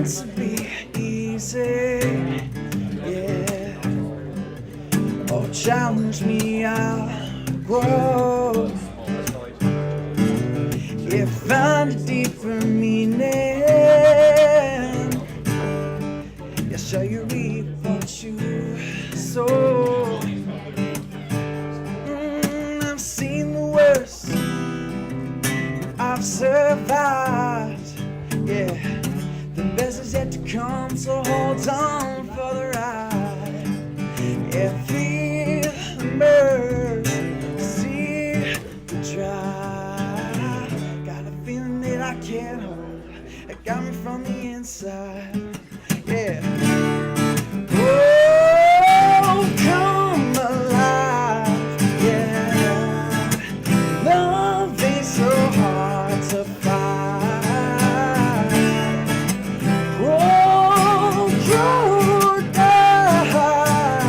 meant to be easy, yeah. Oh, challenge me, I'll grow. Yeah, find a deeper meaning. Yeah, shall you reap what you sow? I've seen the worst, I've survived, yeah. The best is yet to come, so hold on for the ride. Yeah, feel the birds, see the dry. Got a feeling that I can't hold, it got me from the inside, yeah. Oh, come alive, yeah. Love ain't so hard to find. Oh, you're dying.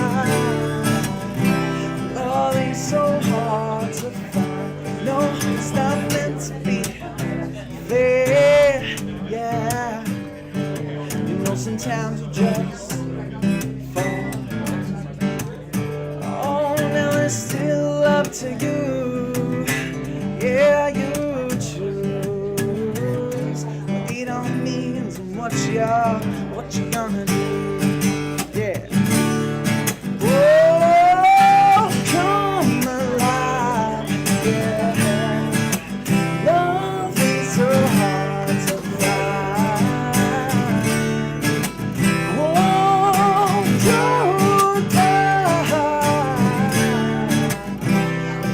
Love ain't so hard to find. No, it's not meant to be fair, yeah. You know, sometimes you just fall. Oh, now it's still up to you. Yeah, you choose what it all means and what you're gonna do. Yeah. Oh, come alive. Yeah. Love is so hard to find. Oh, you're dying.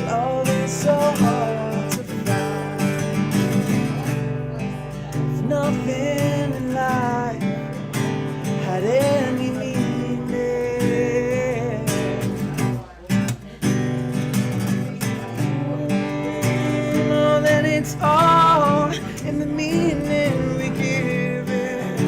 Love is so hard to find. If nothing in life had any meaning, oh, then it's all in the meaning we give it.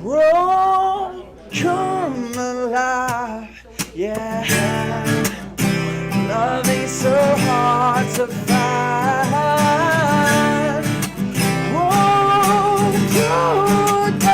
Oh, come alive, yeah. Love ain't so hard to find. Oh, you're dying.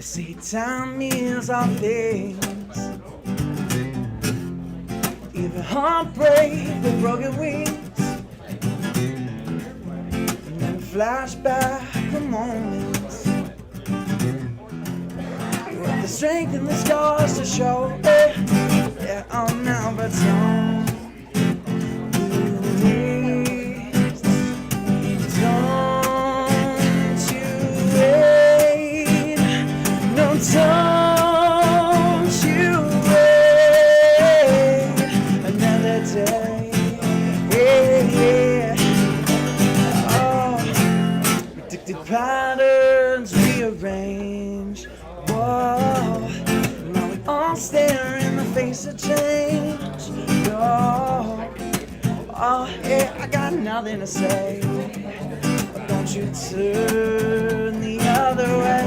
See, time is all things, even heartbreak with broken wings, and then flashback the moments with the strength and the scars to show it. Yeah, oh, now, but don't don't you wait another day, yeah, yeah. Oh, addicted patterns rearrange. Whoa, now we all stare in the face of change. Oh, yeah, I got nothing to say. Don't you turn the other way.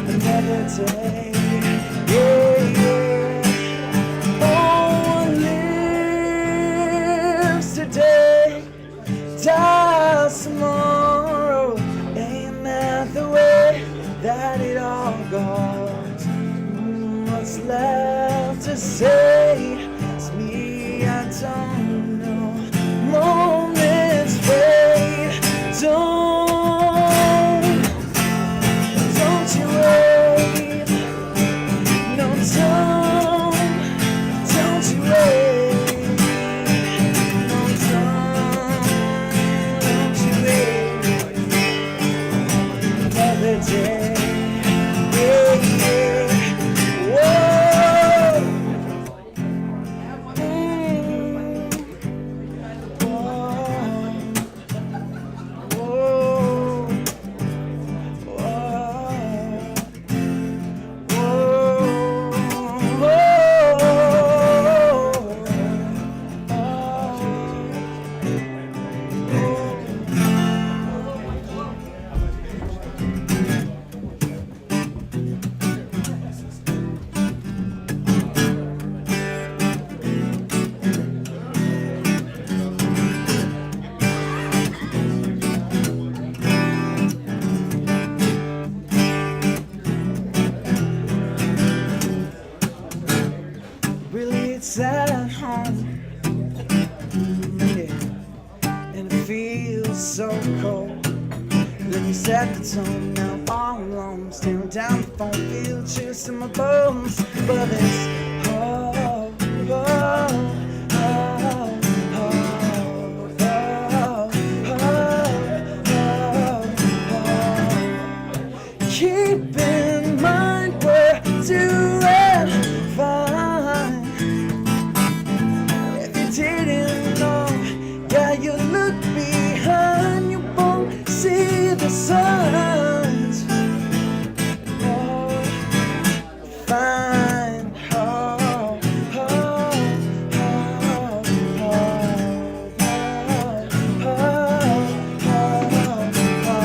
Another say it's me, I don't know. Moments fade, don't you wait, no, don't you wait, no, don't you wait, another day, yeah, yeah, whoa, really it's at home, yeah, and it feels so cold. Then you set the tone, now I'm all alone, staring down the phone, feel chills in my bones, but it's keep in mind we're doing fine. If you didn't know, yeah, you look behind, you won't see the signs. Oh, fine. Oh, oh, oh, oh.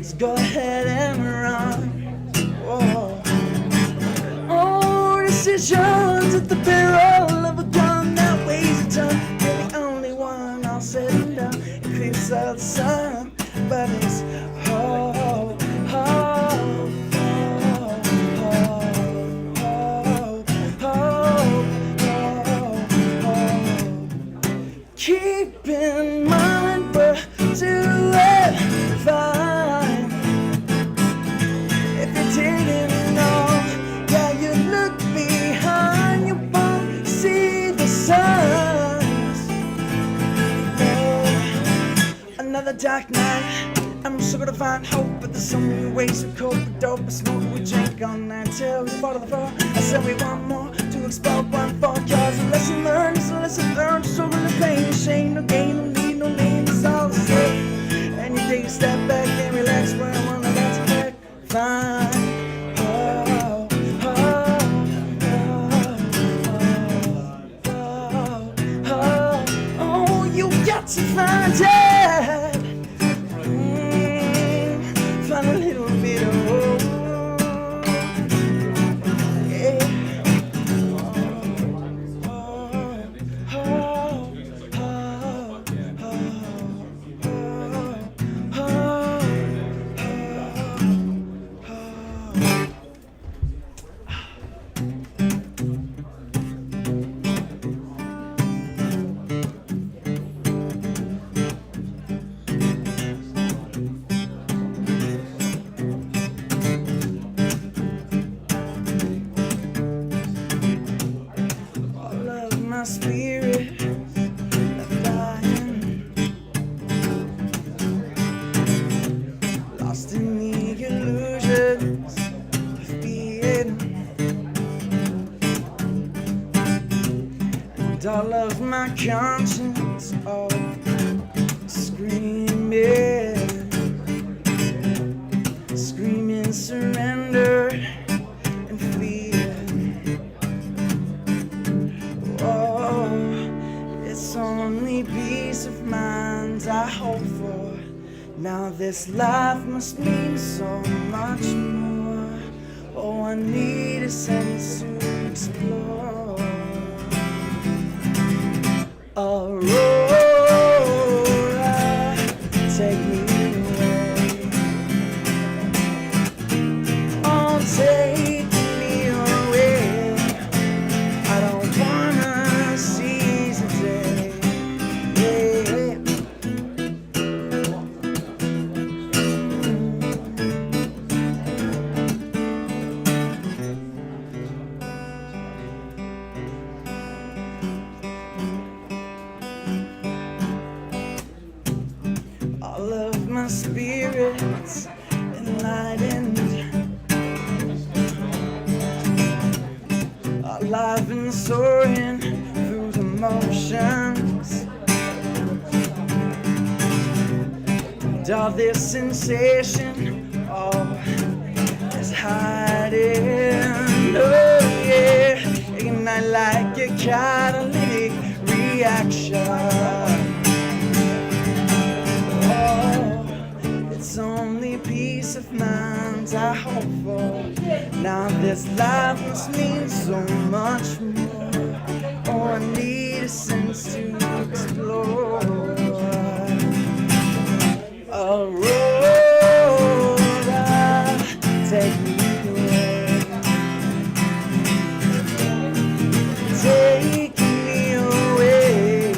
So go ahead and run. Whoa. Oh, decisions at the barrel of a gun that weighs a ton. You're the only one all said and done. It creeps out the sun, but it's oh, oh, keep in mind we're doing fine. If you didn't know, yeah, you look behind, you won't see the signs. Oh, another dark night, I'm still gonna find hope, but there's so many ways to cope with dope. We smoke, we drink all night till we fall to the floor. I said we want more to explore, one for cause. A lesson learned is a lesson learned. So really pain, shame, no gain, no need, no name, it's all the same. And you take a step back and relax, where I wanna that's back. Fine. Oh, oh, oh, oh, oh, you got to find it. Find a little bit of hope. Yeah. All of my spirit left dying, lost in the illusions of being, and all of my conscience all screaming surrender and fleeing. Oh, it's only peace of mind I hope for. Now this life must mean so much more. Oh, I need a sense to explore. Aurora, take me away. Oh, take me away. spirits enlightened, alive and soaring through the motions. And all this sensation, oh, is hiding. Oh yeah, ignite like a catalytic reaction. It's only peace of mind I hope for. Now this life must mean so much more. Oh, I need a sense to explore. A road take me away. Take me away.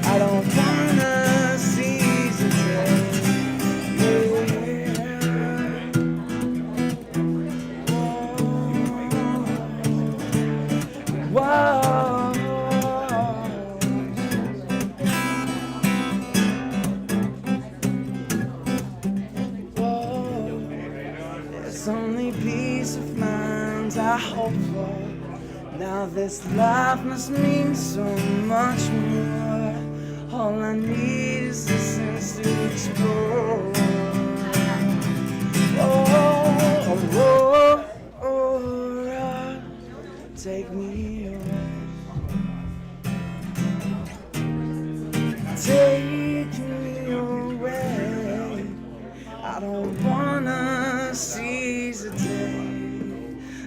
I don't wanna seize the day. Whoa. It's only peace of mind I hope for. Now this life must mean so much more. All I need is a sense to explore. Oh, oh, oh, take me away. Take me away. I don't wanna seize the day.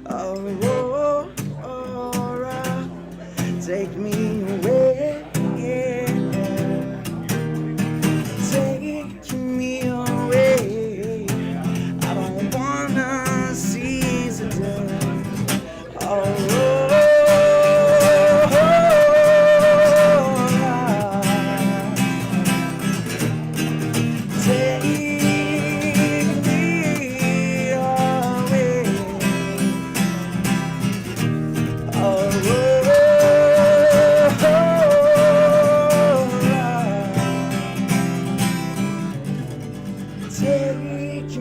Oh, oh, oh, take me away. Yeah. Take me away. I don't wanna seize the day. Oh, take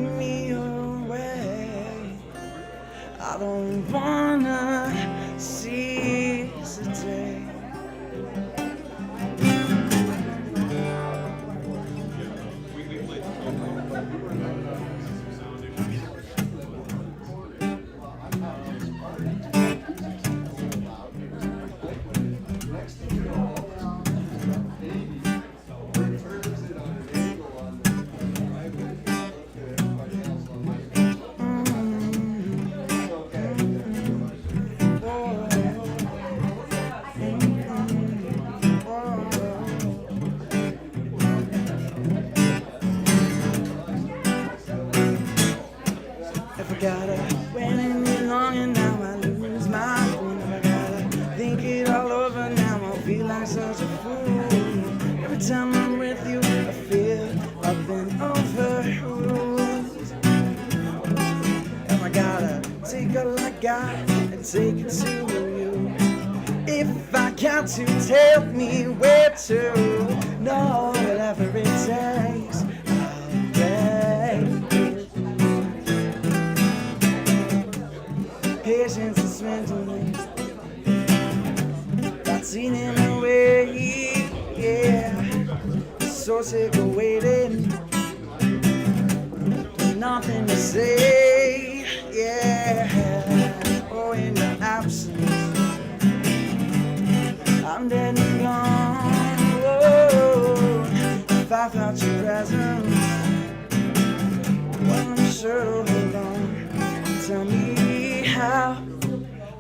me away. I don't wanna seize the day. If I gotta wait any longer now, I lose my cool. If I gotta think it all over now, I feel like such a fool. Every time I'm with you, I feel I've been overruled. If I gotta take all I got and take it to you, if I got to, tell me where to. No, whatever it takes, I'll take it. Patience is dwindling, that's eating away, yeah. So sick of waiting, nothing to say, yeah. Oh, in your absence, I'm dead and gone. Whoa. If I felt your presence, well, I'm sure to hold on. Tell me, how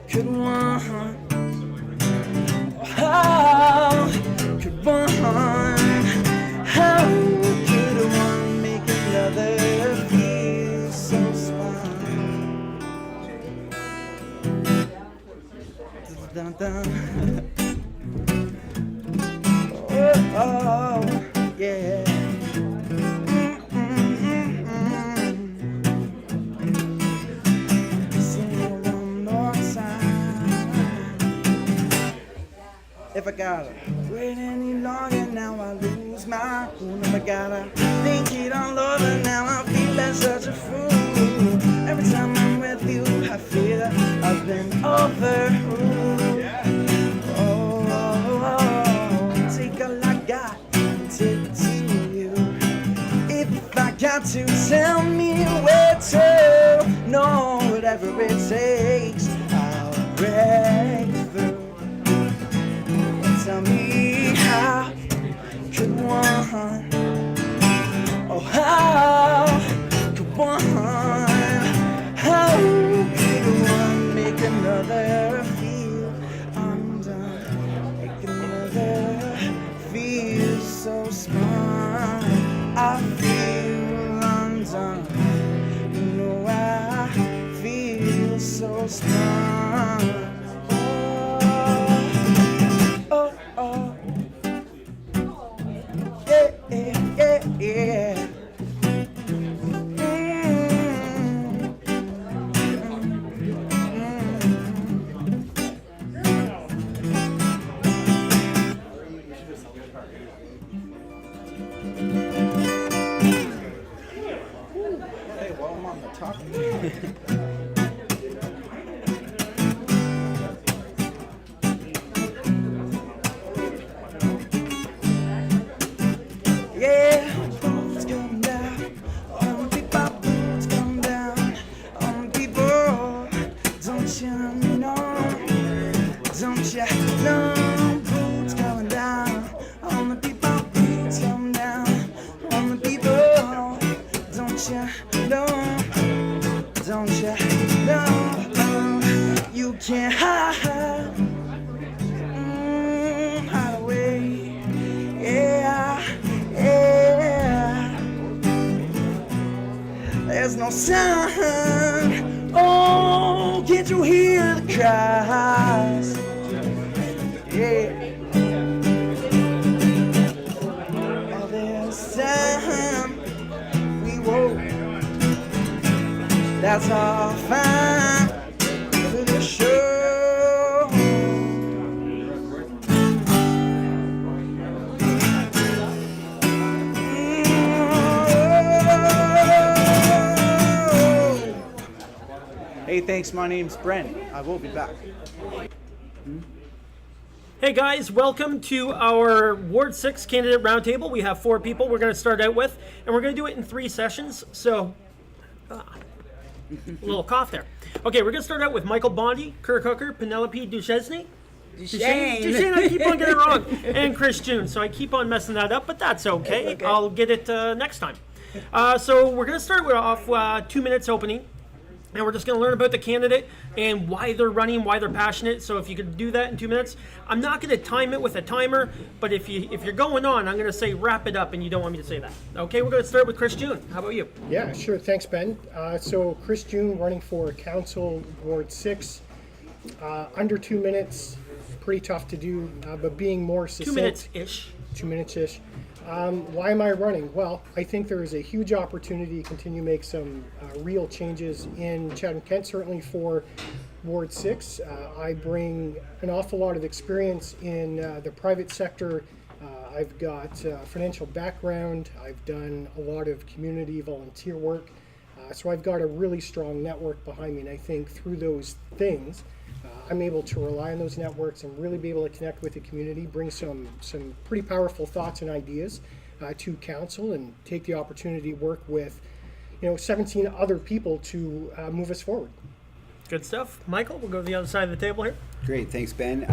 could one, how could one make another feel so smart? Dun, dun. Oh, yeah. Sing it one more time. If I got it. wait any longer, now I lose my cool. Never gotta think it all over, now I feel like such a fool. Every time I'm with you, I feel I've been overruled. Oh, take all I got and take it to you. If I got to, tell me where to. No, whatever it takes, I'll break through. Tell me how could one, oh how could one, how could one make another feel undone, make another feel so smart. I feel undone, you know I feel so smart. Oh, yeah, yeah, yeah. Hey, while I'm on the topic. Yeah, boots come down on people, boots come down on people. Don't you know? Don't you know? Boots coming down on the people, boots come down on the people. Don't you know? Don't you know? You can't hide, hide away. Yeah. There's no sound. Oh, can't you hear the cries? Yeah. All this time we won't. That's all fine for the show. Hey, thanks. My name's Bren. I will be back. Hey guys, welcome to our Ward 6 candidate roundtable. We have 4 people we're going to start out with, and we're going to do it in 3 sessions. So, a little cough there. Okay, we're going to start out with Michael Bondi, Kirk Hooker, Penelope Duchesne. Duchesne, I keep on getting it wrong. And Chris June. So I keep on messing that up, but that's okay. I'll get it next time. So we're going to start off 2 minutes opening. And we're just going to learn about the candidate and why they're running, why they're passionate. So if you could do that in 2 minutes. I'm not going to time it with a timer, but if you're going on, I'm going to say wrap it up, and you don't want me to say that. Okay, we're going to start with Chris June. How about you? Yeah, sure. Thanks, Ben. So Chris June, running for Council Ward 6. Under 2 minutes, pretty tough to do, but being more succinct. 2 minutes-ish. 2 minutes-ish. Why am I running? Well, I think there is a huge opportunity to continue to make some real changes in Chatham-Kent, certainly for Ward 6. I bring an awful lot of experience in the private sector. I've got financial background. I've done a lot of community volunteer work. So I've got a really strong network behind me, and I think through those things, I'm able to rely on those networks and really be able to connect with the community, bring some pretty powerful thoughts and ideas to council, and take the opportunity to work with 17 other people to move us forward. Good stuff. Michael, we'll go to the other side of the table here. Great, thanks, Ben.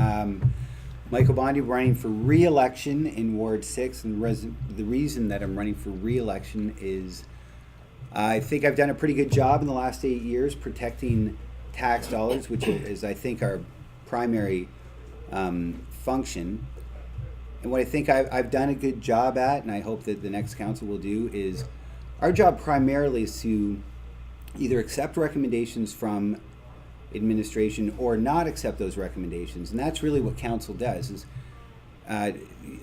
Michael Bondi, running for re-election in Ward 6, and the reason that I'm running for re-election is I think I've done a pretty good job in the last 8 years protecting tax dollars, which is, I think, our primary function. And what I think I've done a good job at, and I hope that the next council will do, is our job primarily is to either accept recommendations from administration or not accept those recommendations. And that's really what council does, is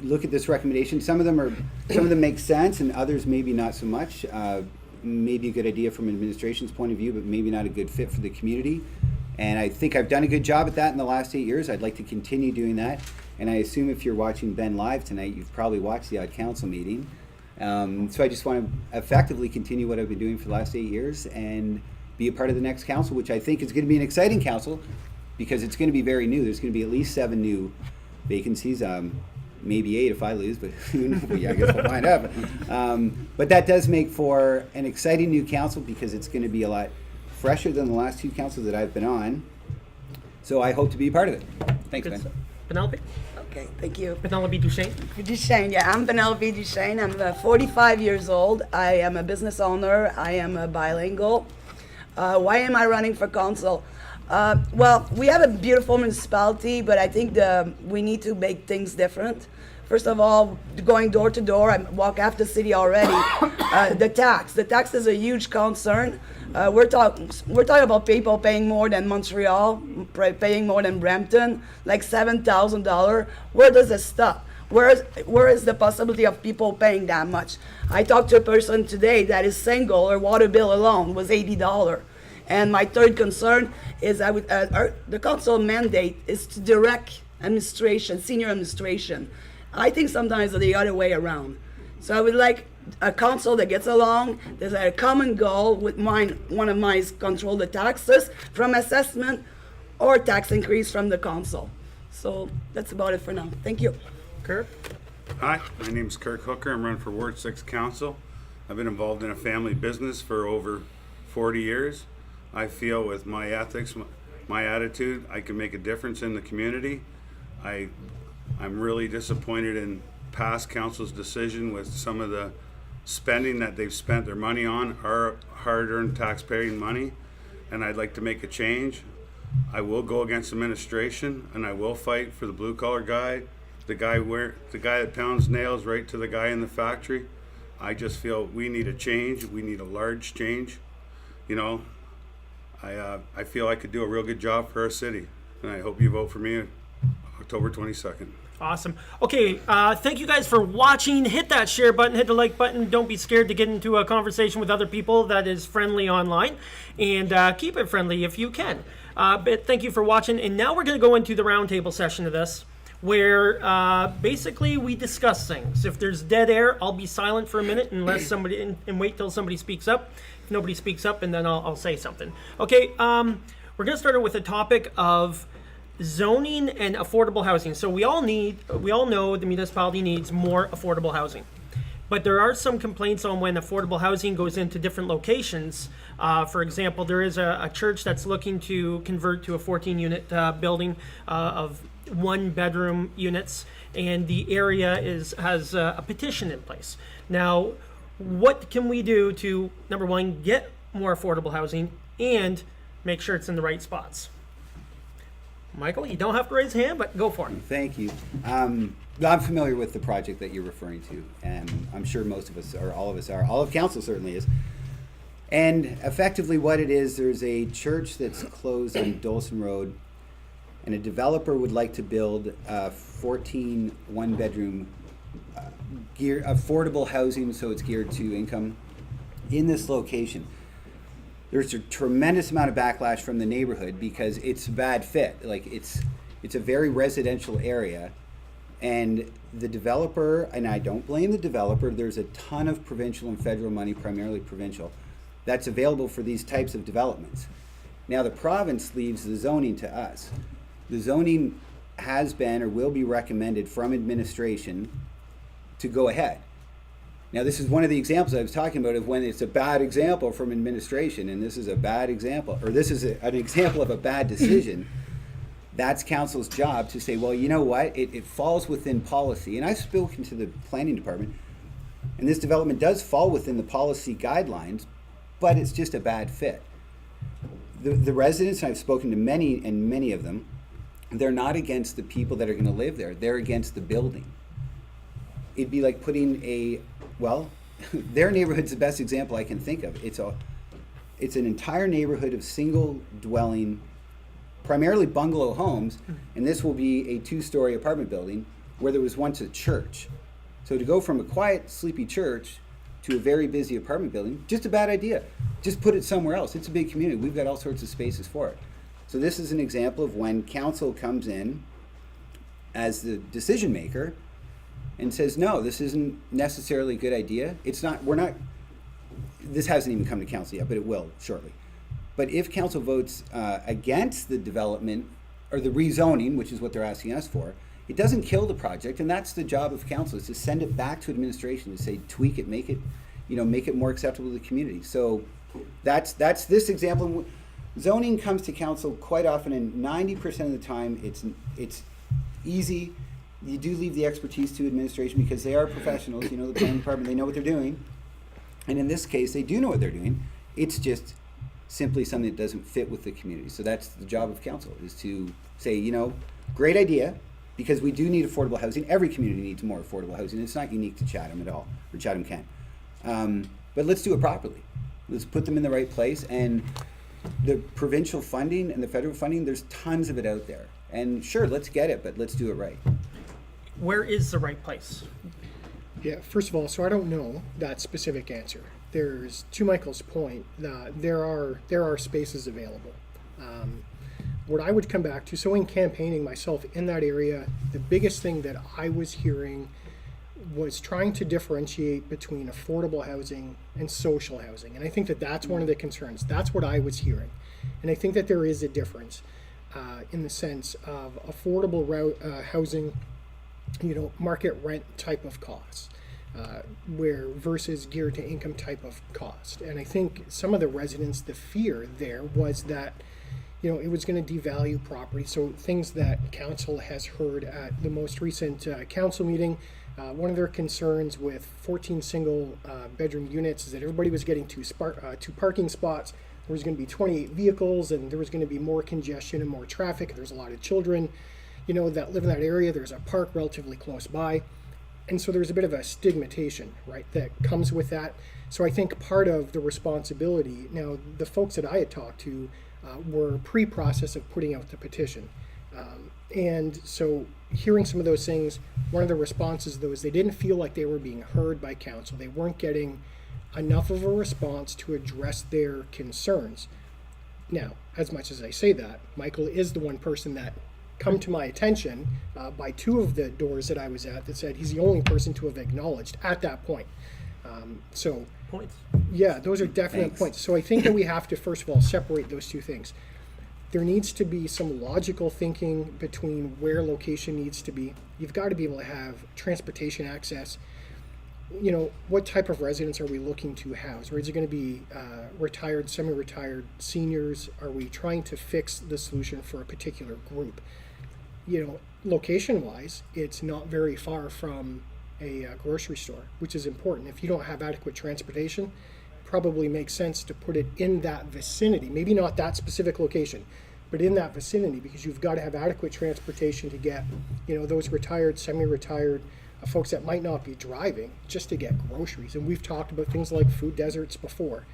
look at this recommendation. Some of them make sense, and others maybe not so much. Maybe a good idea from administration's point of view, but maybe not a good fit for the community. And I think I've done a good job at that in the last 8 years. I'd like to continue doing that. And I assume if you're watching Ben live tonight, you've probably watched the odd council meeting. So I just want to effectively continue what I've been doing for the last 8 years and be a part of the next council, which I think is going to be an exciting council because it's going to be very new. There's going to be at least 7 new vacancies, maybe 8 if I lose, but yeah, I guess we'll find out. But that does make for an exciting new council because it's going to be a lot fresher than the last 2 councils that I've been on. So I hope to be a part of it. Thanks, Ben. Penelope? Okay, thank you. Penelope Duchesne? Duchesne, yeah, I'm Penelope Duchesne. I'm 45 years old. I am a business owner. I am a bilingual. Why am I running for council? Well, we have a beautiful municipality, but I think we need to make things different. First of all, going door to door, I walk after the city already. The tax is a huge concern. We're talking about people paying more than Montreal, paying more than Brampton, like $7,000. Where does it stop? Where is the possibility of people paying that much? I talked to a person today that is single. Her water bill alone was $80. And my third concern is the council mandate is to direct administration, senior administration. I think sometimes it's the other way around. So I would like a council that gets along. There's a common goal with mine. One of mine is control the taxes from assessment or tax increase from the council. So that's about it for now. Thank you. Kirk? Hi, my name's Kirk Hooker. I'm running for Ward 6 Council. I've been involved in a family business for over 40 years. I feel with my ethics, my attitude, I can make a difference in the community. I'm really disappointed in past council's decision with some of the spending that they've spent their money on, our hard-earned taxpaying money, and I'd like to make a change. I will go against administration, and I will fight for the blue-collar guy, the guy that pounds nails right to the guy in the factory. I just feel we need a change. We need a large change. You know, I feel I could do a real good job for our city, and I hope you vote for me October 22nd. Awesome. Okay, thank you guys for watching. Hit that share button, hit the like button. Don't be scared to get into a conversation with other people that is friendly online, and keep it friendly if you can. But thank you for watching, and now we're going to go into the roundtable session of this, where basically we discuss things. If there's dead air, I'll be silent for a minute unless somebody and wait till somebody speaks up. If nobody speaks up, and then I'll say something. Okay, we're going to start with a topic of zoning and affordable housing. So we all know the municipality needs more affordable housing, but there are some complaints on when affordable housing goes into different locations. For example, there is a church that's looking to convert to a 14-unit building of 1-bedroom units, and the area has a petition in place. Now, what can we do to, number one, get more affordable housing and make sure it's in the right spots? Michael, you don't have to raise a hand, but go for it. Thank you. I'm familiar with the project that you're referring to, and I'm sure most of us, or all of us are. All of council certainly is. And effectively what it is, there's a church that's closed on Dolson Road, and a developer would like to build 14 1-bedroom affordable housing, so it's geared to income in this location. There's a tremendous amount of backlash from the neighborhood because it's a bad fit. Like it's a very residential area, and the developer, and I don't blame the developer, there's a ton of provincial and federal money, primarily provincial, that's available for these types of developments. Now the province leaves the zoning to us. The zoning has been or will be recommended from administration to go ahead. Now, this is one of the examples I was talking about of when it's a bad example from administration, and this is a bad example, or this is an example of a bad decision. That's council's job to say, well, you know what, it falls within policy. And I've spoken to the planning department, and this development does fall within the policy guidelines, but it's just a bad fit. The residents, and I've spoken to many of them, they're not against the people that are going to live there. They're against the building. It'd be like putting their neighborhood's the best example I can think of. It's an entire neighborhood of single dwelling, primarily bungalow homes, and this will be a 2-story apartment building where there was once a church. So to go from a quiet, sleepy church to a very busy apartment building, just a bad idea. Just put it somewhere else. It's a big community. We've got all sorts of spaces for it. So this is an example of when council comes in as the decision maker and says, no, this isn't necessarily a good idea. This hasn't even come to council yet, but it will shortly. But if council votes against the development or the rezoning, which is what they're asking us for, it doesn't kill the project, and that's the job of council, is to send it back to administration to say, tweak it, make it more acceptable to the community. So that's this example. Zoning comes to council quite often, and 90% of the time it's easy. You do leave the expertise to administration because they are professionals. The planning department, they know what they're doing. And in this case, they do know what they're doing. It's just simply something that doesn't fit with the community. So that's the job of council, is to say, great idea, because we do need affordable housing. Every community needs more affordable housing. It's not unique to Chatham at all, or Chatham-Kent. But let's do it properly. Let's put them in the right place. And the provincial funding and the federal funding, there's tons of it out there. And sure, let's get it, but let's do it right. Where is the right place? Yeah, first of all, so I don't know that specific answer. There's, to Michael's point, that there are spaces available. What I would come back to, so in campaigning myself in that area, the biggest thing that I was hearing was trying to differentiate between affordable housing and social housing. And I think that that's one of the concerns. That's what I was hearing. And I think that there is a difference in the sense of affordable housing, market rent type of costs, where versus geared to income type of cost. And I think some of the residents, the fear there was that, it was going to devalue property. So things that council has heard at the most recent council meeting, one of their concerns with 14 single bedroom units is that everybody was getting two parking spots. There was going to be 28 vehicles, and there was going to be more congestion and more traffic. There's a lot of children, that live in that area. There's a park relatively close by. And so there's a bit of a stigmatization, right, that comes with that. So I think part of the responsibility, now the folks that I had talked to were pre-process of putting out the petition. And so hearing some of those things, one of the responses though is they didn't feel like they were being heard by council. They weren't getting enough of a response to address their concerns. Now, as much as I say that, Michael is the one person that come to my attention by two of the doors that I was at that said he's the only person to have acknowledged at that point. So Points. yeah, those are definite points. So I think that we have to, first of all, separate those two things. There needs to be some logical thinking between where location needs to be. You've got to be able to have transportation access. What type of residents are we looking to house? Or is it going to be retired, semi-retired seniors? Are we trying to fix the solution for a particular group? Location-wise, it's not very far from a grocery store, which is important. If you don't have adequate transportation, probably makes sense to put it in that vicinity. Maybe not that specific location, but in that vicinity, because you've got to have adequate transportation to get, those retired, semi-retired folks that might not be driving just to get groceries. And we've talked about things like food deserts before.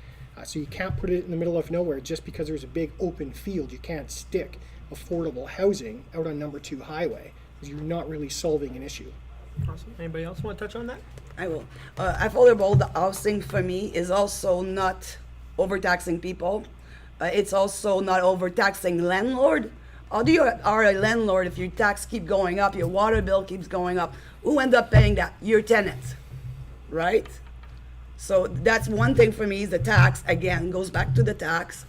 So you can't put it in the middle of nowhere just because there's a big open field. You can't stick affordable housing out on number 2 highway, because you're not really solving an issue. Awesome. Anybody else want to touch on that? I will. Affordable housing for me is also not overtaxing people. It's also not overtaxing landlord. How do you are a landlord if your tax keep going up, your water bill keeps going up? Who end up paying that? Your tenant, right? So that's one thing for me is the tax. Again, goes back to the tax.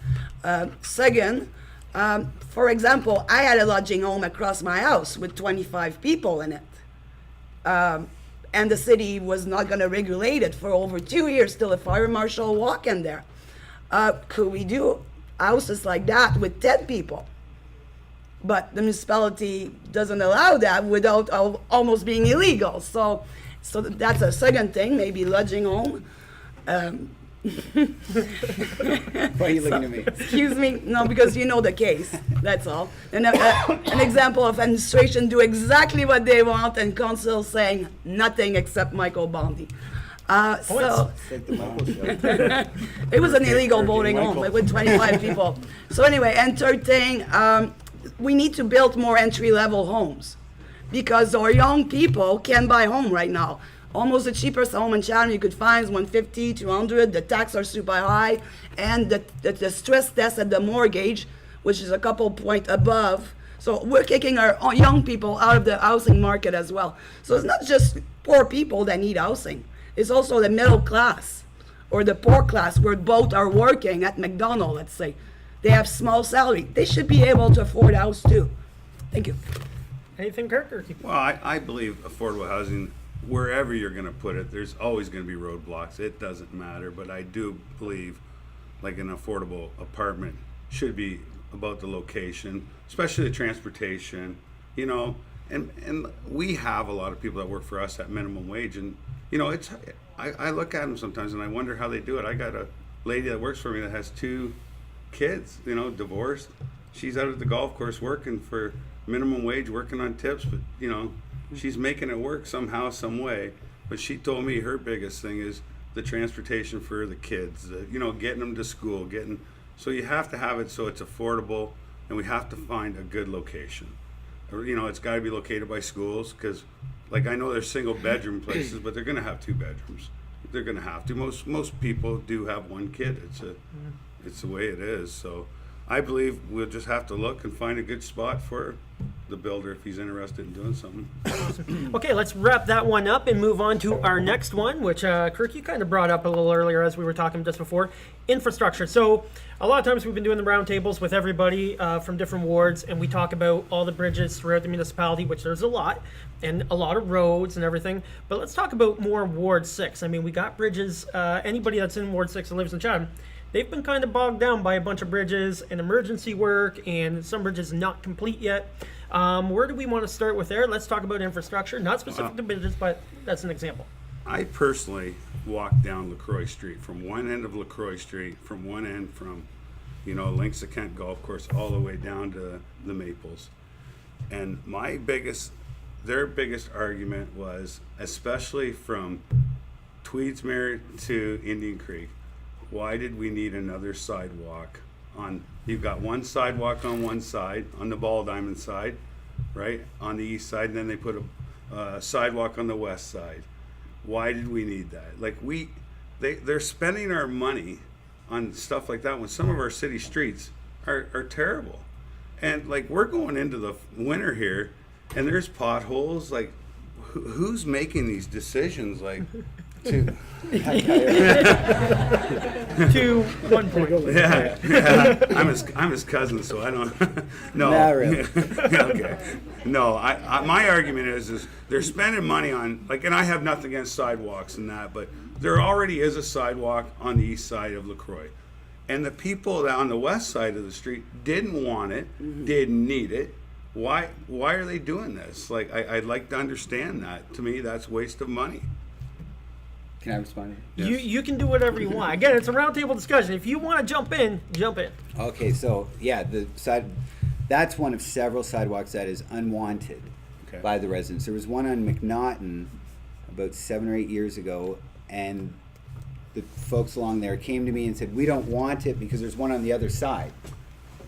Second, for example, I had a lodging home across my house with 25 people in it. And the city was not going to regulate it for over 2 years till a fire marshal walk in there. Could we do houses like that with 10 people? But the municipality doesn't allow that without almost being illegal. So that's a second thing, maybe lodging home. Why are you looking at me? Excuse me? No, because you know the case. That's all. And an example of administration do exactly what they want and council saying nothing except Michael Bondi. So It's like the Michael show. it was an illegal voting home with 25 people. So anyway, and third thing, we need to build more entry-level homes because our young people can buy home right now. Almost the cheapest home in Chatham you could find is $150, $200. The taxes are super high, and the stress test at the mortgage which is a couple point above. So we're kicking our young people out of the housing market as well. So it's not just poor people that need housing. It's also the middle class or the poor class where both are working at McDonald's, let's say. They have small salary. They should be able to afford a house too. Thank you. Anything, Kirk? Or Well, I believe affordable housing, wherever you're going to put it, there's always going to be roadblocks. It doesn't matter, but I do believe like an affordable apartment should be about the location, especially the transportation, you know, and we have a lot of people that work for us at minimum wage, and you know, I look at them sometimes and I wonder how they do it. I got a lady that works for me that has 2 kids, you know, divorced. She's out at the golf course working for minimum wage, working on tips, but you know, she's making it work somehow, some way. But she told me her biggest thing is the transportation for the kids, you know, getting them to school, so you have to have it so it's affordable, and we have to find a good location. Or, you know, it's got to be located by schools, because like I know there's single bedroom places, but they're going to have 2 bedrooms. They're going to have to. Most people do have 1 kid. It's the way it is. So I believe we'll just have to look and find a good spot for the builder if he's interested in doing something. Okay, let's wrap that one up and move on to our next one, which Kirk, you kind of brought up a little earlier as we were talking just before, infrastructure. So a lot of times we've been doing the roundtables with everybody from different wards, and we talk about all the bridges throughout the municipality, which there's a lot, and a lot of roads and everything. But let's talk about more Ward 6. I mean, we got bridges. Anybody that's in Ward 6 and lives in Chatham, they've been kind of bogged down by a bunch of bridges and emergency work, and some bridges not complete yet. Where do we want to start with there? Let's talk about infrastructure, not specific to bridges, but that's an example. I personally walked down LaCroix Street, from one end of LaCroix Street, from one end from, you know, Links to Kent Golf Course all the way down to the Maples. And their biggest argument was, especially from Tweedsmuir to Indian Creek, why did we need another sidewalk you've got one sidewalk on one side, on the Ball Diamond side, right, on the east side, and then they put a sidewalk on the west side. Why did we need that? Like they're spending our money on stuff like that when some of our city streets are terrible. And like we're going into the winter here and there's potholes. Like who's making these decisions? Like to 1 point. yeah. I'm his cousin, so I don't. No, Not really. Okay. No, my argument is they're spending money on and I have nothing against sidewalks and that, but there already is a sidewalk on the east side of LaCroix, and the people on the west side of the street didn't want it, didn't need it. Why are they doing this? Like I'd like to understand that. To me, that's waste of money. Can I respond? You can do whatever you want. Again, it's a roundtable discussion. If you want to jump in, jump in. Okay, so yeah, that's one of several sidewalks that is unwanted by the residents. There was one on McNaughton about 7 or 8 years ago, and the folks along there came to me and said, we don't want it because there's one on the other side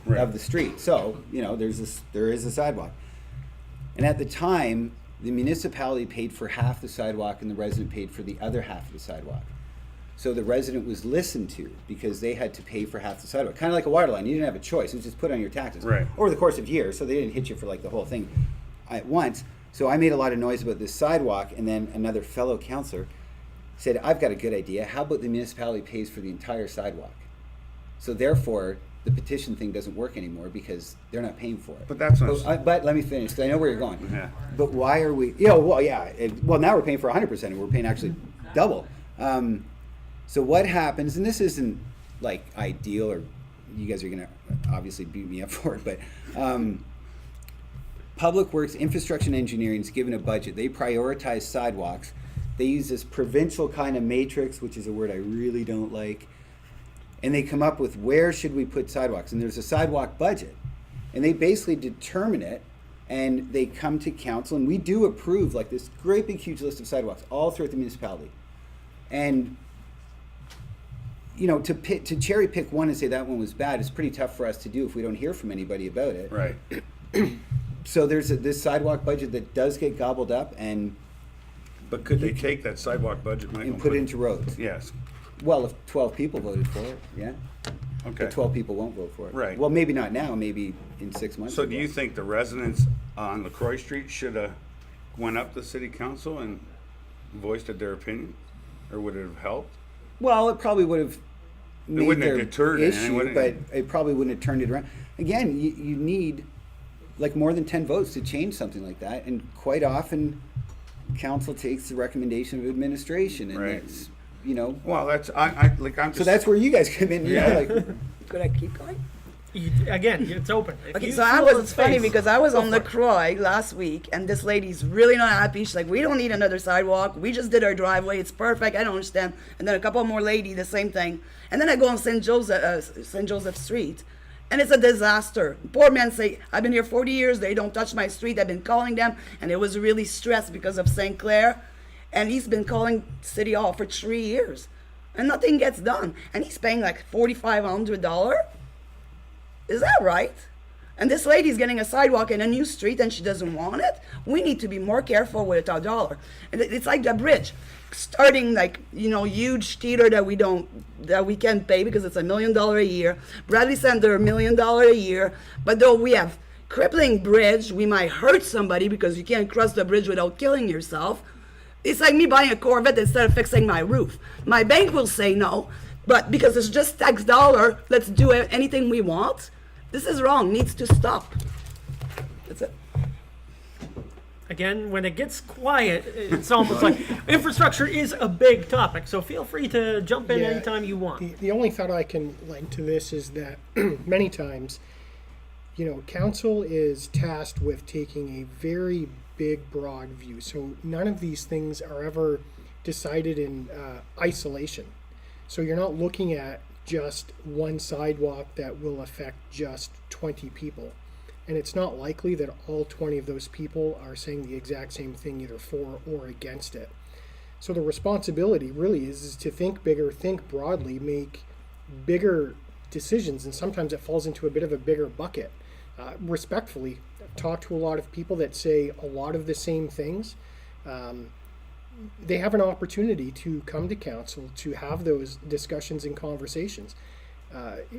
of the street. So, you know, there is a sidewalk. And at the time, the municipality paid for half the sidewalk and the resident paid for the other half of the sidewalk. So the resident was listened to because they had to pay for half the sidewalk. Kind of like a water line. You didn't have a choice. It was just put on your taxes over the course of years. So they didn't hit you for the whole thing at once. So I made a lot of noise about this sidewalk, and then another fellow councillor said, I've got a good idea. How about the municipality pays for the entire sidewalk? So therefore, the petition thing doesn't work anymore because they're not paying for it. But that's not. But let me finish, because I know where you're going. Yeah. But why are we? Now we're paying for 100%, and we're paying actually double. So what happens? And this isn't ideal, or you guys are going to obviously beat me up for it. But Public Works, Infrastructure, and Engineering is given a budget. They prioritize sidewalks. They use this provincial kind of matrix, which is a word I really don't like. And they come up with where should we put sidewalks, and there's a sidewalk budget, and they basically determine it, and they come to council, and we do approve this great big huge list of sidewalks all throughout the municipality. And you know, to cherry pick one and say that one was bad is pretty tough for us to do if we don't hear from anybody about it. Right. So there's this sidewalk budget that does get gobbled up, But could they take that sidewalk budget, Michael, and put it into roads. Yes. Well, if 12 people voted for it, yeah. Okay. But 12 people won't vote for it. Right. Well, maybe not now. Maybe in 6 months. So they do will. you think the residents on LaCroix Street should have went up to city council and voiced their opinion? Or would it have helped? Well, it probably would have made wouldn't have their deterred it, issue, would it? but it probably wouldn't have turned it around. Again, you need like more than 10 votes to change something like that, and quite often, council takes the recommendation of administration, and Right. that's Well, I'm just. So that's where you guys come in. Yeah. Could I keep going? Again, it's open. If Okay, you so I fill was, the it's funny space, because I was go on for it. LaCroix last week, and this lady's really not happy. She's like, we don't need another sidewalk. We just did our driveway. It's perfect. I don't understand. And then a couple more lady, the same thing. And then I go on St. Joseph Street, and it's a disaster. Poor men say, I've been here 40 years. They don't touch my street. I've been calling them, and it was really stressed because of St. Clair. And he's been calling City Hall for 3 years, and nothing gets done. And he's paying like $4,500. Is that right? And this lady's getting a sidewalk in a new street and she doesn't want it. We need to be more careful with our dollar. And it's like the bridge, starting like huge theater that we can't pay because it's $1 million a year. Bradley Center $1 million a year. But though we have crippling bridge, we might hurt somebody because you can't cross the bridge without killing yourself. It's like me buying a Corvette instead of fixing my roof. My bank will say no, but because it's just tax dollar, let's do anything we want. This is wrong, needs to stop. That's it. Again, when it gets quiet, it's almost like infrastructure is a big topic. So feel free to jump in Yeah, anytime you want. The only thought I can lend to this is that many times, council is tasked with taking a very big, broad view. So none of these things are ever decided in isolation. So you're not looking at just one sidewalk that will affect just 20 people. And it's not likely that all 20 of those people are saying the exact same thing, either for or against it. So the responsibility really is to think bigger, think broadly, make bigger decisions. And sometimes it falls into a bit of a bigger bucket. Respectfully, I've talked to a lot of people that say a lot of the same things. They have an opportunity to come to council to have those discussions and conversations.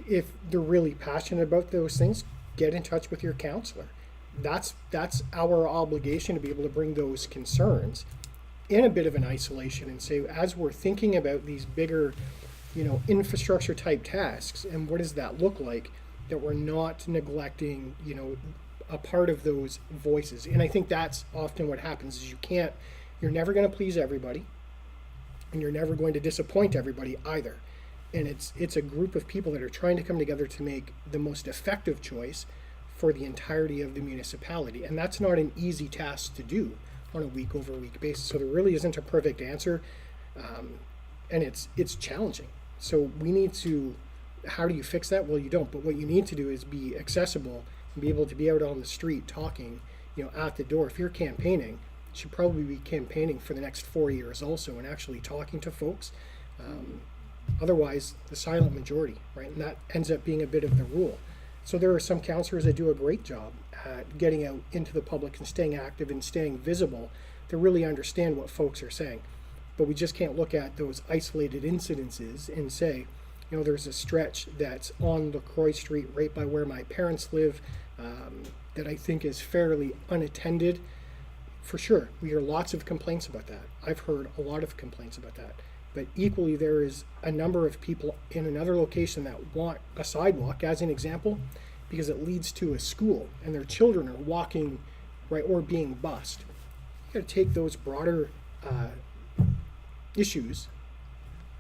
If they're really passionate about those things, get in touch with your counselor. That's our obligation, to be able to bring those concerns in a bit of an isolation and say, as we're thinking about these bigger, infrastructure type tasks, and what does that look like, that we're not neglecting, a part of those voices. And I think that's often what happens is you're never going to please everybody, and you're never going to disappoint everybody either. And it's a group of people that are trying to come together to make the most effective choice for the entirety of the municipality. And that's not an easy task to do on a week-over-week basis. So there really isn't a perfect answer, and it's challenging. So we need to, how do you fix that? Well, you don't. But what you need to do is be accessible and be able to be out on the street talking, at the door. If you're campaigning, you should probably be campaigning for the next 4 years also, and actually talking to folks. Otherwise, the silent majority, right? And that ends up being a bit of the rule. So there are some councillors that do a great job at getting out into the public and staying active and staying visible to really understand what folks are saying. But we just can't look at those isolated incidences and say, there's a stretch that's on LaCroix Street right by where my parents live that I think is fairly unattended. For sure, we hear lots of complaints about that. I've heard a lot of complaints about that. But equally, there is a number of people in another location that want a sidewalk, as an example, because it leads to a school and their children are walking, right, or being bused. You got to take those broader issues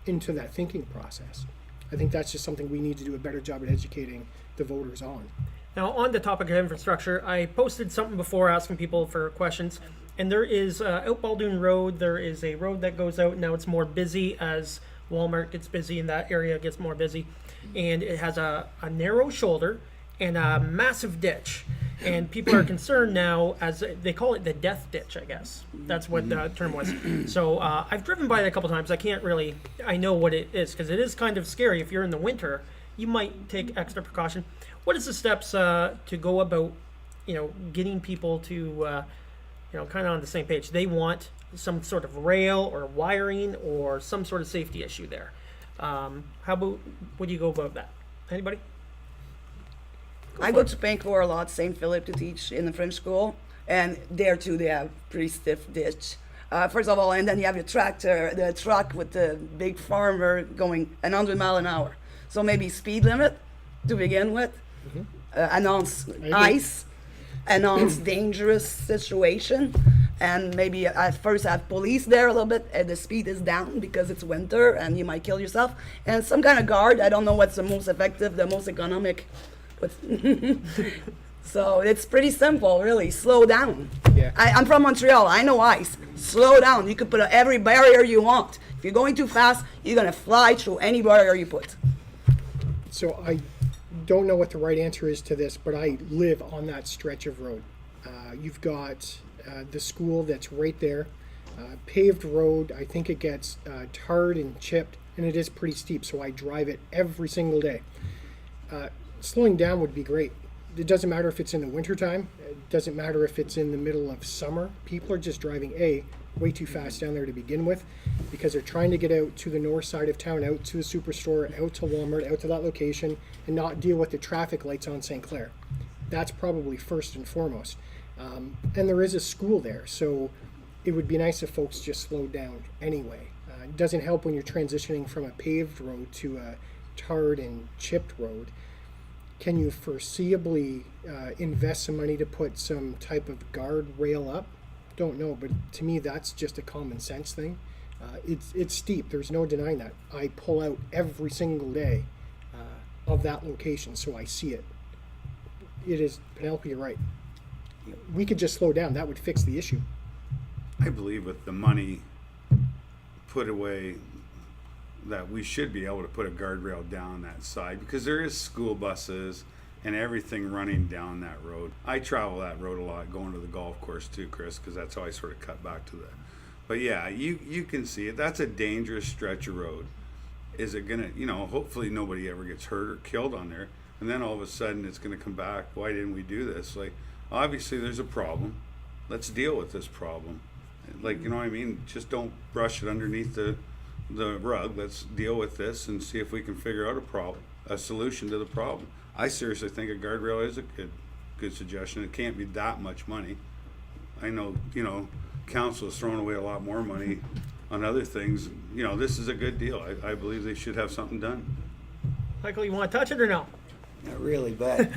into that thinking process. I think that's just something we need to do a better job at educating the voters on. Now, on the topic of infrastructure, I posted something before asking people for questions, and there is out Baldoon Road, there is a road that goes out. Now it's more busy as Walmart gets busy and that area gets more busy, and it has a narrow shoulder and a massive ditch, and people are concerned now, as they call it, the death ditch, I guess. That's what the term was. So I've driven by it a couple times. I know what it is, because it is kind of scary. If you're in the winter, you might take extra precaution. What is the steps to go about, getting people to, kind of on the same page? They want some sort of rail or wiring or some sort of safety issue there. How would you go about that? Anybody? I go to Vancouver a lot, St. Philip, to teach in the French school, and there too they have pretty stiff ditch. First of all, and then you have your tractor, the truck with the big farmer going 100 mile an hour. So maybe speed limit to begin with, announce ice, announce dangerous situation, and maybe at first have police there a little bit, and the speed is down because it's winter and you might kill yourself. And some kind of guard, I don't know what's the most effective, the most economic. But so it's pretty simple, really. Slow down. Yeah. I'm from Montreal. I know ice. Slow down. You could put every barrier you want. If you're going too fast, you're going to fly through any barrier you put. So I don't know what the right answer is to this, but I live on that stretch of road. You've got the school that's right there, paved road. I think it gets tarred and chipped, and it is pretty steep, so I drive it every single day. Slowing down would be great. It doesn't matter if it's in the wintertime. It doesn't matter if it's in the middle of summer. People are just driving way too fast down there to begin with, because they're trying to get out to the north side of town, out to the superstore, out to Walmart, out to that location, and not deal with the traffic lights on St. Clair. That's probably first and foremost. And there is a school there, so it would be nice if folks just slowed down anyway. It doesn't help when you're transitioning from a paved road to a tarred and chipped road. Can you foreseeably invest some money to put some type of guardrail up? Don't know, but to me that's just a common sense thing. It's steep, there's no denying that. I pull out every single day of that location, so I see it. It is, Penelope, you're right. We could just slow down, that would fix the issue. I believe with the money put away, that we should be able to put a guardrail down that side, because there is school buses and everything running down that road. I travel that road a lot, going to the golf course too, Chris, because that's how I sort of cut back to the. But yeah, you can see it. That's a dangerous stretch of road. Is it gonna, hopefully nobody ever gets hurt or killed on there, and then all of a sudden it's gonna come back. Why didn't we do this? Like, obviously there's a problem. Let's deal with this problem. Like, you know what I mean? Just don't brush it underneath the rug. Let's deal with this and see if we can figure out a solution to the problem. I seriously think a guardrail is a good suggestion. It can't be that much money. I know, council is throwing away a lot more money on other things. This is a good deal. I believe they should have something done. Michael, you want to touch it or no? Not really, but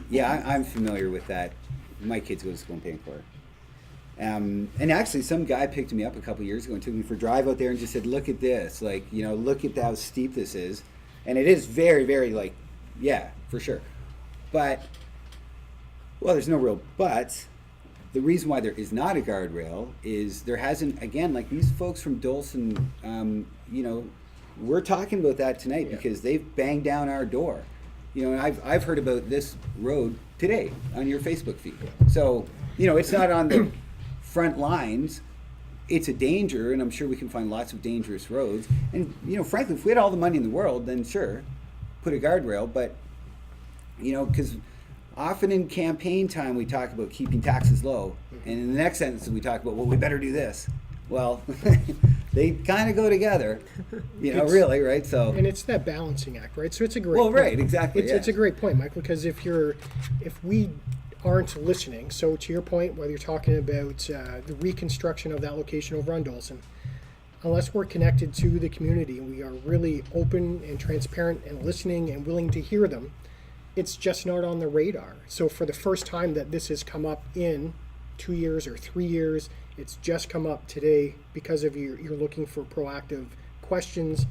yeah, I'm familiar with that. My kids go to school in Vancouver. And actually, some guy picked me up a couple years ago and took me for a drive out there and just said, look at this. Like, look at how steep this is. And it is very, very, yeah, for sure. But, well, there's no real but. The reason why there is not a guardrail is there hasn't, again, like these folks from Dolson, we're talking about that tonight because they've banged down our door. And I've heard about this road today on your Facebook feed. So, it's not on the front lines. It's a danger, and I'm sure we can find lots of dangerous roads. And, frankly, if we had all the money in the world, then sure, put a guardrail. But, because often in campaign time we talk about keeping taxes low, and in the next sentence we talk about, well, we better do this. Well, they kind of go together, really, right? So, and it's that balancing act, right? So it's a great point. Right, exactly. It's a great point, Michael, because if we aren't listening, so to your point, whether you're talking about the reconstruction of that location over on Dolson, unless we're connected to the community and we are really open and transparent and listening and willing to hear them, it's just not on the radar. So for the first time that this has come up in 2 years or 3 years, it's just come up today because of you're looking for proactive questions.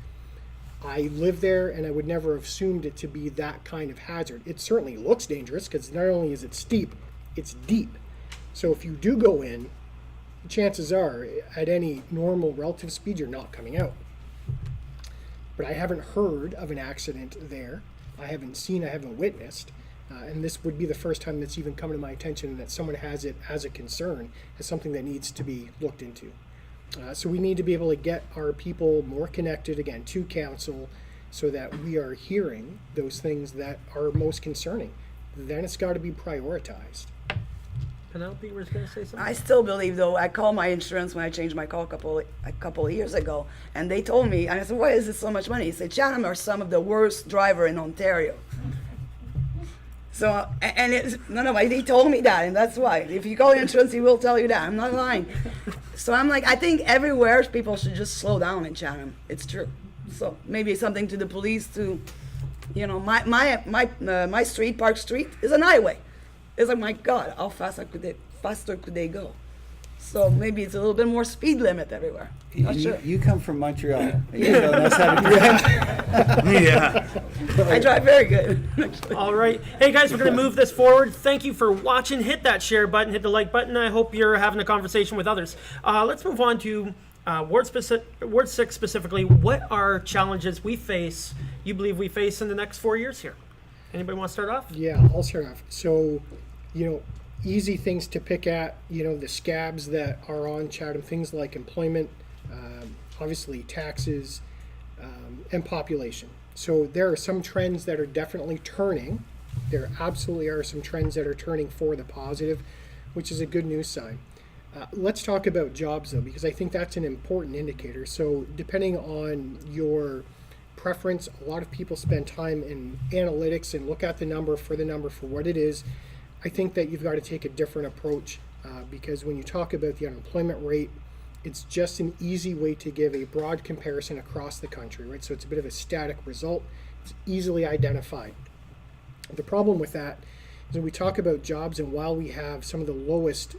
I live there, and I would never have assumed it to be that kind of hazard. It certainly looks dangerous because not only is it steep, it's deep. So if you do go in, chances are at any normal relative speed, you're not coming out. But I haven't heard of an accident there. I haven't witnessed. And this would be the first time that's even come to my attention that someone has it as a concern, as something that needs to be looked into. So we need to be able to get our people more connected, again, to council so that we are hearing those things that are most concerning. Then it's got to be prioritized. Penelope was going to say something. I still believe, though. I called my insurance when I changed my car a couple of years ago, and they told me, and I said, "Why is this so much money?" He said, "Chatham are some of the worst driver in Ontario." So, and it's no, he told me that, and that's why. If you call your insurance, he will tell you that. I'm not lying. So I'm like, I think everywhere people should just slow down in Chatham. It's true. So maybe something to the police to, my street, Park Street, is an highway. It's like, my God, how faster could they go? So maybe it's a little bit more speed limit everywhere. Not sure. You come from Montreal. You don't know how to drive. Yeah. I drive very good, actually. All right. Hey, guys, we're going to move this forward. Thank you for watching. Hit that share button. Hit the like button. I hope you're having a conversation with others. Let's move on to Ward 6 specifically. What are challenges you believe we face in the next 4 years here? Anybody want to start off? Yeah, I'll start off. So, easy things to pick at, the scabs that are on Chatham, things like employment, obviously taxes, and population. So there are some trends that are definitely turning. There absolutely are some trends that are turning for the positive, which is a good news sign. Let's talk about jobs, though, because I think that's an important indicator. So depending on your preference, a lot of people spend time in analytics and look at the number for what it is. I think that you've got to take a different approach because when you talk about the unemployment rate, it's just an easy way to give a broad comparison across the country, right? So it's a bit of a static result. It's easily identified. The problem with that is when we talk about jobs, and while we have some of the lowest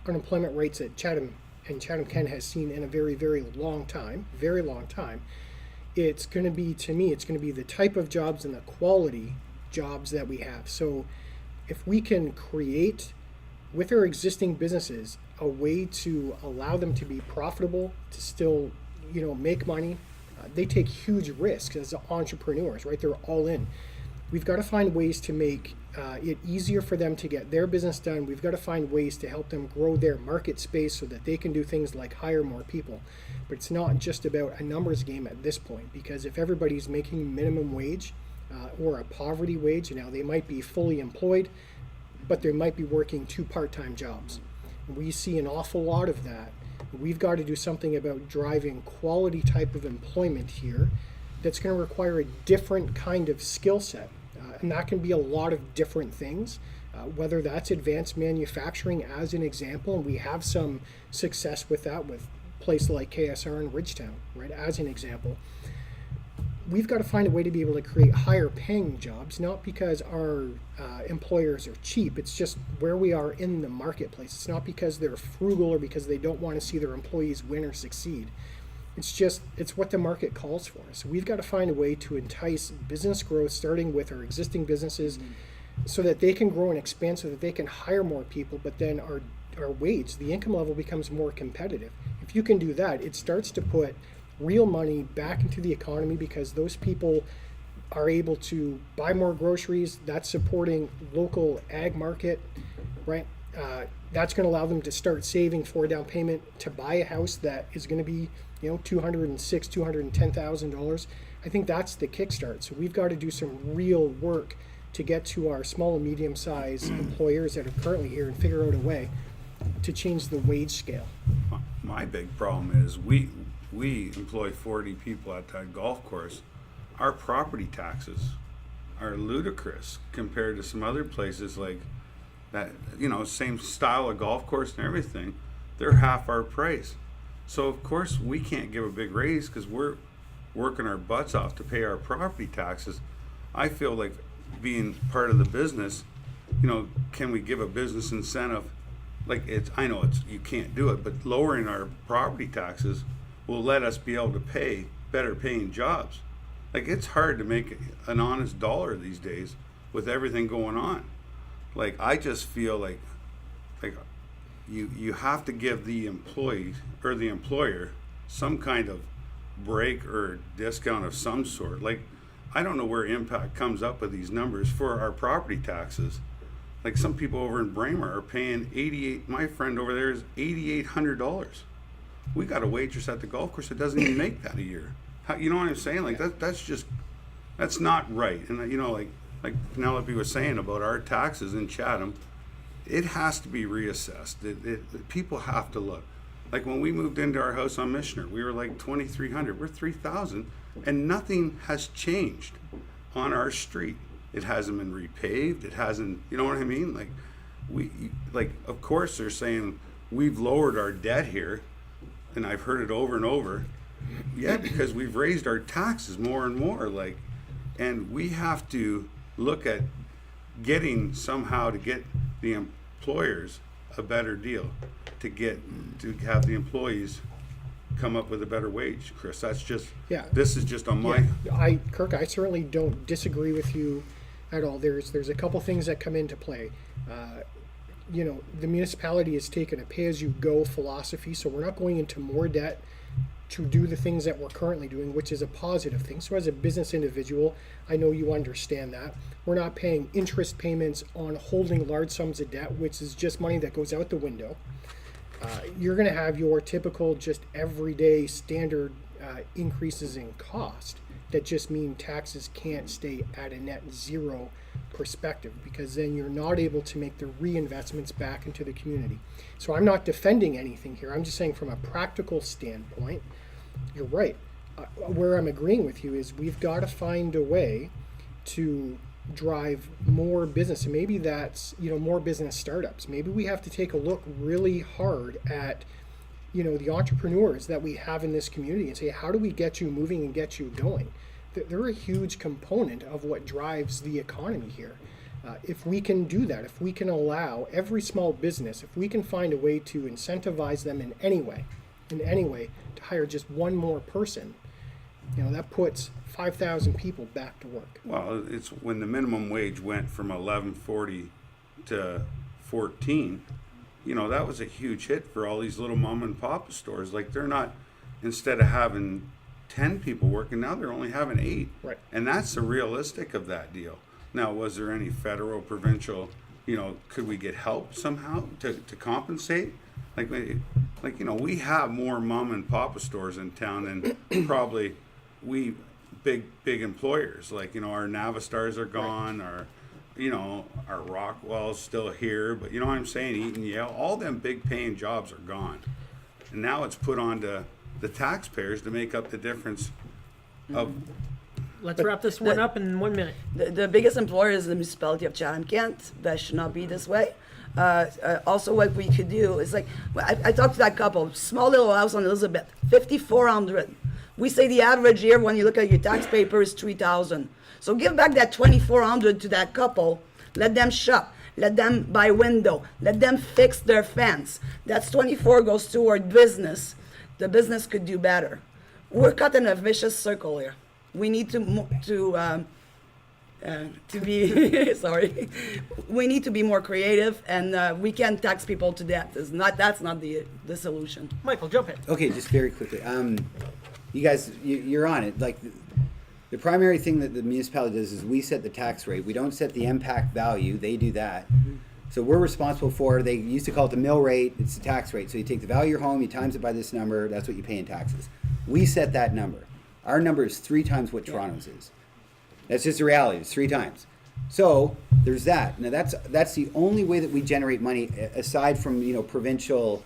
unemployment rates that Chatham and Chatham-Kent has seen in a very, very long time, it's going to be, to me, it's going to be the type of jobs and the quality jobs that we have. So if we can create with our existing businesses a way to allow them to be profitable, to still, make money, they take huge risks as entrepreneurs, right? They're all in. We've got to find ways to make it easier for them to get their business done. We've got to find ways to help them grow their market space so that they can do things like hire more people. But it's not just about a numbers game at this point, because if everybody's making minimum wage or a poverty wage, now they might be fully employed, but they might be working 2 part-time jobs. We see an awful lot of that. We've got to do something about driving quality type of employment here that's going to require a different kind of skill set. And that can be a lot of different things, whether that's advanced manufacturing as an example, and we have some success with that with places like KSR in Ridgetown, right, as an example. We've got to find a way to be able to create higher paying jobs, not because our employers are cheap. It's just where we are in the marketplace. It's not because they're frugal or because they don't want to see their employees win or succeed. It's what the market calls for. So we've got to find a way to entice business growth, starting with our existing businesses, so that they can grow and expand, so that they can hire more people, but then our wage, the income level, becomes more competitive. If you can do that, it starts to put real money back into the economy, because those people are able to buy more groceries. That's supporting local ag market, right? That's going to allow them to start saving for a down payment to buy a house that is going to be, $206,000, $210,000. I think that's the kickstart. So we've got to do some real work to get to our small and medium-sized employers that are currently here and figure out a way to change the wage scale. My big problem is we employ 40 people at that golf course. Our property taxes are ludicrous compared to some other places like that, same style of golf course and everything. They're half our price. So of course we can't give a big raise because we're working our butts off to pay our property taxes. I feel like being part of the business, can we give a business incentive? Like I know you can't do it, but lowering our property taxes will let us be able to pay better paying jobs. Like it's hard to make an honest dollar these days with everything going on. Like I just feel like you have to give the employee or the employer some kind of break or discount of some sort. Like I don't know where Impact comes up with these numbers for our property taxes. Like some people over in Braemar are paying my friend over there is $8,800. We got a waitress at the golf course that doesn't even make that a year. You know what I'm saying? Like that's not right. And like Penelope was saying about our taxes in Chatham, it has to be reassessed. People have to look. Like when we moved into our house on Missioner, we were like 2,300. We're 3,000, and nothing has changed on our street. It hasn't been repaved. It hasn't. You know what I mean? Of course, they're saying we've lowered our debt here, and I've heard it over and over. Yeah, because we've raised our taxes more and more. And we have to look at getting somehow to get the employers a better deal, to have the employees come up with a better wage, Chris. That's just, this is just on my... Kirk, I certainly don't disagree with you at all. There's a couple things that come into play. The municipality has taken a pay-as-you-go philosophy, so we're not going into more debt to do the things that we're currently doing, which is a positive thing. So as a business individual, I know you understand that. We're not paying interest payments on holding large sums of debt, which is just money that goes out the window. You're going to have your typical just everyday standard increases in cost that just mean taxes can't stay at a net zero perspective, because then you're not able to make the reinvestments back into the community. So I'm not defending anything here. I'm just saying from a practical standpoint, you're right. Where I'm agreeing with you is we've got to find a way to drive more business, and maybe that's more business startups. Maybe we have to take a look really hard at the entrepreneurs that we have in this community and say, how do we get you moving and get you going? They're a huge component of what drives the economy here. If we can do that, if we can allow every small business, if we can find a way to incentivize them in any way to hire just one more person, that puts 5,000 people back to work. Well, it's when the minimum wage went from $11.40 to $14. That was a huge hit for all these little mom and pop stores. Like, they're not, instead of having 10 people working, now they're only having 8. Right. And that's the realistic of that deal. Now, was there any federal, provincial, could we get help somehow to compensate? We have more mom and pop stores in town than probably we big employers. Our Navistars are gone, our Rockwell's still here, but you know what I'm saying, Eaton, Yale, all them big paying jobs are gone. And now it's put on to the taxpayers to make up the difference of... Let's wrap this one up in 1 minute. The biggest employer is the municipality of Chatham-Kent. That should not be this way. Also, what we could do is I talked to that couple, small little house on Elizabeth, 5,400. We say the average here, when you look at your tax paper, is 3,000. So give back that 2,400 to that couple. Let them shop. Let them buy window. Let them fix their fence. That's 24 goes toward business. The business could do better. We're caught in a vicious circle here. We need to be sorry. We need to be more creative, and we can't tax people to death. That's not the solution. Michael, jump in. Okay, just very quickly. You guys, you're on it. The primary thing that the municipality does is we set the tax rate. We don't set the impact value. They do that. So we're responsible for, they used to call it the mill rate. It's the tax rate. So you take the value of your home, you times it by this number. That's what you pay in taxes. We set that number. Our number is 3 times what Toronto's is. That's just the reality. It's 3 times. So there's that. Now that's the only way that we generate money, aside from provincial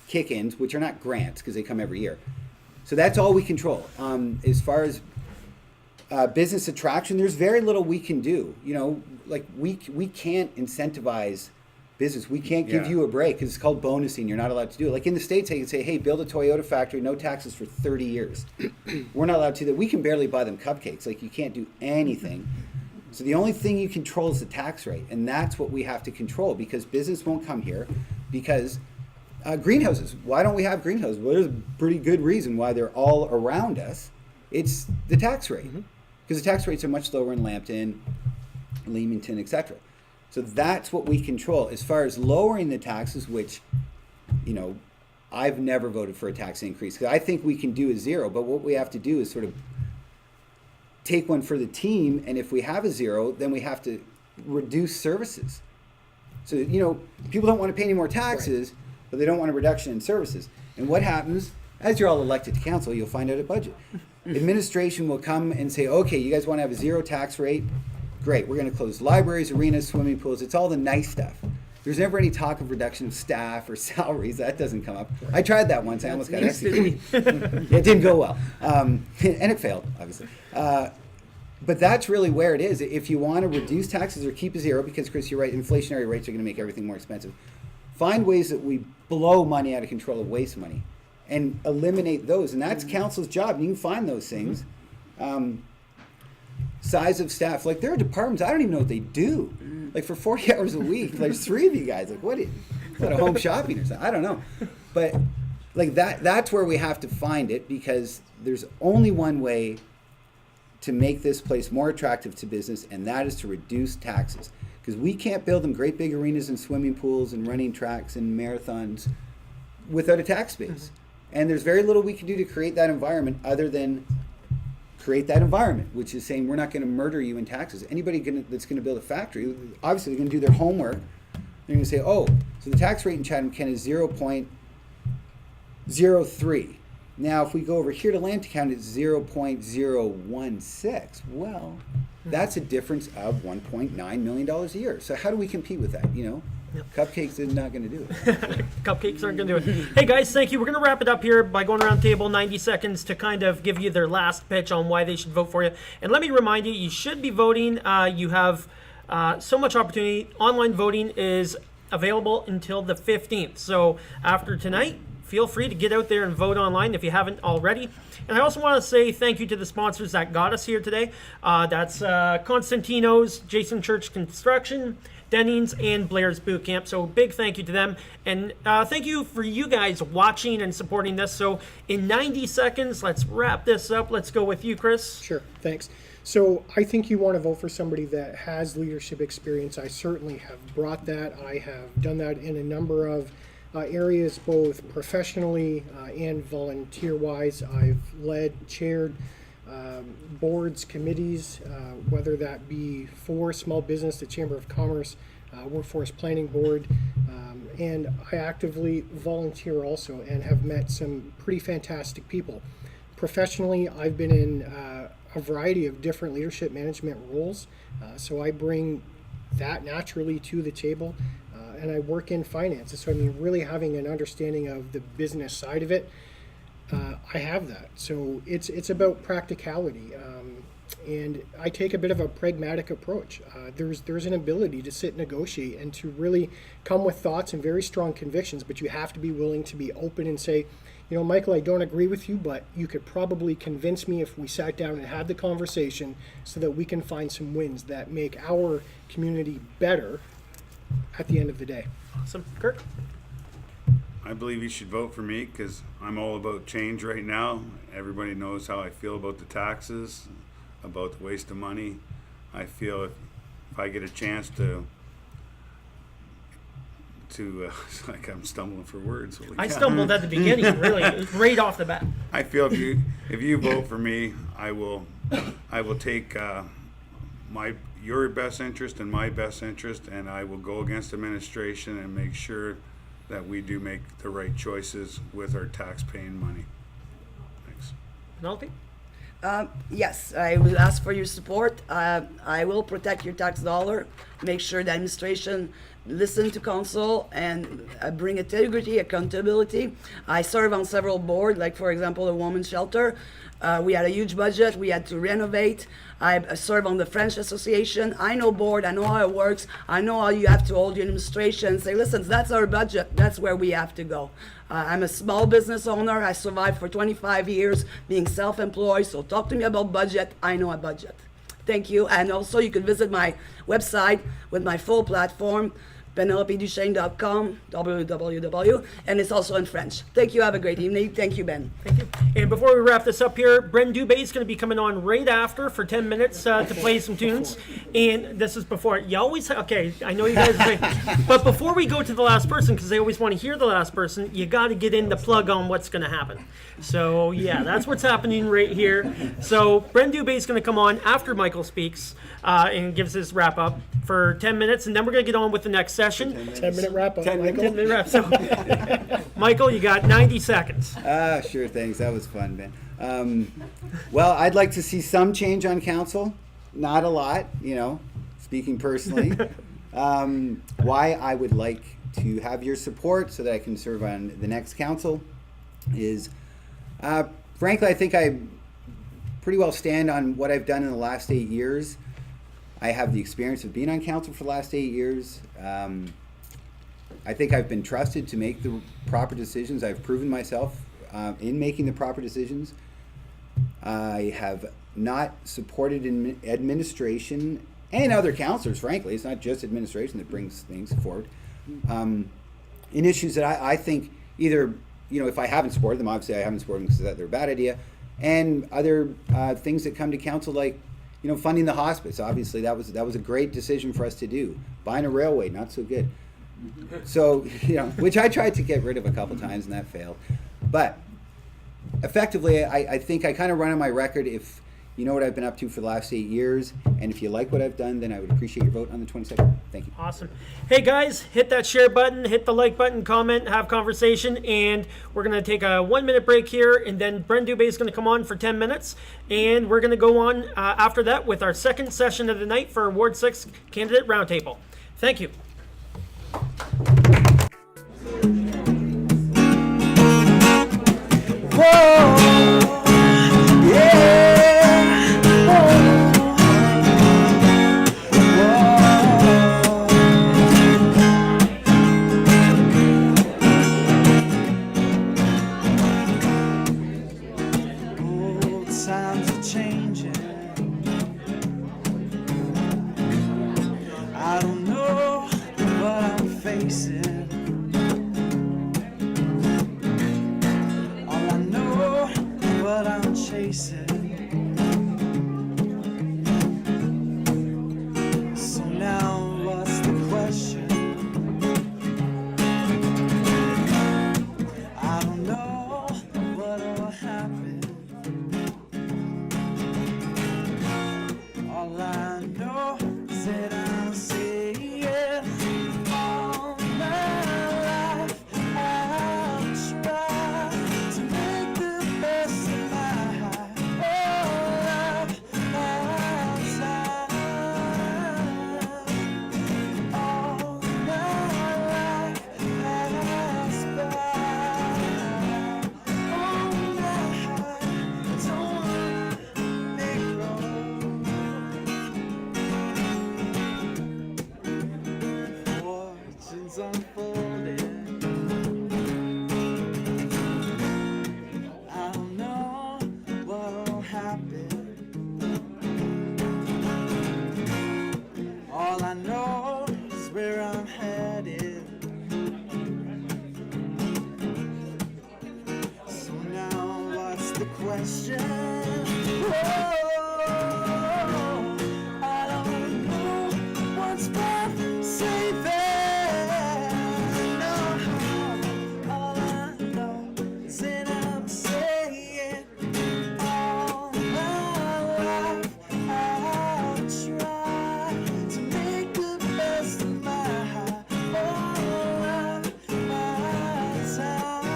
kick-ins, which are not grants because they come every year. So that's all we control. As far as business attraction, there's very little we can do. We can't incentivize business. We can't give you a break because it's called bonusing. You're not allowed to do it. Like in the States, they can say, hey, build a Toyota factory, no taxes for 30 years. We're not allowed to do that. We can barely buy them cupcakes. You can't do anything. So the only thing you control is the tax rate. And that's what we have to control, because business won't come here. Because greenhouses, why don't we have greenhouses? Well, there's a pretty good reason why they're all around us. It's the tax rate. Because the tax rates are much lower in Lambton, Leamington, etc. So that's what we control. As far as lowering the taxes, which, I've never voted for a tax increase because I think we can do a 0. But what we have to do is sort of take one for the team. And if we have a 0, then we have to reduce services. So, people don't want to pay any more taxes, but they don't want a reduction in services. And what happens, as you're all elected to council, you'll find out a budget. Administration will come and say, okay, you guys want to have a 0 tax rate? Great, we're going to close libraries, arenas, swimming pools. It's all the nice stuff. there's never any talk of reduction of staff or salaries. That doesn't come up. I tried that once. I almost got executed. It didn't go well, and it failed, obviously. But that's really where it is. If you want to reduce taxes or keep a zero, because Chris, you're right, inflationary rates are going to make everything more expensive. Find ways that we blow money out of control and waste money, and eliminate those. And that's council's job. You can find those things. Size of staff, like there are departments I don't even know what they do. Like for 40 hours a week, there's 3 of you guys. Like what a home shopping or something? I don't know. But like that's where we have to find it, because there's only one way to make this place more attractive to business, and that is to reduce taxes. Because we can't build them great big arenas and swimming pools and running tracks and marathons without a tax base. And there's very little we can do to create that environment other than create that environment, which is saying we're not going to murder you in taxes. Anybody that's going to build a factory, obviously they're going to do their homework. They're going to say, oh, so the tax rate in Chatham-Kent is 0.03. Now, if we go over here to Lambton County, it's 0.016. Well, that's a difference of $1.9 million a year. So how do we compete with that? You know, Cupcakes is not going to do it. Cupcakes aren't going to do it. Hey, guys, thank you. We're going to wrap it up here by going around the table 90 seconds to kind of give you their last pitch on why they should vote for you. And let me remind you, you should be voting. You have so much opportunity. Online voting is available until the 15th. So after tonight, feel free to get out there and vote online if you haven't already. And I also want to say thank you to the sponsors that got us here today. That's Constantino's, Jason Church Construction, Dennings, and Blair's Boot Camp. So big thank you to them. And thank you for you guys watching and supporting this. So in 90 seconds, let's wrap this up. Let's go with you, Chris. Sure, thanks. So I think you want to vote for somebody that has leadership experience. I certainly have brought that. I have done that in a number of areas, both professionally and volunteer-wise. I've led, chaired boards, committees, whether that be for small business, the Chamber of Commerce, Workforce Planning Board, and I actively volunteer also and have met some pretty fantastic people. Professionally, I've been in a variety of different leadership management roles, so I bring that naturally to the table. And I work in finance, so I mean, really having an understanding of the business side of it, I have that. So it's about practicality, and I take a bit of a pragmatic approach. There's an ability to sit, negotiate, and to really come with thoughts and very strong convictions, but you have to be willing to be open and say, you know, Michael, I don't agree with you, but you could probably convince me if we sat down and had the conversation so that we can find some wins that make our community better at the end of the day. Awesome. Kirk? I believe you should vote for me because I'm all about change right now. Everybody knows how I feel about the taxes, about the waste of money. I feel if I get a chance to it's like I'm stumbling for words. I stumbled at the beginning, really, right off the bat. I feel if you vote for me, I will take your best interest and my best interest, and I will go against administration and make sure that we do make the right choices with our tax-paying money. Thanks. Penelope? Yes, I will ask for your support. I will protect your tax dollar, make sure the administration listen to council and bring integrity, accountability. I serve on several boards, like for example, a women's shelter. We had a huge budget, we had to renovate. I serve on the French Association. I know board, I know how it works. I know how you have to hold your administration and say, listen, that's our budget, that's where we have to go. I'm a small business owner. I survived for 25 years being self-employed, so talk to me about budget. I know a budget. Thank you. And also you can visit my website with my full platform, PenelopeDuchesne.com, www, and it's also in French. Thank you. Have a great evening. Thank you, Ben. Thank you. And before we wrap this up here, Bren Dube is going to be coming on right after for 10 minutes to play some tunes. And this is before. You always, okay, I know you guys, but before we go to the last person, because they always want to hear the last person, you got to get in the plug on what's going to happen. So, yeah, that's what's happening right here. So, Bren Dube is going to come on after Michael speaks and gives his wrap up for 10 minutes, and then we're going to get on with the next session. 10-minute wrap up, Michael. 10-minute wrap. So, Michael, you got 90 seconds. Sure, thanks. That was fun, Ben. Well, I'd like to see some change on council. Not a lot, you know, speaking personally. Why I would like to have your support so that I can serve on the next council is, frankly, I think I pretty well stand on what I've done in the last 8 years. I have the experience of being on council for the last 8 years. I think I've been trusted to make the proper decisions. I've proven myself in making the proper decisions. I have not supported administration and other councillors, frankly. It's not just administration that brings things forward. In issues that I think either, if I haven't supported them, obviously I haven't supported them because they're a bad idea, and other things that come to council like, funding the hospice. Obviously that was a great decision for us to do. Buying a railway, not so good. So, which I tried to get rid of a couple times and that failed. But effectively, I think I kind of run on my record. If you know what I've been up to for the last 8 years, and if you like what I've done, then I would appreciate your vote on the 22nd. Thank you. Awesome. Hey guys, hit that share button, hit the like button, comment, have conversation, and we're going to take a 1-minute break here, and then Bren Dube is going to come on for 10 minutes, and we're going to go on after that with our second session of the night for Ward 6 Candidate Roundtable. Thank you. Whoa, yeah. Old times are changing. I don't know what I'm facing. All I know what I'm chasing. So now what's the question? I don't know what'll happen. All I know is that I'll see it all my life. I'll try to make the best of my whole life. All my life has by. Oh, I don't wanna make wrong. Fortunes unfolding. I don't know what'll happen. All I know is where I'm headed. So now what's the question? Whoa, I don't know what's worth saving. No, all I know is that I'm saying all my life I'll try to make the best of my whole life, my time.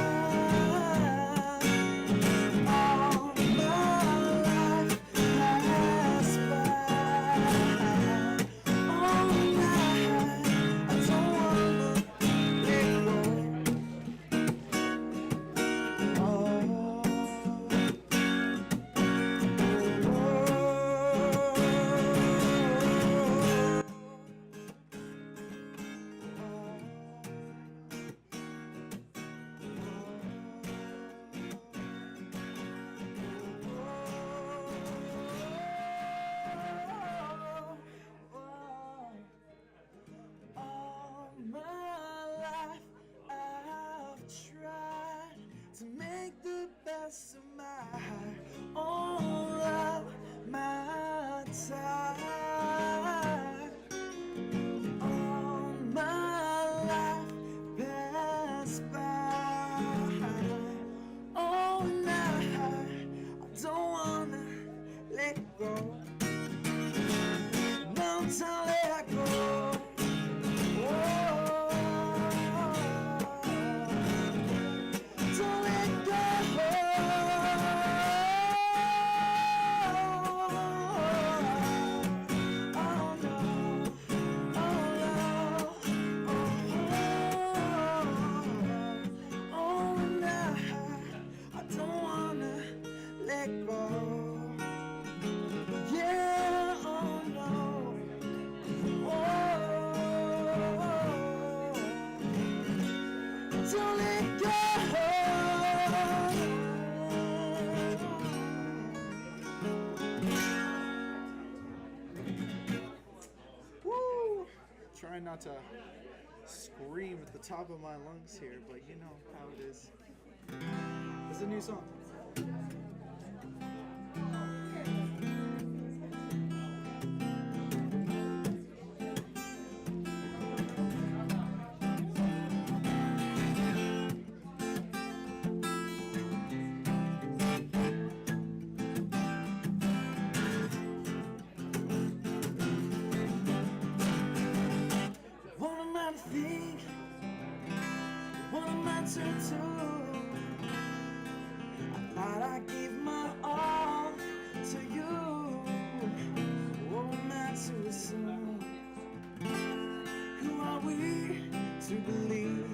All my life not to scream at the top of my lungs here, but you know how it is. It's a new song. What am I to think? What am I to do? I thought I gave my all to you. What am I to assume? Who are we to believe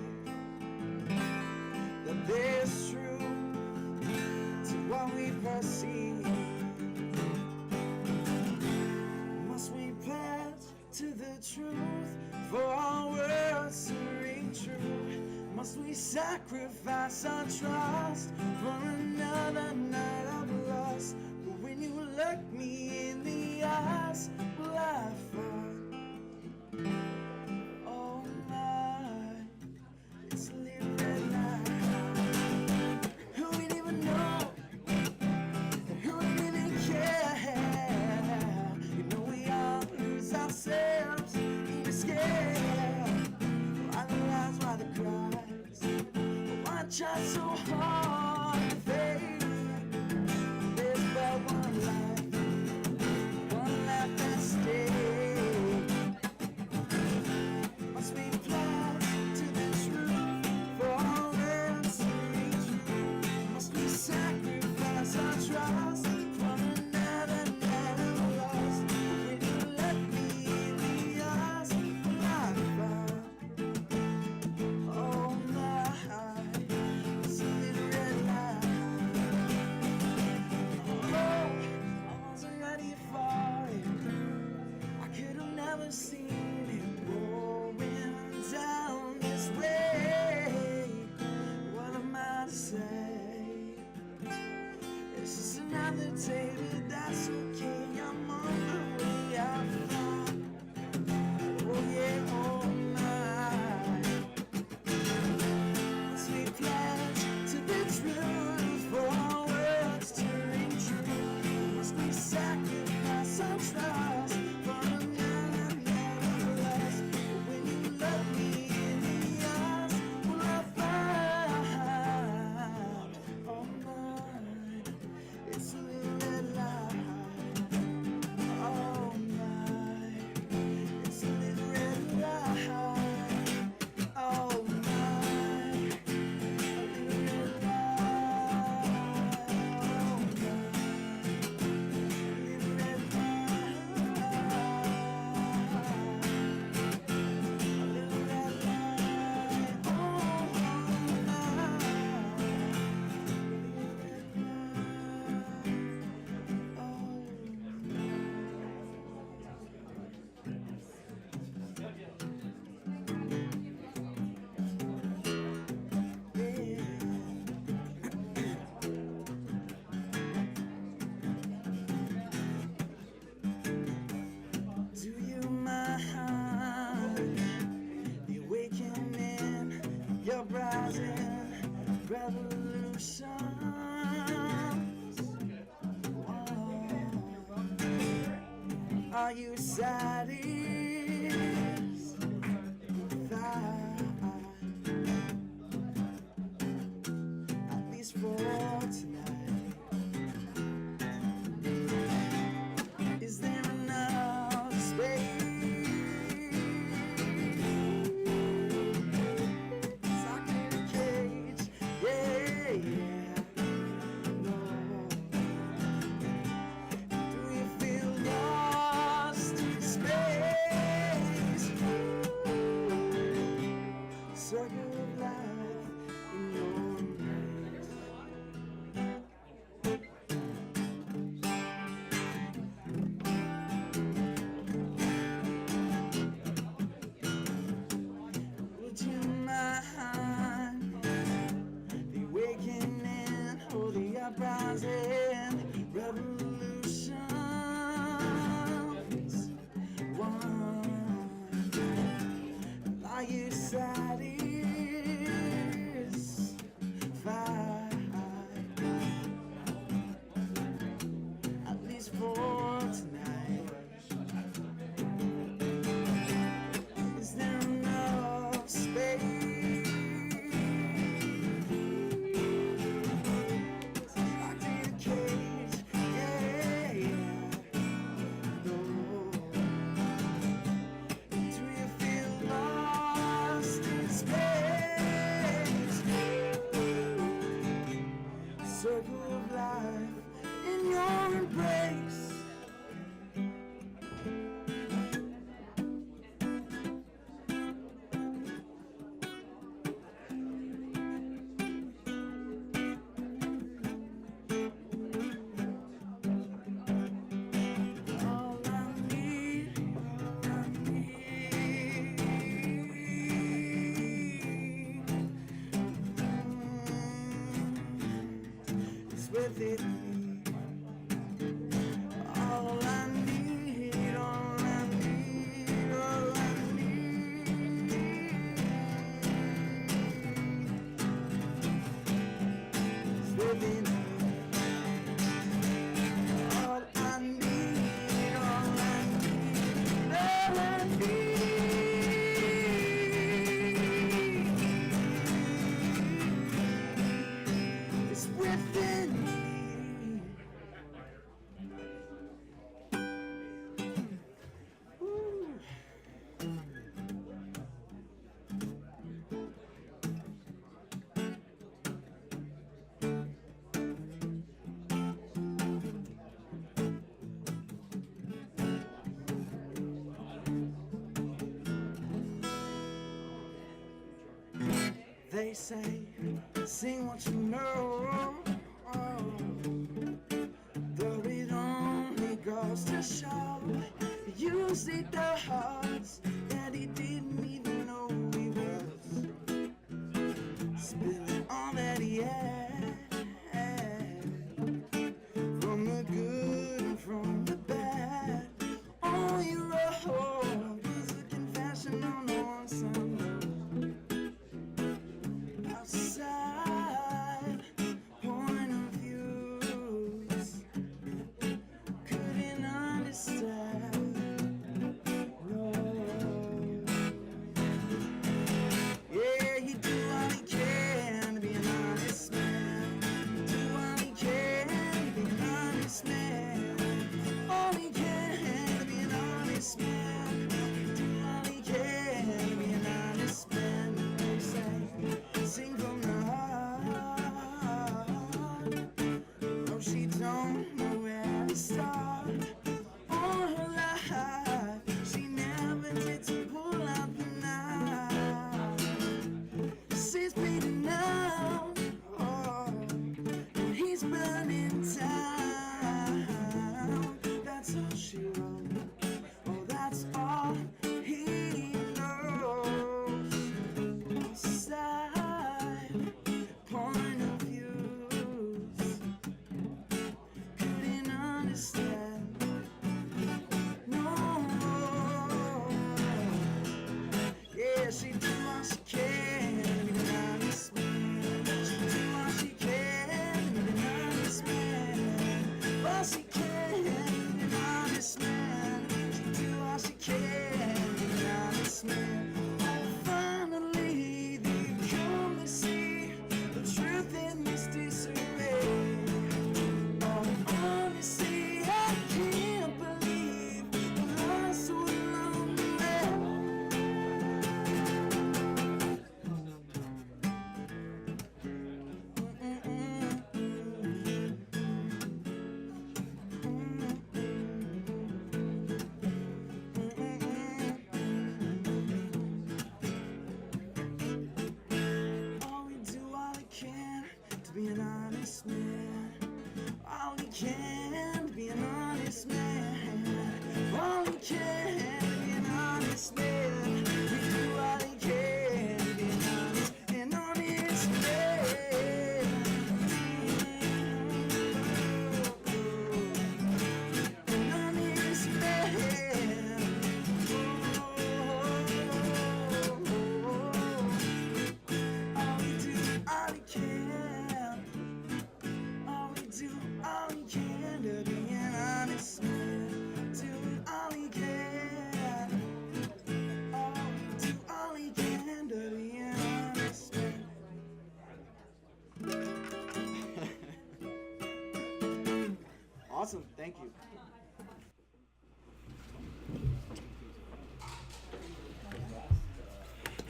that there's truth to what we perceive? Must we pledge to the truth for our words to ring true? Must we sacrifice our trust for another night of lust? But when you look me in the eyes, will I find, oh my, it's a little red light. Who ain't even know, who ain't even care? You know we all lose ourselves in the scale. Why the lies, why the cries? Why try so hard to fade? There's but one life at stake. Must we pledge to the truth for all else to reach? Must we sacrifice our trust for another night of lost? When you let me in the eyes, will I find, oh my, it's a little red light. Oh, I wasn't ready for it. I could have never seen it rolling down this way. What am I to say? It's just another day, but that's okay. I'm on my way out front. Oh yeah, oh my. Must we pledge to the truth for our words to ring true? Must we sacrifice our trust for another night of lust? But when you look me in the eyes, will I find, oh my, it's a little red light. Oh my, it's a little red light. Oh my, a little red light. Oh my, a little red light. A little red light. Oh do you mind the awakening, your rising revolutions? Are you satisfied? At least for tonight. Is there enough space? Locked in a cage, yeah, yeah. No. Do you feel lost in space? Circle of life in your embrace. Would you mind the awakening or the uprising revolutions? One. circle of life in your embrace. Within me, all I need, all I need, all I need is within me. All I need, all I need, all I need is within me. They say, sing what you know, though it only goes to show you see the hearts that he didn't even know he was spilling all that he had, from the good and from the bad. All he wrote was a confession on one Sunday. Outside point of views, couldn't understand. No. Yeah, he do all he can to be an honest man. Do all he can to be an honest man. All he can to be an honest man. Do all he can to be an honest man. They say, sing from the heart. Oh, she don't know where to start. All her life, she never did to pull out the knife. She's bleeding out, oh, and he's burning down. That's all she wrote. Oh, that's all he knows. Side point of views, couldn't understand. No, yeah, she do all she can to be an honest man. She do all she can to be an honest man. All she can to be an honest man. She do all she can to be an honest man. Finally, they come to see the truth in this disarray. Oh, honestly, I can't believe the lost so along the all we do, all we can to be an honest man. All we can to be an honest man. All we can to be an honest man. We do all we can to be an honest man. An honest man. All we do, all we can. All we do, all we can to be an honest man. Do all we can. All we do, all we can to be an honest man. Awesome, thank you.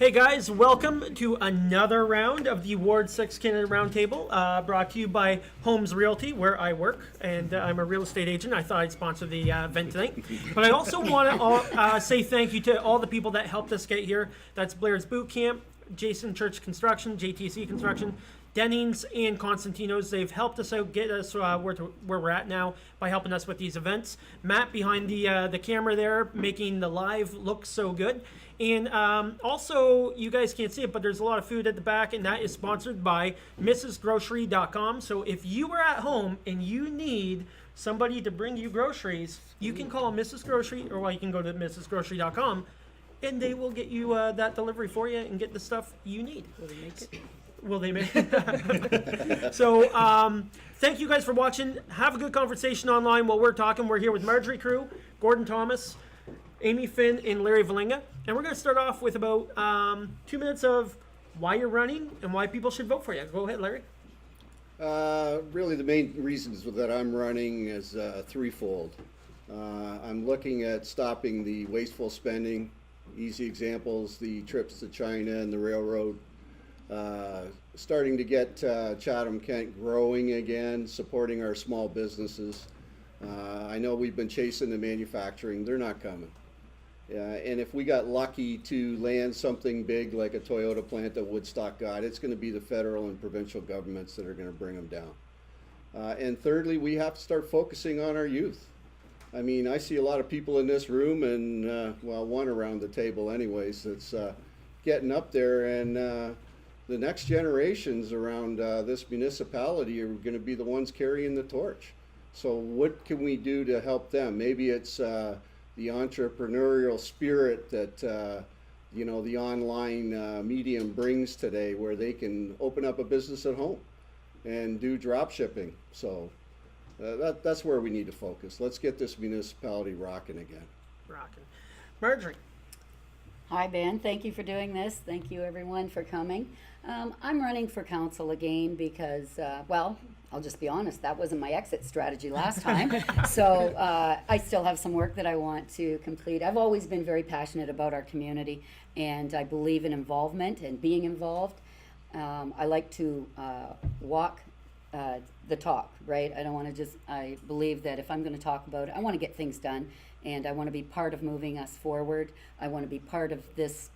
Hey guys, welcome to another round of the Ward 6 Candidate Roundtable, brought to you by Homes Realty, where I work, and I'm a real estate agent. I thought I'd sponsor the event tonight. But I also want to say thank you to all the people that helped us get here. That's Blair's Boot Camp, Jason Church Construction, JTC Construction, Dennings, and Constantino's. They've helped us out, get us where we're at now by helping us with these events. Matt behind the camera there, making the live look so good. And also, you guys can't see it, but there's a lot of food at the back, and that is sponsored by mrsgrocery.com. So if you are at home and you need somebody to bring you groceries, you can call Mrs. Grocery, or you can go to mrsgrocery.com, and they will get you that delivery for you and get the stuff you need. Will they make it? Will they make it? So thank you guys for watching. Have a good conversation online while we're talking. We're here with Marjorie Crew, Gordon Thomas, Amy Finn, and Larry Valinga. And we're going to start off with about 2 minutes of why you're running and why people should vote for you. Go ahead, Larry. Really, the main reasons that I'm running is threefold. I'm looking at stopping the wasteful spending. Easy examples, the trips to China and the railroad. Starting to get Chatham-Kent growing again, supporting our small businesses. I know we've been chasing the manufacturing. They're not coming. And if we got lucky to land something big like a Toyota plant that Woodstock got, it's going to be the federal and provincial governments that are going to bring them down. And thirdly, we have to start focusing on our youth. I mean, I see a lot of people in this room and, well, one around the table anyways, that's getting up there, and the next generations around this municipality are going to be the ones carrying the torch. So what can we do to help them? Maybe it's the entrepreneurial spirit that you know, the online medium brings today, where they can open up a business at home and do drop shipping. So that's where we need to focus. Let's get this municipality rocking again. Rocking. Marjorie. Hi, Ben. Thank you for doing this. Thank you, everyone, for coming. I'm running for council again because, well, I'll just be honest, that wasn't my exit strategy last time. So I still have some work that I want to complete. I've always been very passionate about our community, and I believe in involvement and being involved. I like to walk the talk, right? I don't want to just, I believe that if I'm going to talk about it, I want to get things done, and I want to be part of moving us forward. I want to be part of this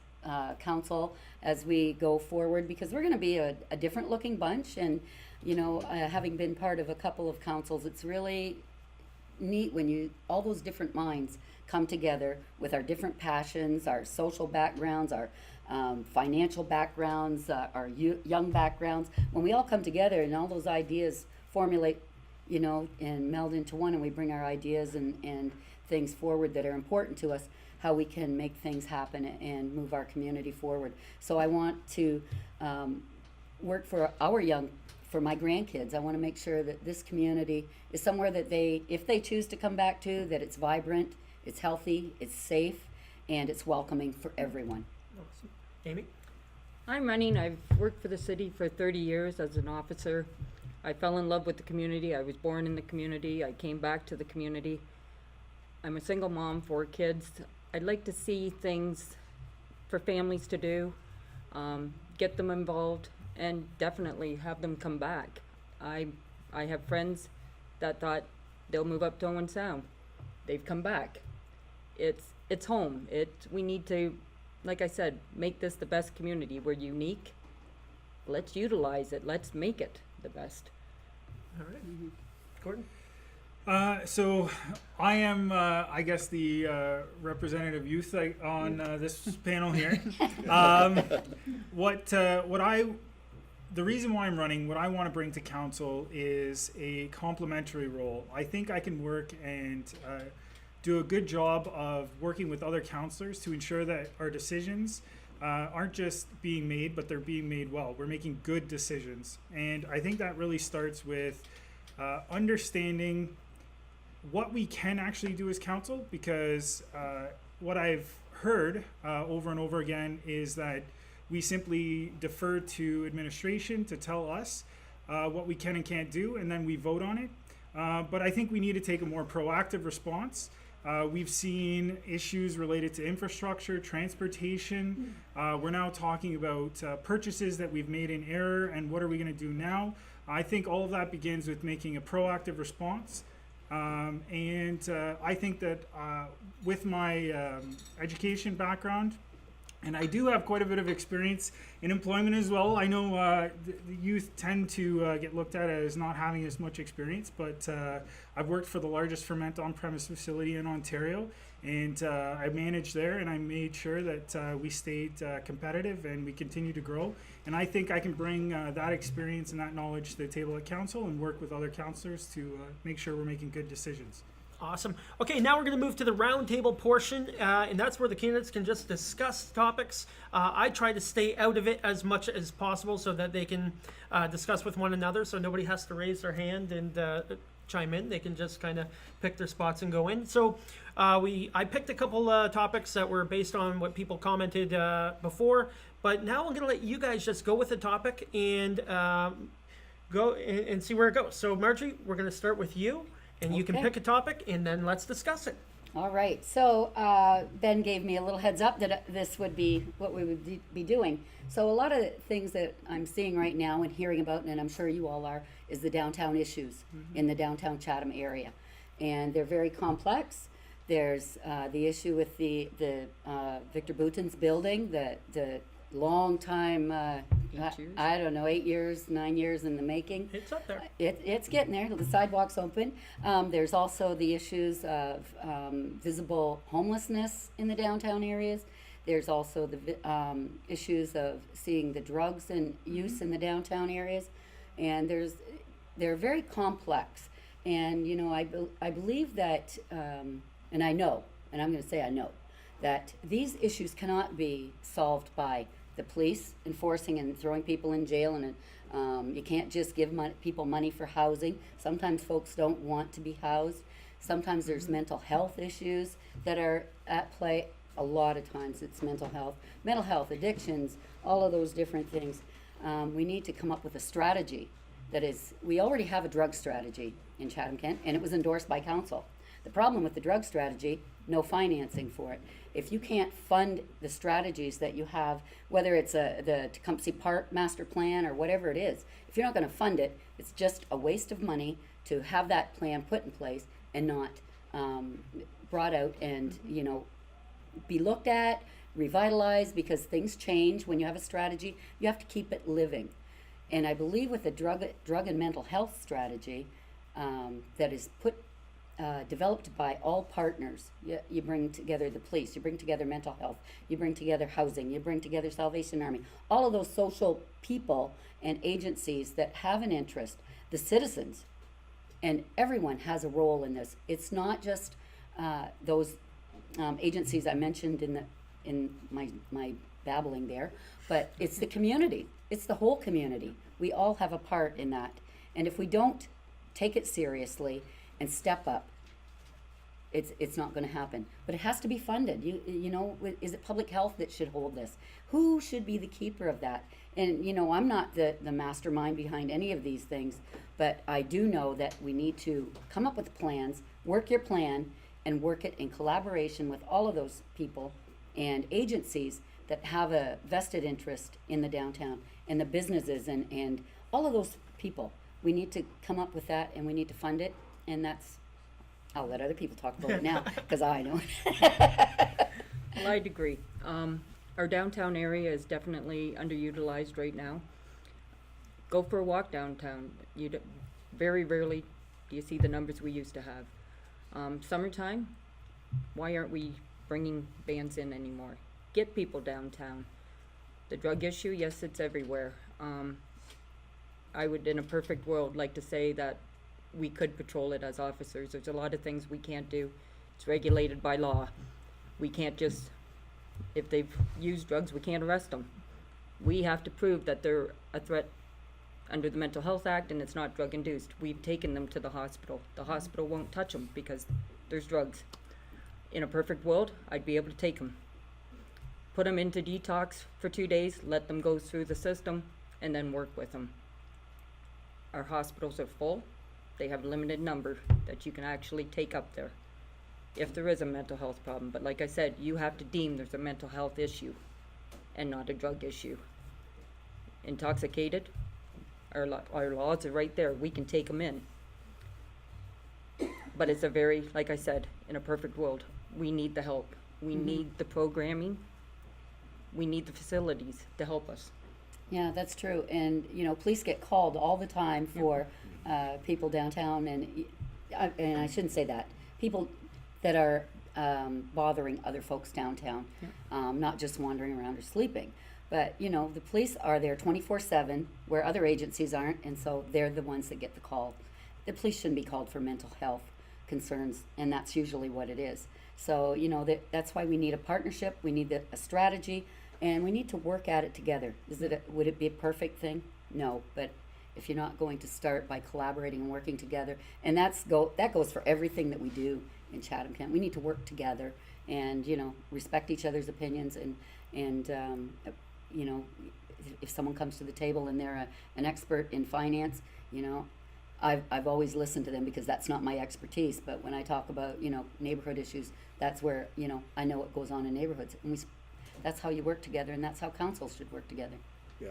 council as we go forward, because we're going to be a different looking bunch. And you know, having been part of a couple of councils, it's really neat when all those different minds come together with our different passions, our social backgrounds, our financial backgrounds, our young backgrounds. When we all come together and all those ideas formulate, you know, and meld into one, and we bring our ideas and things forward that are important to us, how we can make things happen and move our community forward. So I want to work for for my grandkids. I want to make sure that this community is somewhere that if they choose to come back to, that it's vibrant, it's healthy, it's safe, and it's welcoming for everyone. Awesome. Amy? I'm running. I've worked for the city for 30 years as an officer. I fell in love with the community. I was born in the community. I came back to the community. I'm a single mom, 4 kids. I'd like to see things for families to do, get them involved, and definitely have them come back. I have friends that thought they'll move up to Owen Sound. They've come back. It's home. We need to, like I said, make this the best community. We're unique. Let's utilize it. Let's make it the best. All right. Mm-hmm. Gordon? So I am, I guess, the representative youth on this panel here. The reason why I'm running, what I want to bring to council is a complementary role. I think I can work and do a good job of working with other councillors to ensure that our decisions aren't just being made, but they're being made well. We're making good decisions. And I think that really starts with understanding what we can actually do as council, because what I've heard over and over again is that we simply defer to administration to tell us what we can and can't do, and then we vote on it. But I think we need to take a more proactive response We've seen issues related to infrastructure, transportation. We're now talking about purchases that we've made in error and what are we going to do now. I think all of that begins with making a proactive response. I think that with my education background, and I do have quite a bit of experience in employment as well. I know the youth tend to get looked at as not having as much experience, but I've worked for the largest ferment on-premise facility in Ontario, and I managed there, and I made sure that we stayed competitive and we continue to grow. And I think I can bring that experience and that knowledge to the table at council and work with other councillors to make sure we're making good decisions. Awesome. Okay, now we're going to move to the roundtable portion, and that's where the candidates can just discuss topics. I try to stay out of it as much as possible so that they can discuss with one another, so nobody has to raise their hand and chime in. They can just kind of pick their spots and go in. So I picked a couple topics that were based on what people commented before, but now I'm going to let you guys just go with the topic and go and see where it goes. So Marjorie, we're going to start with you. And you can Okay. pick a topic, and then let's discuss it. All right, so Ben gave me a little heads up that this would be what we would be doing. So a lot of things that I'm seeing right now and hearing about, and I'm sure you all are, is the downtown issues in the downtown Chatham area. And they're very complex. There's the issue with the Victor Boutin's building, the long time, I don't know, 8 years, 9 years in the making. It's up there. It's getting there. The sidewalk's open. There's also the issues of visible homelessness in the downtown areas. There's also the issues of seeing the drugs and use in the downtown areas, and they're very complex. And you know, I believe that, and I know, and I'm going to say I know, that these issues cannot be solved by the police enforcing and throwing people in jail, and you can't just give people money for housing. Sometimes folks don't want to be housed. Sometimes there's mental health issues that are at play. A lot of times it's mental health, addictions, all of those different things. We need to come up with a strategy that is, we already have a drug strategy in Chatham-Kent, and it was endorsed by council. The problem with the drug strategy, no financing for it. If you can't fund the strategies that you have, whether it's the Tecumseh Park master plan or whatever it is, if you're not going to fund it, it's just a waste of money to have that plan put in place and not brought out and, you know, be looked at, revitalized, because things change. When you have a strategy, you have to keep it living. And I believe with the drug and mental health strategy that is developed by all partners. You bring together the police, you bring together mental health, you bring together housing, you bring together Salvation Army, all of those social people and agencies that have an interest, the citizens, and everyone has a role in this. It's not just those agencies I mentioned in my babbling there, but it's the community. It's the whole community. We all have a part in that. And if we don't take it seriously and step up, it's not going to happen. But it has to be funded. You know, is it public health that should hold this? Who should be the keeper of that? And you know, I'm not the mastermind behind any of these things, but I do know that we need to come up with plans, work your plan, and work it in collaboration with all of those people and agencies that have a vested interest in the downtown and the businesses and all of those people. We need to come up with that, and we need to fund it, and that's, I'll let other people talk about it now, because I know. Well, I'd agree. Our downtown area is definitely underutilized right now. Go for a walk downtown. Very rarely do you see the numbers we used to have. Summertime, why aren't we bringing bands in anymore? Get people downtown. The drug issue, yes, it's everywhere. I would, in a perfect world, like to say that we could patrol it as officers. There's a lot of things we can't do. It's regulated by law. We can't just, if they've used drugs, we can't arrest them. We have to prove that they're a threat under the Mental Health Act and it's not drug induced. We've taken them to the hospital. The hospital won't touch them because there's drugs. In a perfect world, I'd be able to take them, put them into detox for 2 days, let them go through the system, and then work with them. Our hospitals are full. They have a limited number that you can actually take up there. if there is a mental health problem. But like I said, you have to deem there's a mental health issue and not a drug issue. Intoxicated, our laws are right there. We can take them in. But it's a very, like I said, in a perfect world, we need the help. We need the programming. We need the facilities to help us. Yeah, that's true. And, you know, police get called all the time for people downtown, and I shouldn't say that. People that are bothering other folks downtown, not just wandering around or sleeping. But, you know, the police are there 24/7 where other agencies aren't, and so they're the ones that get the call. The police shouldn't be called for mental health concerns, and that's usually what it is. So, you know, that's why we need a partnership, we need a strategy, and we need to work at it together. Would it be a perfect thing? No, but if you're not going to start by collaborating and working together, and that goes for everything that we do in Chatham-Kent. We need to work together and, you know, respect each other's opinions, and you know, if someone comes to the table and they're an expert in finance, you know, I've always listened to them because that's not my expertise. But when I talk about, you know, neighborhood issues, that's where, you know, I know what goes on in neighborhoods, and that's how you work together, and that's how councils should work together. Yeah.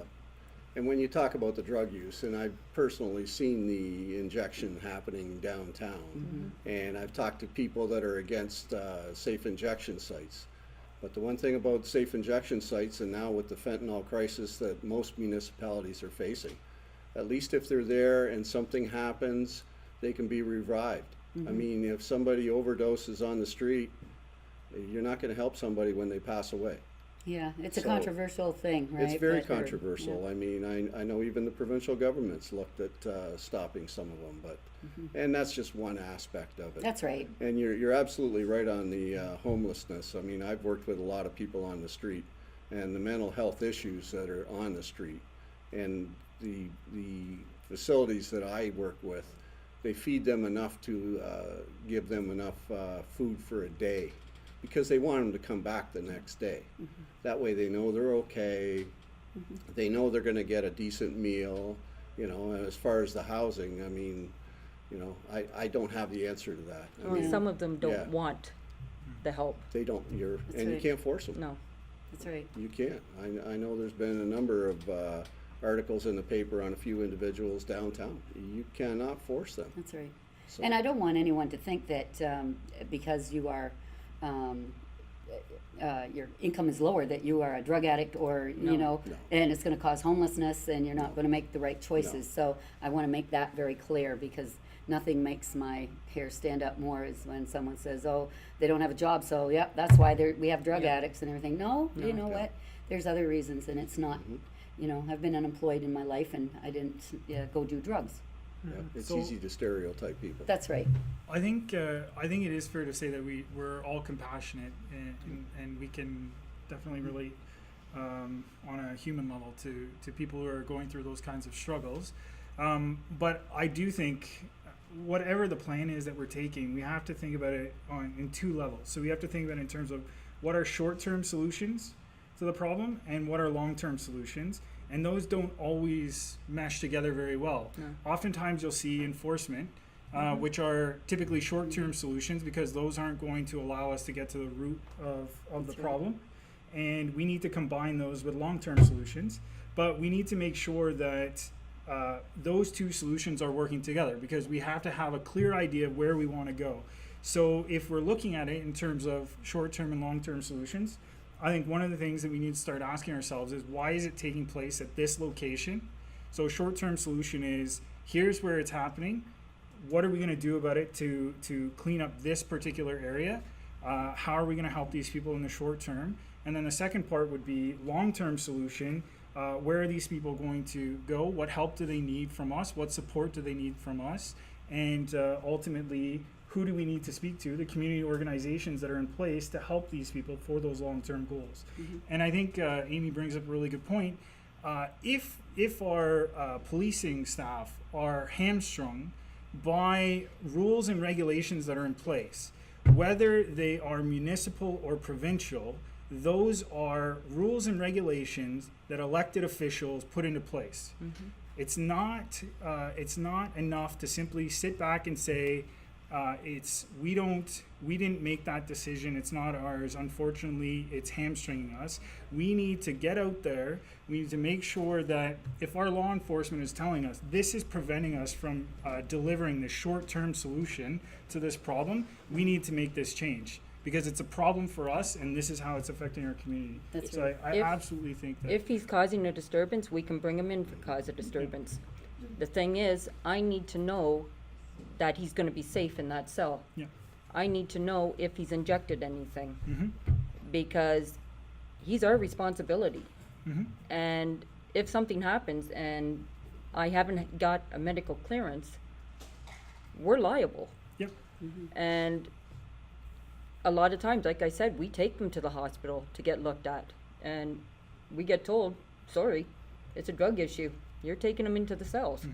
And when you talk about the drug use, and I've personally seen the injection happening downtown, and I've talked to people that are against safe injection sites. But the one thing about safe injection sites, and now with the fentanyl crisis that most municipalities are facing, at least if they're there and something happens, they can be revived. I mean, if somebody overdoses on the street, you're not going to help somebody when they pass away. Yeah, it's a So, controversial thing, right? It's very But- controversial. yeah. I mean, I know even the provincial governments looked at stopping some of them, but and that's just one aspect of it. That's right. And you're absolutely right on the homelessness. I mean, I've worked with a lot of people on the street, and the mental health issues that are on the street, and the facilities that I work with, they feed them enough to give them enough food for a day, because they want them to come back the next day. That way they know they're okay. They know they're going to get a decent meal, you know. And as far as the housing, I mean, you know, I don't have the answer to that. I Well, mean, some of them don't yeah. want the help. they don't. You right. can't force them. No. That's right. You can't. I know there's been a number of articles in the paper on a few individuals downtown. You cannot force them. That's right. So- And I don't want anyone to think that because you are, your income is lower, that you are a drug addict, or, you know, No. and it's going to cause homelessness, and you're not going to make the right choices. So I want to make that very clear, because nothing makes my hair stand up more is when someone says, oh, they don't have a job, so yeah, that's why we have drug addicts and everything. No, you know what? There's other reasons, and it's not, you know, I've been unemployed in my life, and I didn't go do drugs. Yeah, it's So- easy to stereotype people. That's right. I think it is fair to say that we're all compassionate, and we can definitely relate on a human level to people who are going through those kinds of struggles. But I do think whatever the plan is that we're taking, we have to think about it in two levels. So we have to think about it in terms of what are short-term solutions to the problem and what are long-term solutions. And those don't always mesh together very well. Oftentimes you'll see enforcement, which are typically short-term solutions, because those aren't going to allow us to get to the root of the problem. And we need to combine those with long-term solutions. But we need to make sure that those two solutions are working together, because we have to have a clear idea of where we want to go. So if we're looking at it in terms of short-term and long-term solutions, I think one of the things that we need to start asking ourselves is, why is it taking place at this location? So a short-term solution is, here's where it's happening. What are we going to do about it to clean up this particular area? How are we going to help these people in the short term? And then the second part would be long-term solution. Where are these people going to go? What help do they need from us? What support do they need from us? And ultimately, who do we need to speak to? The community organizations that are in place to help these people for those long-term goals. And I think Amy brings up a really good point. If our policing staff are hamstrung by rules and regulations that are in place, whether they are municipal or provincial, those are rules and regulations that elected officials put into place. It's not enough to simply sit back and say, We didn't make that decision. It's not ours. Unfortunately, it's hamstringing us. We need to get out there. We need to make sure that if our law enforcement is telling us this is preventing us from delivering the short-term solution to this problem, we need to make this change because it's a problem for us, and this is how it's affecting our community. That's so right. I absolutely think that. If he's causing a disturbance, we can bring him in for cause of disturbance. The thing is, I need to know that he's gonna be safe in that cell. Yeah. I need to know if he's injected anything. Mhm. Because he's our responsibility. Mhm. And if something happens and I haven't got a medical clearance, we're liable. Yep. And a lot of times, like I said, we take them to the hospital to get looked at. And we get told, sorry, it's a drug issue. You're taking him into the cells.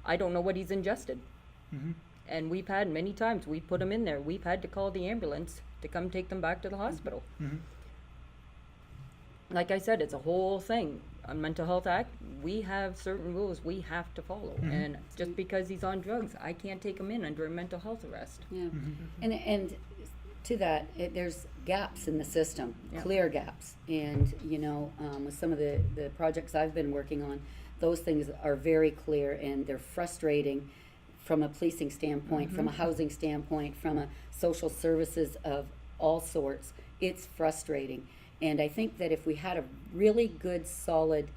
I don't know what he's ingested. And we've had many times, we put him in there. We've had to call the ambulance to come take them back to the hospital. Like I said, it's a whole thing. On Mental Health Act, we have certain rules we have to follow. And just because he's on drugs, I can't take him in under a mental health arrest. Yeah, and to that, there's gaps in the system, clear gaps. And, you know, with some of the projects I've been working on, those things are very clear and they're frustrating from a policing standpoint, from a housing standpoint, from a social services of all sorts. It's frustrating. And I think that if we had a really good, solid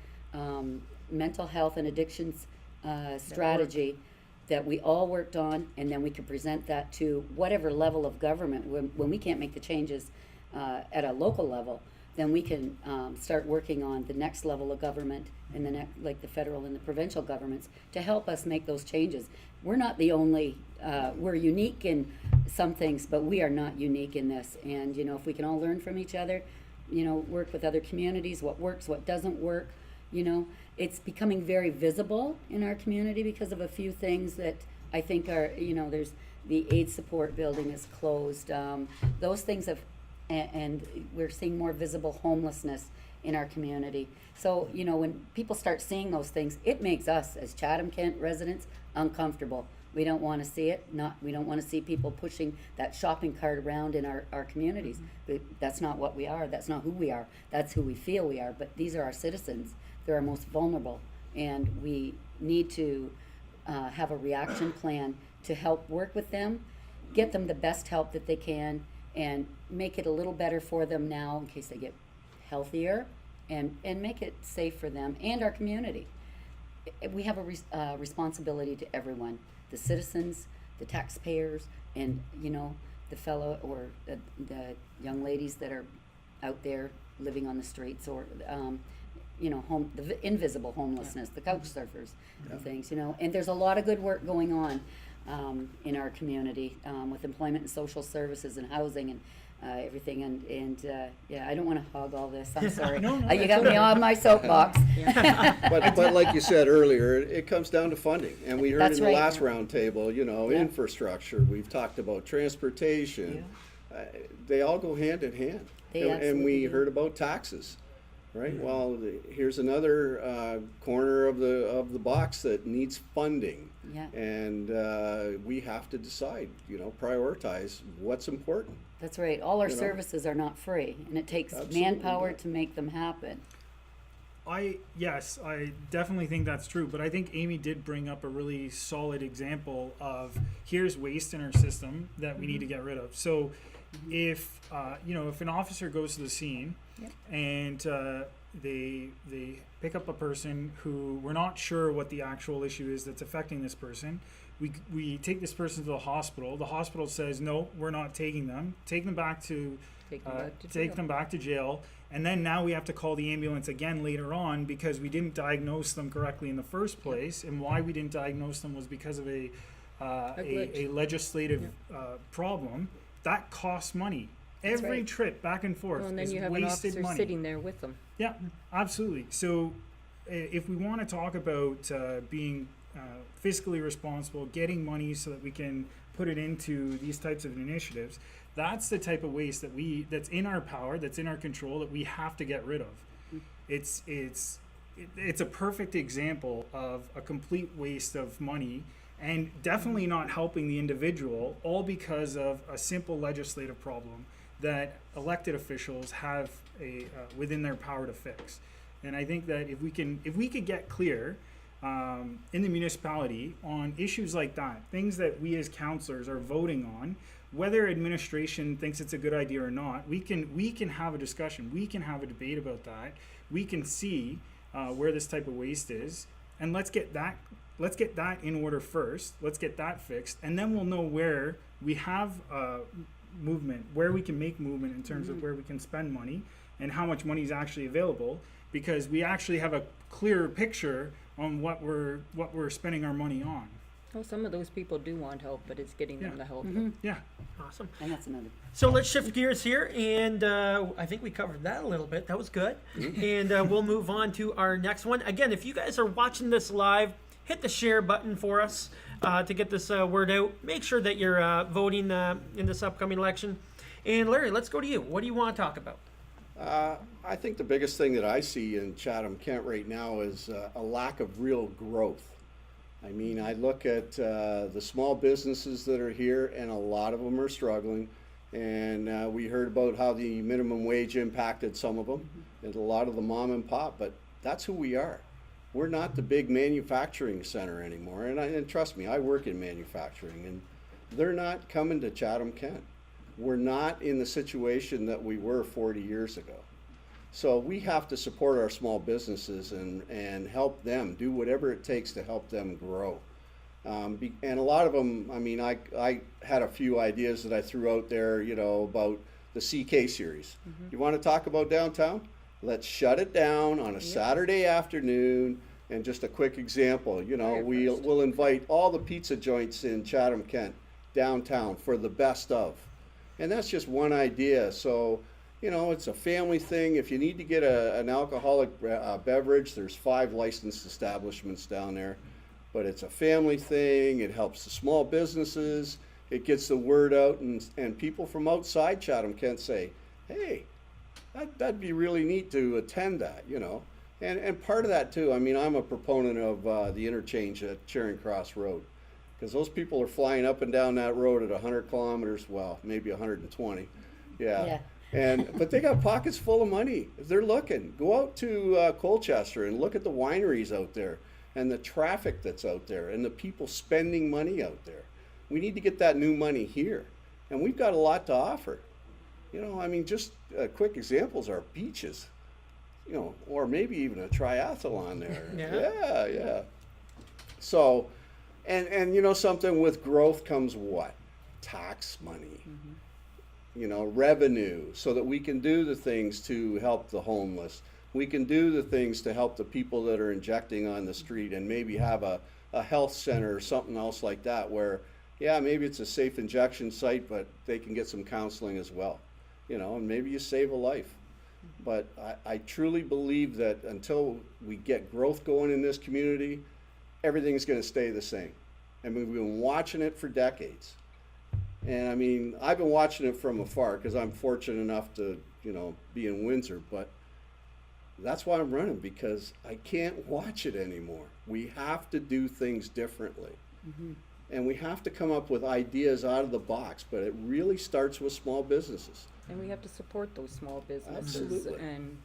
mental health and addictions strategy that we all worked on, and then we could present that to whatever level of government, when we can't make the changes at a local level, then we can start working on the next level of government and like the federal and the provincial governments to help us make those changes. We're not the only, we're unique in some things, but we are not unique in this. And, you know, if we can all learn from each other, you know, work with other communities, what works, what doesn't work, you know, it's becoming very visible in our community because of a few things that I think are, you know, there's the AIDS support building is closed. Those things have, and we're seeing more visible homelessness in our community. So, you know, when people start seeing those things, it makes us as Chatham-Kent residents uncomfortable. We don't want to see it. We don't want to see people pushing that shopping cart around in our communities. That's not what we are. That's not who we are. That's who we feel we are. But these are our citizens. They're our most vulnerable. And we need to have a reaction plan to help work with them, get them the best help that they can, and make it a little better for them now in case they get healthier, and make it safe for them and our community. We have a responsibility to everyone, the citizens, the taxpayers, and, you know, the fellow or the young ladies that are out there living on the streets, or you know, the invisible homelessness, the couch surfers and things, you know. And there's a lot of good work going on in our community with employment and social services and housing and everything. And yeah, I don't want to hog all this. I'm sorry. No, You got me on my soapbox. But like you said earlier, it comes down to funding. And we heard That's in the right. last round table, you know, Yeah. infrastructure. We've talked about transportation. They all go hand in hand. They And absolutely we do. heard about taxes, right? Well, here's another corner of the box that needs funding. Yeah. And we have to decide, you know, prioritize what's important. That's right. All our You know? services are not free, and it takes Absolutely manpower not. to make them happen. Yes, I definitely think that's true, but I think Amy did bring up a really solid example of here's waste in our system that we need to get rid of. So if you know, if an officer goes to the scene and they pick up a person who we're not sure what the actual issue is that's affecting this person, we take this person to the hospital. The hospital says no, we're not taking them. Take them back to jail. And then now we have to call the ambulance again later on because we didn't diagnose them correctly in the first place. And why we didn't diagnose them was because of a legislative problem. That costs money. Every right. trip back and forth Well, and then is you have an wasted officer money. sitting there with them. Yeah, absolutely. So if we want to talk about being fiscally responsible, getting money so that we can put it into these types of initiatives, that's the type of waste that's in our power, that's in our control, that we have to get rid of. It's a perfect example of a complete waste of money and definitely not helping the individual, all because of a simple legislative problem that elected officials have within their power to fix. And I think that if we could get clear in the municipality on issues like that, things that we as councillors are voting on, whether administration thinks it's a good idea or not, we can have a discussion. We can have a debate about that. We can see where this type of waste is, and let's get that in order first. Let's get that fixed, and then we'll know where we have movement, where we can make movement in terms of where we can spend money and how much money is actually available, because we actually have a clearer picture on what we're spending our money on. Well, some of those people do want help, but it's getting them the help. Yeah. Awesome. And that's another. So let's shift gears here, and I think we covered that a little bit. That was good. And we'll move on to our next one. Again, if you guys are watching this live, hit the share button for us to get this word out. Make sure that you're voting in this upcoming election. And Larry, let's go to you. What do you want to talk about? I think the biggest thing that I see in Chatham-Kent right now is a lack of real growth. I mean, I look at the small businesses that are here, and a lot of them are struggling. And we heard about how the minimum wage impacted some of them, and a lot of the mom and pop, but that's who we are. We're not the big manufacturing center anymore. And trust me, I work in manufacturing, and they're not coming to Chatham-Kent. We're not in the situation that we were 40 years ago. So we have to support our small businesses and help them, do whatever it takes to help them grow. And a lot of them, I mean, I had a few ideas that I threw out there, you know, about the CK series. You want to talk about downtown? Let's shut it down on a Saturday afternoon. And just a quick example, you know, we'll invite all the pizza joints in Chatham-Kent downtown for the best of. And that's just one idea. So, you know, it's a family thing. If you need to get an alcoholic beverage, there's 5 licensed establishments down there. But it's a family thing. It helps the small businesses. It gets the word out, and people from outside Chatham-Kent say, hey, that'd be really neat to attend that, you know. And part of that too, I mean, I'm a proponent of the interchange at Charing Cross Road, because those people are flying up and down that road at 100 kilometers, well, maybe 120. Yeah. But they got pockets full of money. They're looking. Go out to Colchester and look at the wineries out there and the traffic that's out there and the people spending money out there. We need to get that new money here. And we've got a lot to offer. You know, I mean, just quick examples are beaches, you know, or maybe even a triathlon there. Yeah. So, and you know something, with growth comes what? Tax money. You know, revenue, so that we can do the things to help the homeless. We can do the things to help the people that are injecting on the street, and maybe have a health center or something else like that where, yeah, maybe it's a safe injection site, but they can get some counseling as well. You know, and maybe you save a life. But I truly believe that until we get growth going in this community, everything's going to stay the same. I mean, we've been watching it for decades. And I mean, I've been watching it from afar because I'm fortunate enough to, you know, be in Windsor, but that's why I'm running, because I can't watch it anymore. We have to do things differently. And we have to come up with ideas out of the box, but it really starts with small businesses. And we have to support those small businesses. Absolutely. And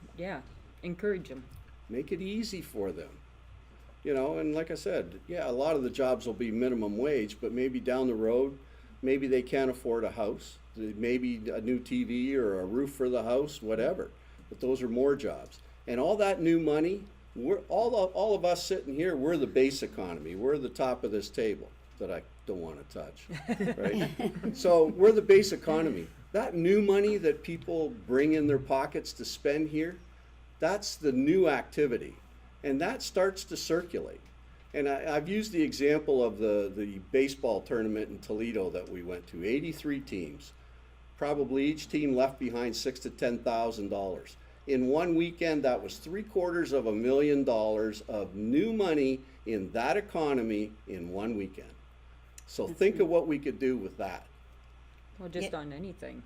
encourage them. Make it easy for them. You know, and like I said, yeah, a lot of the jobs will be minimum wage, but maybe down the road, maybe they can't afford a house, maybe a new TV or a roof for the house, whatever. But those are more jobs. And all that new money, we're all of us sitting here, we're the base economy. We're the top of this table that I don't want to touch, right? So we're the base economy. That new money that people bring in their pockets to spend here, that's the new activity. And that starts to circulate. And I've used the example of the baseball tournament in Toledo that we went to. 83 teams. Probably each team left behind $6,000 to $10,000. In one weekend, that was $750,000 of new money in that economy in one weekend. So think of what we could do with that. Well, just on anything.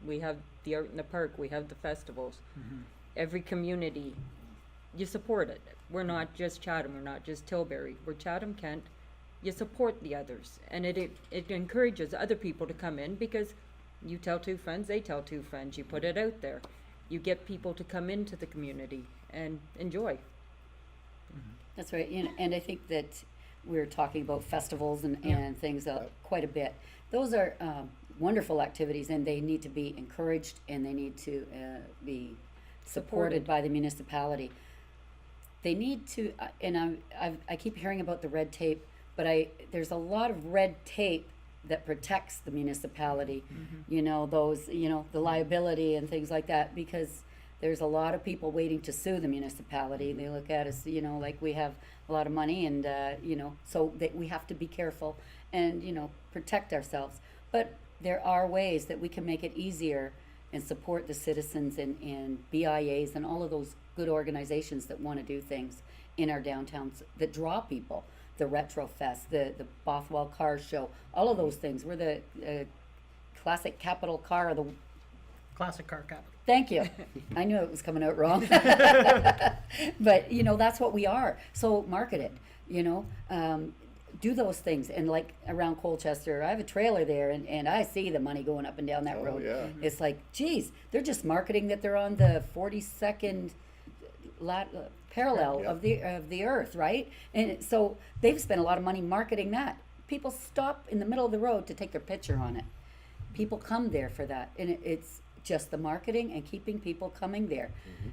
We have the art in the park. We have the festivals. Every community, you support it. We're not just Chatham. We're not just Tilbury. We're Chatham-Kent. you support the others, and it encourages other people to come in, because you tell two friends, they tell two friends, you put it out there. You get people to come into the community and enjoy. That's right. And I think that we're talking about festivals and things quite a bit. Those are wonderful activities, and they need to be encouraged, and they need to be supported by the municipality. They need to, and I keep hearing about the red tape, but there's a lot of red tape that protects the municipality, you know, those, you know, the liability and things like that, because there's a lot of people waiting to sue the municipality. They look at us, you know, like we have a lot of money, and, you know, so that we have to be careful and, you know, protect ourselves. But there are ways that we can make it easier and support the citizens and BIAs and all of those good organizations that want to do things in our downtowns that draw people. The Retro Fest, the Bothwell Car Show, all of those things. We're the classic capital car of the... Classic car capital. Thank you. I knew it was coming out wrong. But, you know, that's what we are. So market it, you know. Do those things. And like around Colchester, I have a trailer there, and I see the money going up and down that road. Yeah. It's like, geez, they're just marketing that they're on the 42nd parallel of the earth, right? And so they've spent a lot of money marketing that. People stop in the middle of the road to take their picture on it. People come there for that, and it's just the marketing and keeping people coming there.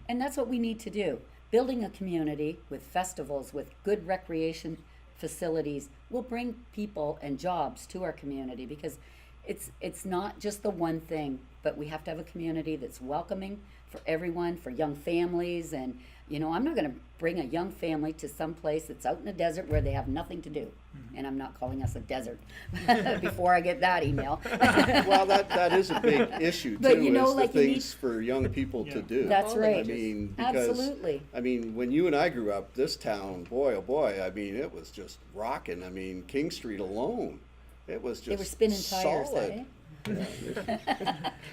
And that's what we need to do. Building a community with festivals, with good recreation facilities will bring people and jobs to our community, because it's not just the one thing, but we have to have a community that's welcoming for everyone, for young families. And, you know, I'm not going to bring a young family to some place that's out in the desert where they have nothing to do. And I'm not calling us a desert before I get that email. Well, that is a big issue too, But, you know, is like, the you things for young people to do. That's right. I mean, because, Absolutely. I mean, when you and I grew up, this town, boy, oh boy, I mean, it was just rocking. I mean, King Street alone, it was just They were spinning tires, solid. eh?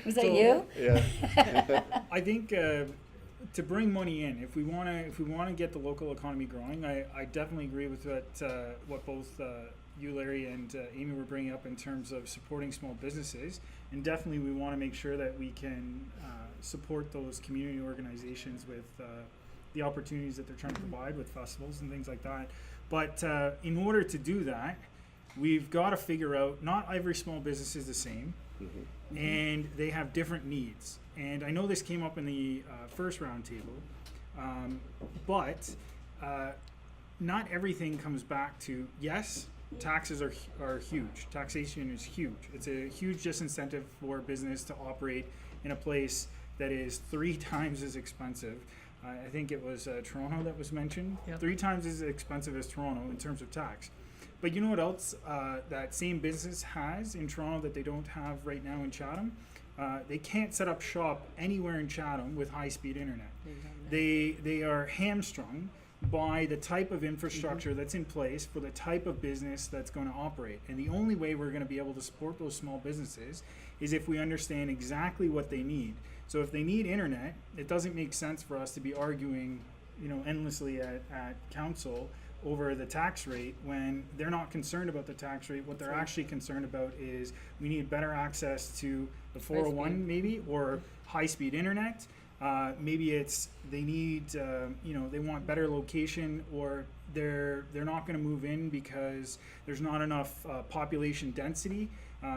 Was that you? Yeah. I think to bring money in, if we want to get the local economy growing, I definitely agree with what both you, Larry, and Amy were bringing up in terms of supporting small businesses, and definitely we want to make sure that we can support those community organizations with the opportunities that they're trying to provide with festivals and things like that. But in order to do that, we've got to figure out, not every small business is the same, and they have different needs. And I know this came up in the first roundtable, but not everything comes back to, yes, taxes are huge. Taxation is huge. It's a huge disincentive for business to operate in a place that is 3 times as expensive. I think it was Toronto that was mentioned. Yep. 3 times as expensive as Toronto in terms of tax. But you know what else that same business has in Toronto that they don't have right now in Chatham? They can't set up shop anywhere in Chatham with high-speed internet. They are hamstrung by the type of infrastructure that's in place for the type of business that's going to operate. And the only way we're going to be able to support those small businesses is if we understand exactly what they need. So if they need internet, it doesn't make sense for us to be arguing, you know, endlessly at council over the tax rate when they're not concerned about the tax rate. What they're actually concerned about is we need better access to the 401 maybe, or high-speed internet. Maybe it's they need, you know, they want better location, or they're not going to move in because there's not enough population density,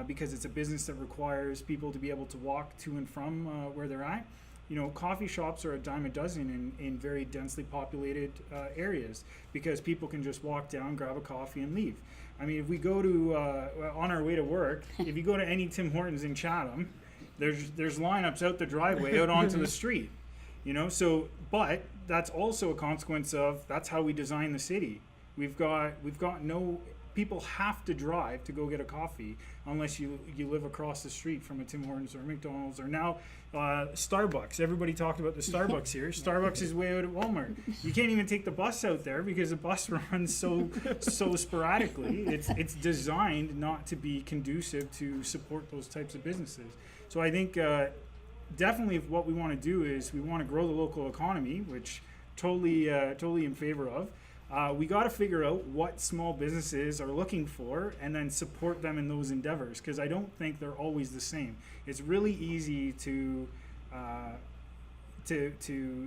because it's a business that requires people to be able to walk to and from where they're at. You know, coffee shops are a dime a dozen in very densely populated areas, because people can just walk down, grab a coffee, and leave. I mean, if we go to on our way to work, if you go to any Tim Hortons in Chatham, there's lineups out the driveway out onto the street. You know, so but that's also a consequence of that's how we design the city. We've got no people have to drive to go get a coffee unless you live across the street from a Tim Hortons or McDonald's, or now Starbucks. Everybody talked about the Starbucks here. Starbucks is way out at Walmart. You can't even take the bus out there because the bus runs so sporadically. It's designed not to be conducive to support those types of businesses. So I think definitely what we want to do is we want to grow the local economy, which totally in favor of. We got to figure out what small businesses are looking for and then support them in those endeavors, because I don't think they're always the same. It's really easy to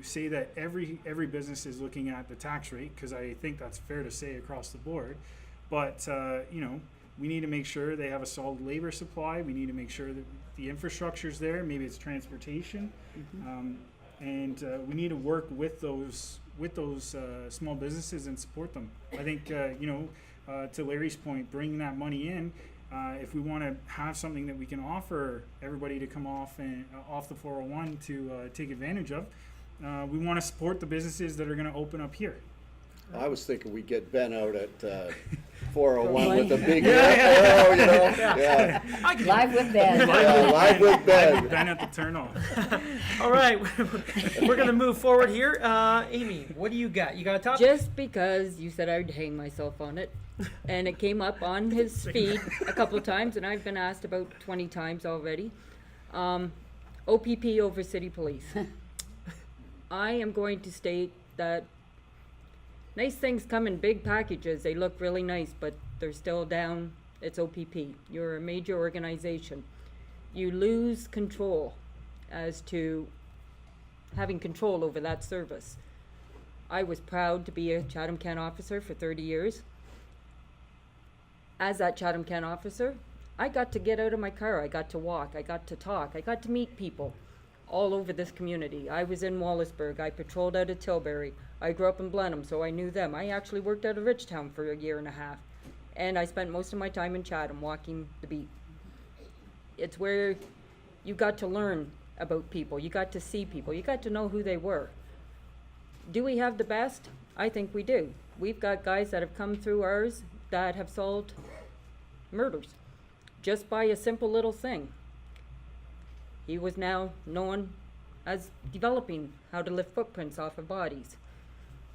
say that every business is looking at the tax rate, because I think that's fair to say across the board. But we need to make sure they have a solid labor supply. We need to make sure that the infrastructure's there. Maybe it's transportation, and we need to work with those small businesses and support them. I think to Larry's point, bringing that money in. If we want to have something that we can offer everybody to come off the 401 to take advantage of, we want to support the businesses that are going to open up here. I was thinking we'd get Ben out at 401 Right. with a big arrow, yeah. Live with Ben. Live with Ben. Ben at the turn off. All right, we're gonna move forward here. Amy, what do you got? You got a topic? Just because you said I'd hang myself on it, and it came up on his feed a couple of times, and I've been asked about 20 times already. OPP over city police. I am going to state that nice things come in big packages. They look really nice, but they're still down. It's OPP. You're a major organization. You lose control as to having control over that service. I was proud to be a Chatham-Kent officer for 30 years. As that Chatham-Kent officer, I got to get out of my car. I got to walk. I got to talk. I got to meet people all over this community. I was in Wallaceburg. I patrolled out of Tilbury. I grew up in Blenheim, so I knew them. I actually worked out of Richtown for a year and a half. And I spent most of my time in Chatham walking the beat. It's where you got to learn about people. You got to see people. You got to know who they were. Do we have the best? I think we do. We've got guys that have come through ours that have solved murders just by a simple little thing. He was now known as developing how to lift footprints off of bodies.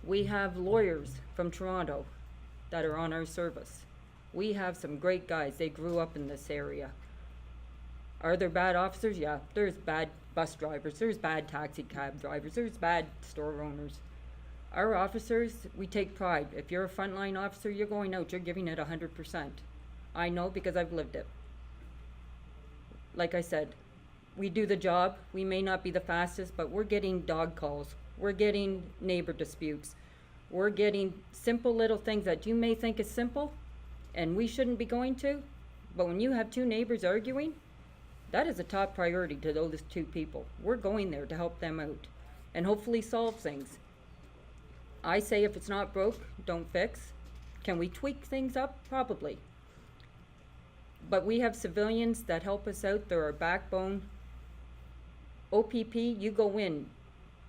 We have lawyers from Toronto that are on our service. We have some great guys. They grew up in this area. Are there bad officers? Yeah, there's bad bus drivers, there's bad taxi cab drivers, there's bad store owners. Our officers, we take pride. If you're a frontline officer, you're going out, you're giving it 100%. I know because I've lived it. Like I said, we do the job. We may not be the fastest, but we're getting dog calls. We're getting neighbor disputes. We're getting simple little things that you may think is simple and we shouldn't be going to. But when you have two neighbors arguing, that is a top priority to those two people. We're going there to help them out and hopefully solve things. I say if it's not broke, don't fix. Can we tweak things up? Probably. But we have civilians that help us out. They're our backbone. OPP, you go in.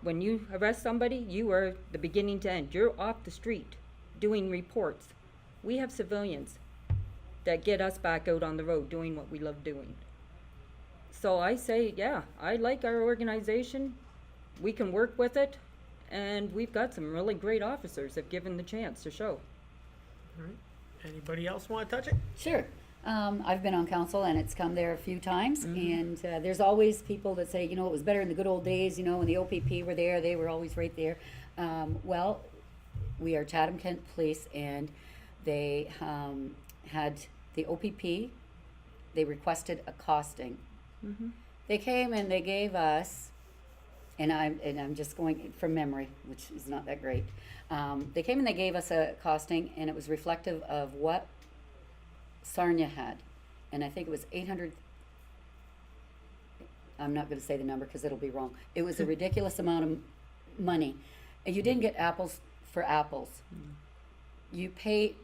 When you arrest somebody, you are the beginning to end. You're off the street doing reports. We have civilians that get us back out on the road doing what we love doing. So I say, yeah, I like our organization. We can work with it. And we've got some really great officers if given the chance to show. All right. Anybody else want to touch it? Sure. I've been on council and it's come there a few times, and there's always people that say, it was better in the good old days, when the OPP were there, they were always right there. Well, we are Chatham-Kent Police, and they had the OPP, they requested a costing. They came and they gave us, and I'm just going from memory, which is not that great. They came and they gave us a costing, and it was reflective of what Sarnia had, and I think it was 800. I'm not going to say the number because it'll be wrong. It was a ridiculous amount of money, and you didn't get apples for apples. You paid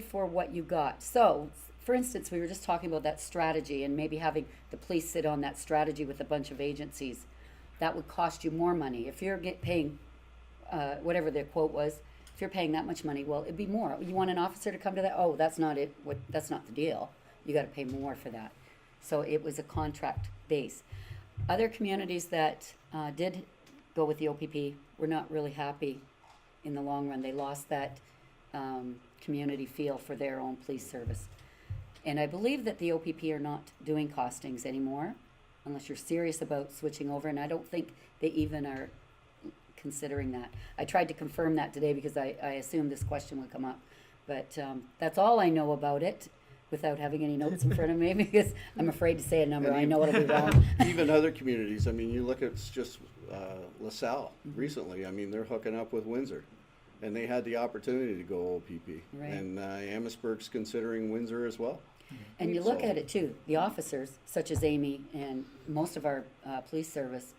for what you got. So, for instance, we were just talking about that strategy and maybe having the police sit on that strategy with a bunch of agencies. That would cost you more money if you're paying whatever the quote was. If you're paying that much money, well, it'd be more. You want an officer to come to that? Oh, that's not it. That's not the deal. You got to pay more for that. So it was a contract base. Other communities that did go with the OPP were not really happy in the long run. They lost that community feel for their own police service. And I believe that the OPP are not doing costings anymore, unless you're serious about switching over. And I don't think they even are considering that. I tried to confirm that today because I assumed this question would come up. But that's all I know about it without having any notes in front of me because I'm afraid to say a number. And I know it'll be wrong. Even other communities, I mean, you look at just LaSalle recently, I mean, they're hooking up with Windsor. And they had the opportunity to go OPP. Right. And Amherstburg's considering Windsor as well. And you look So- at it too, the officers, such as Amy and most of our police service,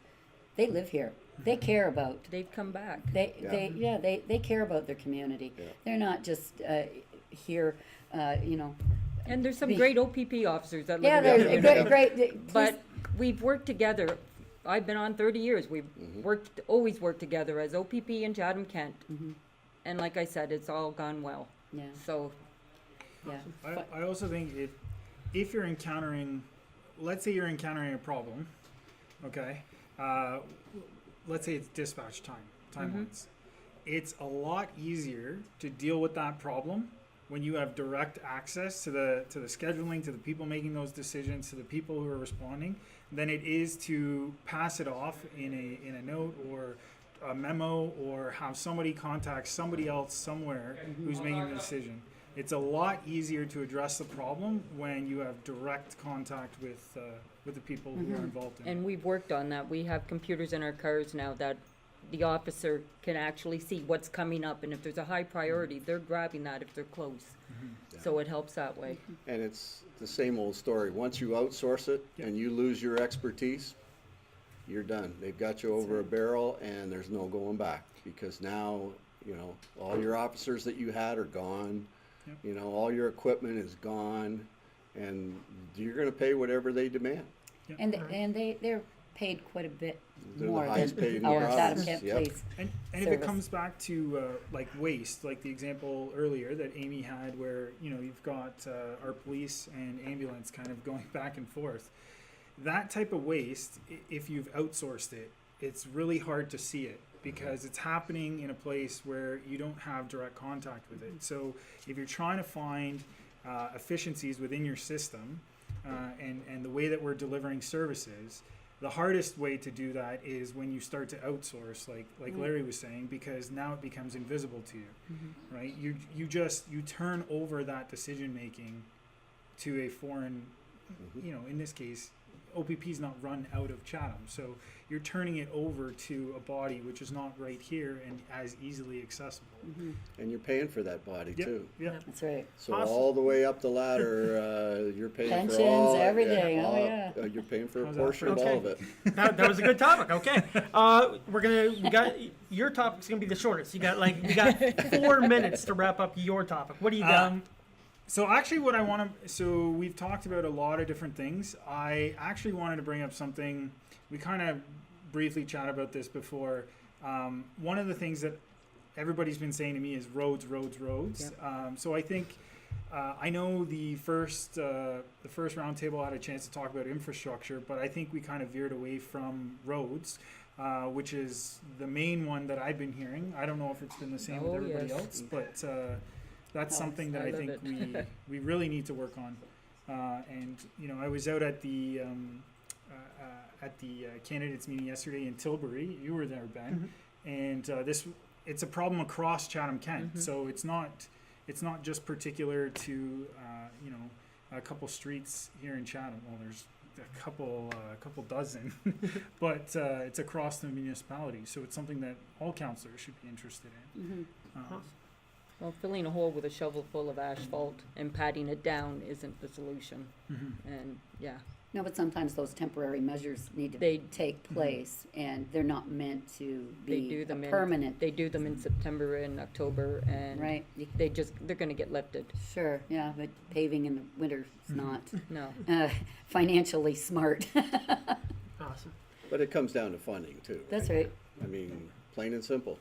they live here. They care about, They've come back. they care about their community. Yeah. They're not just here, you know. And there's some Be- great OPP officers that live Yeah, in the they're community. great. But we've worked together. I've been on 30 years. We've always worked together as OPP in Chatham-Kent. And like I said, it's all gone well. Yeah. So Yeah. I also think if you're encountering, let's say you're encountering a problem, okay, let's say it's dispatch timelines. It's a lot easier to deal with that problem when you have direct access to the scheduling, to the people making those decisions, to the people who are responding, than it is to pass it off in a note or a memo or have somebody contact somebody else somewhere who's making the decision. It's a lot easier to address the problem when you have direct contact with the people who are involved in it. And we've worked on that. We have computers in our cars now that the officer can actually see what's coming up, and if there's a high priority, they're grabbing that if they're close. So it helps that way. And it's the same old story. Once you outsource it and you lose your expertise, you're done. They've got you over a barrel and there's no going back because now, you know, all your officers that you had are gone. Yep. You know, all your equipment is gone and you're going to pay whatever they demand. And they're paid quite a bit They're the more highest paid in than the our province. Chatham-Kent Yep. police. And if service. it comes back to like waste, like the example earlier that Amy had where, you know, you've got our police and ambulance kind of going back and forth, that type of waste, if you've outsourced it, it's really hard to see it because it's happening in a place where you don't have direct contact with it. So if you're trying to find efficiencies within your system and the way that we're delivering services, the hardest way to do that is when you start to outsource, like Larry was saying, because now it becomes invisible to you, right? You turn over that decision making to a foreign, you know, in this case, OPP is not run out of Chatham, so you're turning it over to a body which is not right here and as easily accessible. And you're paying for that body too. Yeah. That's right. So Awesome. all the way up the got you're paying Pensions, for all everything. yeah, Oh, all- yeah. You're paying for a How's that portion for of all of it. That was a good topic. Okay, we got your topic's gonna be the shortest. You got 4 minutes to wrap up your topic. What do you got? So actually what I want to, so we've talked about a lot of different things. I actually wanted to bring up something, we kind of briefly chat about this before. One of the things that everybody's been saying to me is roads. Yep. So I think, I know the first roundtable had a chance to talk about infrastructure, but I think we kind of veered away from roads, which is the main one that I've been hearing. I don't know if it's been the same with Oh, everybody yes. else, but that's something that I I love think it. we really need to work on. And you know, I was out at the candidates meeting yesterday in Tilbury. You were there, Ben, and it's a problem across Chatham-Kent. So it's not just particular to you know, a couple streets here in Chatham. Well, there's a couple dozen, but it's across the municipality. So it's something that all councillors should be interested in. Well, filling a hole with a shovel full of asphalt and patting it down isn't the solution. And yeah, No, but sometimes those temporary measures need to They- take place, and they're not meant to they be do a them permanent. They do them in September and October, and Right. they're going to get lifted. Sure, yeah, but paving in the winter is not No. financially smart. Awesome. But it comes down to funding too. That's right. I mean, plain and simple.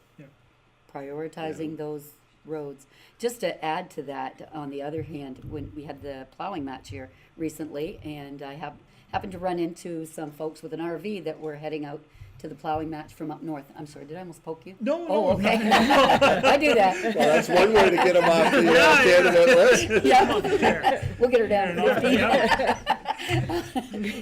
Prioritizing those roads. Just to add to that, on the other hand, when we had the plowing match here recently, and I happened to run into some folks with an RV that were heading out to the plowing match from up north. I'm sorry, did I almost poke you? No, Oh, okay. I do that. Well, that's one way to get them off the candidate list. Yeah. We'll get her down to 15.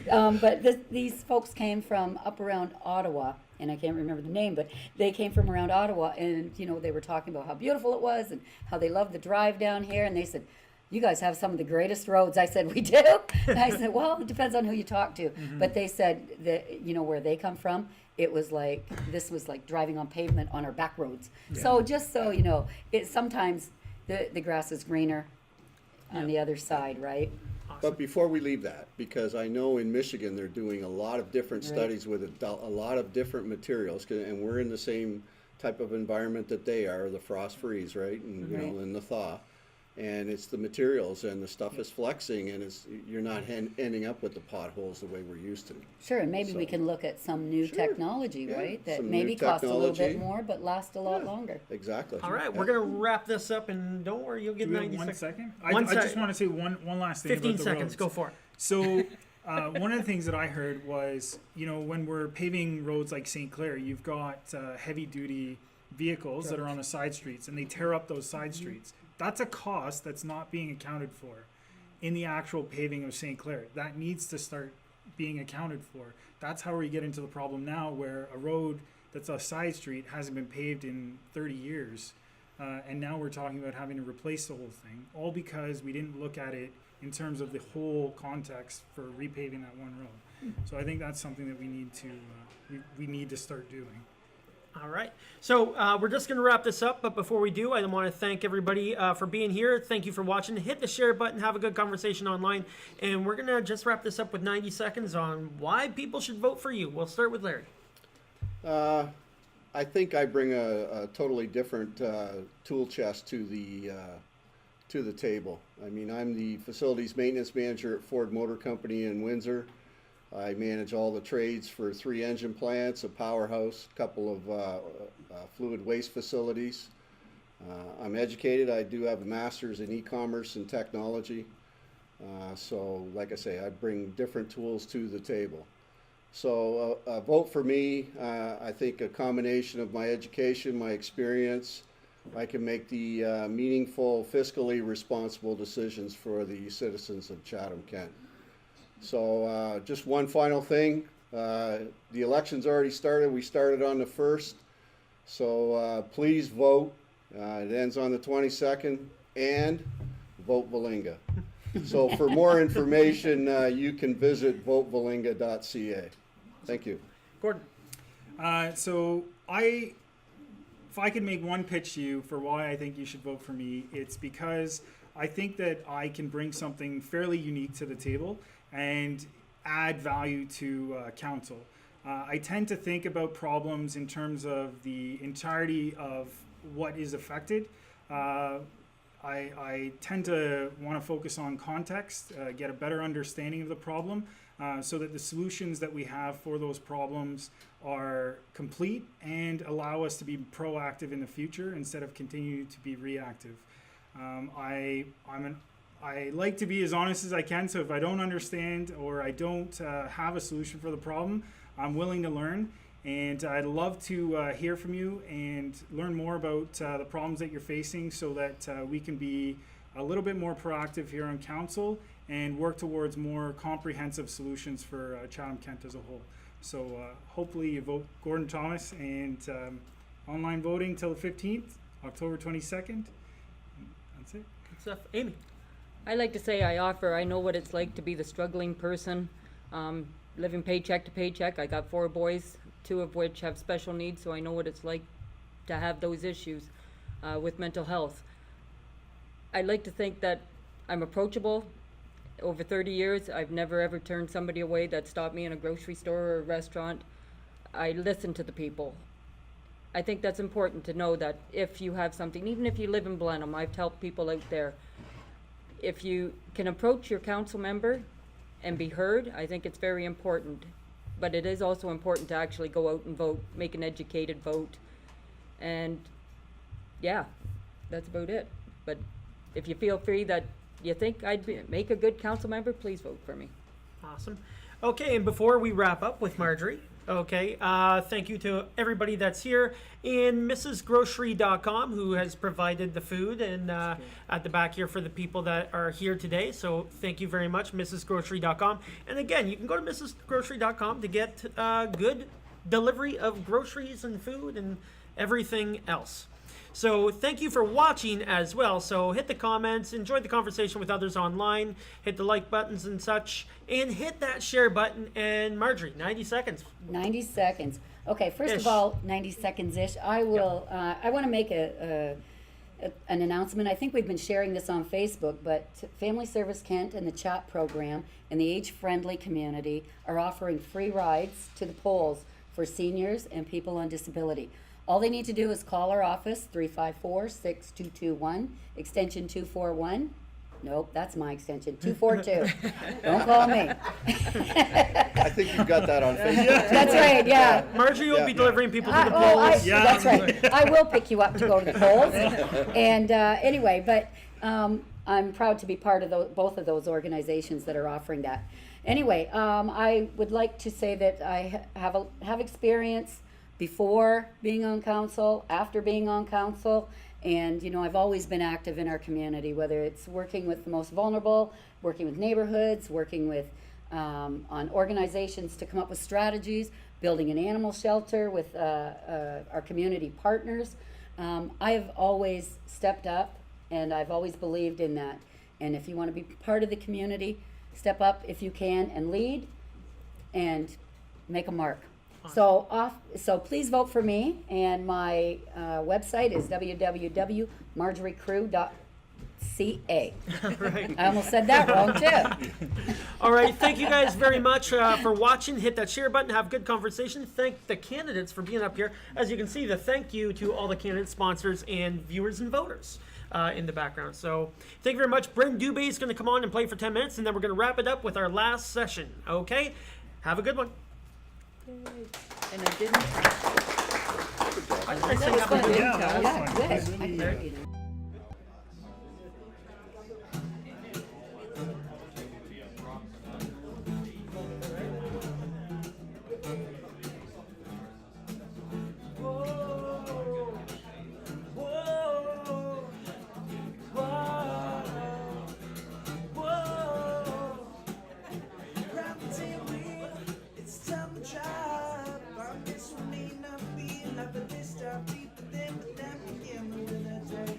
But these folks came from up around Ottawa, and I can't remember the name, but they came from around Ottawa, and they were talking about how beautiful it was and how they loved the drive down here, and they said, "You guys have some of the greatest roads." I said, "We do." And I said, "Well, it depends on who you talk to." But they said that where they come from, this was like driving on pavement on our back roads. So just so you know, sometimes the grass is greener on the other side, right? But before we leave that, because I know in Michigan they're doing a lot of different studies with a lot of different materials, and we're in the same type of environment that they are, the frost freeze, right? And and the thaw. And it's the materials, and the stuff is flexing, and you're not ending up with the potholes the way we're used to. Sure, and maybe we can look at some new technology, right? That some maybe new costs a little bit technology. more, but lasts a lot longer. Exactly. All right, we're going to wrap this up, and don't worry, you'll get Do we have 90 1 seconds. second? One I just want to say one last thing 15 about the seconds, roads. go for it. So one of the things that I heard was, when we're paving roads like St. Clair, you've got heavy-duty vehicles that are on the side streets, and they tear up those side streets. That's a cost that's not being accounted for in the actual paving of St. Clair. That needs to start being accounted for. That's how we get into the problem now, where a road that's a side street hasn't been paved in 30 years. And now we're talking about having to replace the whole thing, all because we didn't look at it in terms of the whole context for repaving that one road. So I think that's something that we need to start doing. All right. So we're just going to wrap this up. But before we do, I want to thank everybody for being here. Thank you for watching. Hit the share button. Have a good conversation online. And we're going to just wrap this up with 90 seconds on why people should vote for you. We'll start with Larry. I think I bring a totally different tool chest to the table. I mean, I'm the facilities maintenance manager at Ford Motor Company in Windsor. I manage all the trades for 3 engine plants, a powerhouse, a couple of fluid waste facilities. I'm educated. I do have a master's in e-commerce and technology. So, like I say, I bring different tools to the table. So, vote for me. I think a combination of my education, my experience, I can make the meaningful, fiscally responsible decisions for the citizens of Chatham-Kent. So just one final thing, the election's already started. We started on the 1st, so please vote. It ends on the 22nd, and vote Valinga. So for more information, you can visit votevalinga.ca. Thank you. Gordon. So if I could make one pitch to you for why I think you should vote for me, it's because I think that I can bring something fairly unique to the table and add value to council. I tend to think about problems in terms of the entirety of what is affected. I tend to want to focus on context, get a better understanding of the problem, so that the solutions that we have for those problems are complete and allow us to be proactive in the future instead of continuing to be reactive. I like to be as honest as I can, so if I don't understand or I don't have a solution for the problem, I'm willing to learn. And I'd love to hear from you and learn more about the problems that you're facing so that we can be a little bit more proactive here on council and work towards more comprehensive solutions for Chatham-Kent as a whole. So hopefully you vote Gordon Thomas, and online voting till the 15th, October 22nd. That's it. Good stuff. Amy. I like to say I know what it's like to be the struggling person, living paycheck to paycheck. I got 4 boys, 2 of which have special needs, so I know what it's like to have those issues with mental health. I like to think that I'm approachable. Over 30 years, I've never ever turned somebody away that stopped me in a grocery store or a restaurant. I listen to the people. I think that's important to know that if you have something, even if you live in Blenheim, I've helped people out there. If you can approach your council member and be heard, I think it's very important. But it is also important to actually go out and vote, make an educated vote. And yeah, that's about it. But if you feel free that you think make a good council member, please vote for me. Awesome. Okay, and before we wrap up with Marjorie, Okay, thank you to everybody that's here, and MrsGrocery.com, who has provided the food and at the back here for the people that are here today. So thank you very much, MrsGrocery.com. And again, you can go to MrsGrocery.com to get good delivery of groceries and food and everything else. So thank you for watching as well. So hit the comments, enjoy the conversation with others online, hit the like buttons and such, and hit that share button. And Marjorie, 90 seconds. 90 seconds. Okay, first Ish. of all, 90 seconds-ish. I will. I want to make an announcement. I think we've been sharing this on Facebook, but Family Service Kent and the chat program and the age-friendly community are offering free rides to the polls for seniors and people on disability. All they need to do is call our office, 354-6221, extension 241. Nope, that's my extension, 242. Don't call me. I think you've got that on Facebook. That's right, yeah. Marjorie will be delivering people to the Oh, polls. that's right. I will pick you up to go to the polls. And anyway, but I'm proud to be part of both of those organizations that are offering that. Anyway, I would like to say that I have experience before being on council, after being on council, and you know, I've always been active in our community, whether it's working with the most vulnerable, working with neighborhoods, working with on organizations to come up with strategies, building an animal shelter with our community partners. I have always stepped up, and I've always believed in that. And if you want to be part of the community, step up if you can and lead and make a mark. So please vote for me, and my website is www.marjoriecrew.ca. Right. I almost said that wrong too. All right, thank you guys very much for watching. Hit that share button, have a good conversation. Thank the candidates for being up here. As you can see, the thank you to all the candidate sponsors and viewers and voters in the background. So thank you very much. Bren Dube is going to come on and play for 10 minutes, and then we're going to wrap it up with our last session. Okay? Have a good one. And I didn't. I That say was have a fun. good Yeah, that was fun. Good. It was really, I heard you. It's time to drive. I guess we may not be enough, but this time people think that we can with a day.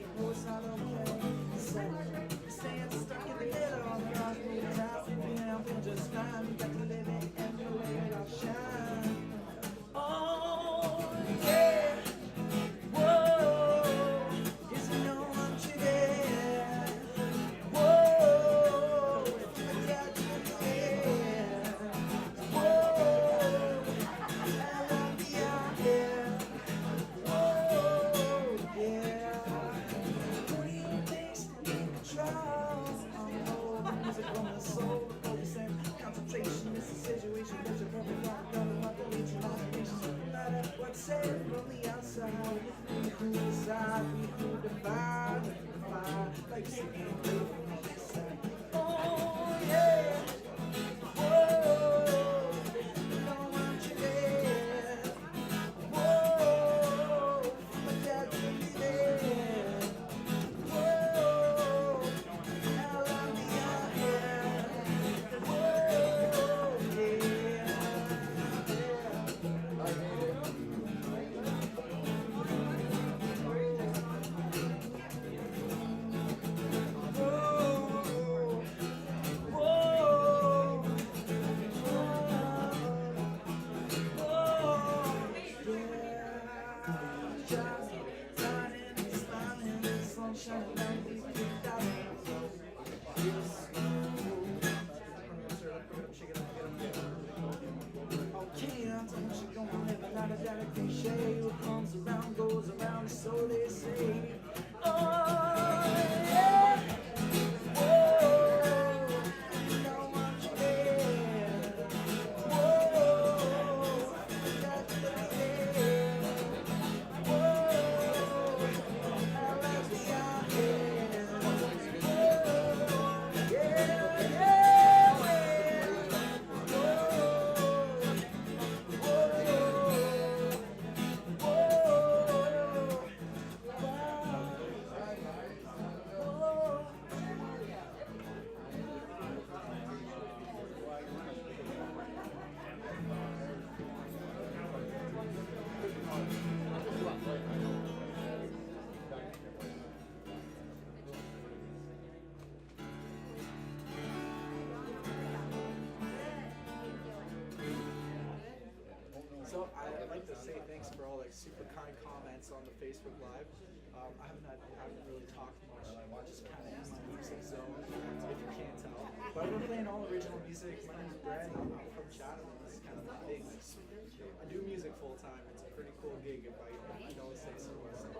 to say thanks for all like super kind comments on the Facebook Live. I haven't really talked much. I'm just kind of in my music zone, if you can't tell. But I've been playing all original music. My name's Bren. I'm from Chatham. This is kind of my thing. I do music full time. It's a pretty cool gig if I don't say so myself.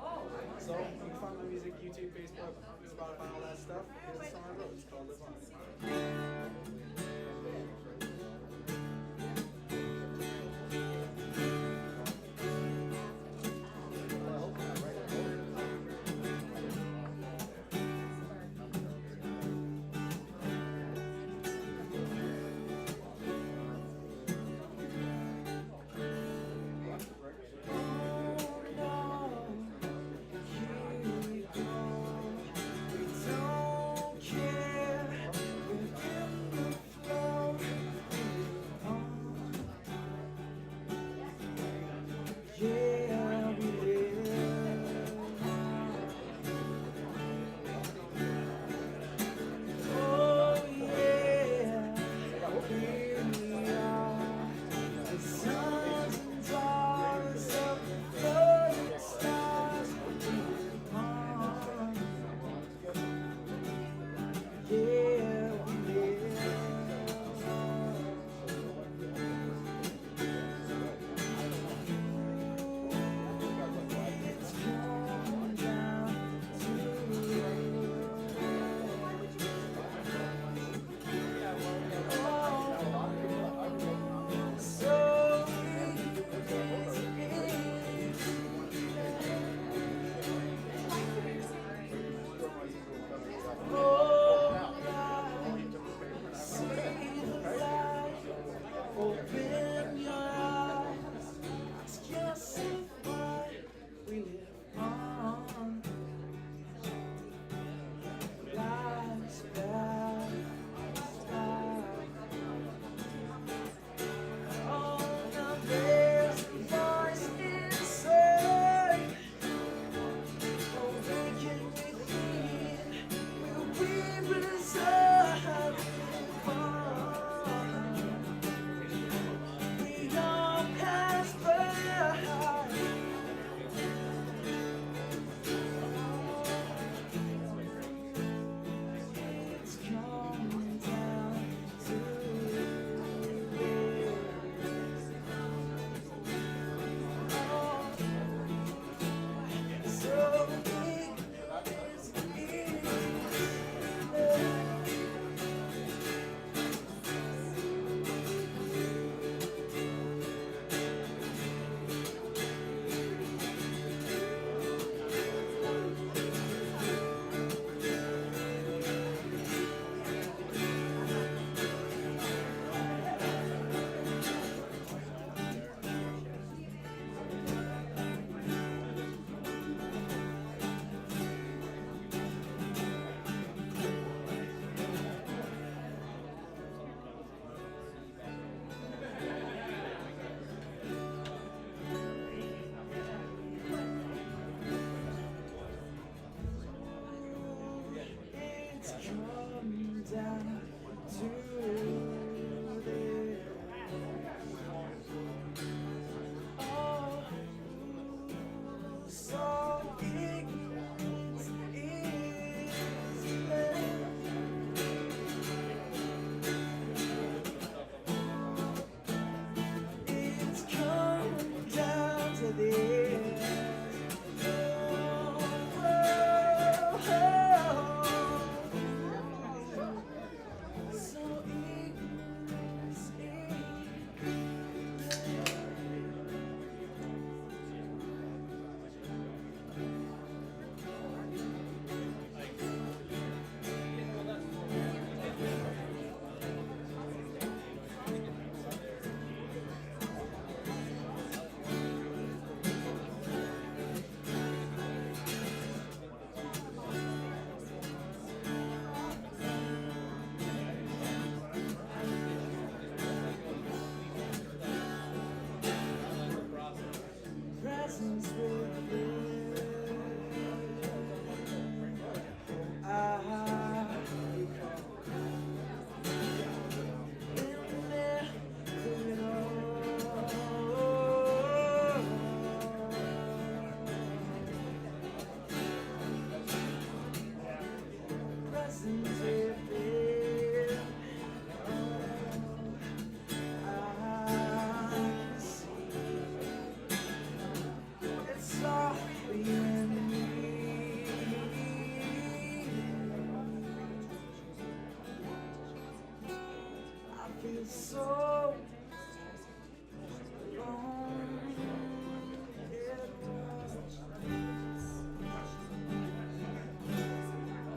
So you can find my music YouTube, Facebook, Spotify, all that stuff. Here's the song I wrote. It's called Live On. so long. It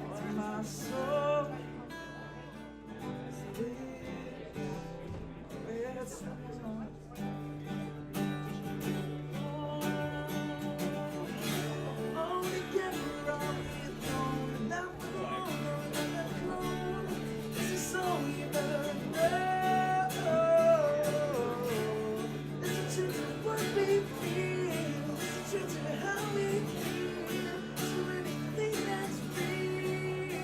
was my soul. It's all together I'll be alone, not alone, not alone. This is all you better know. It's the truth of what we feel. It's the truth of how we feel. To anything that's real.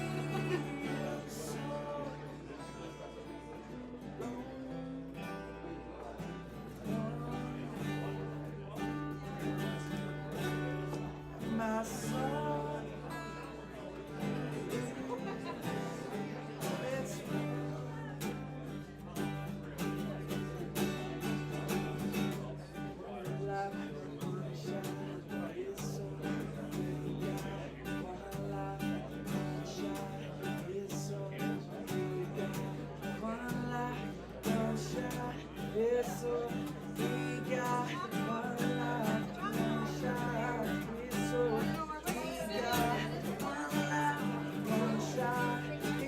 My soul, it's life one shot is so one life one shot is so one life one shot is so we got one life one shot is so we got one life one shot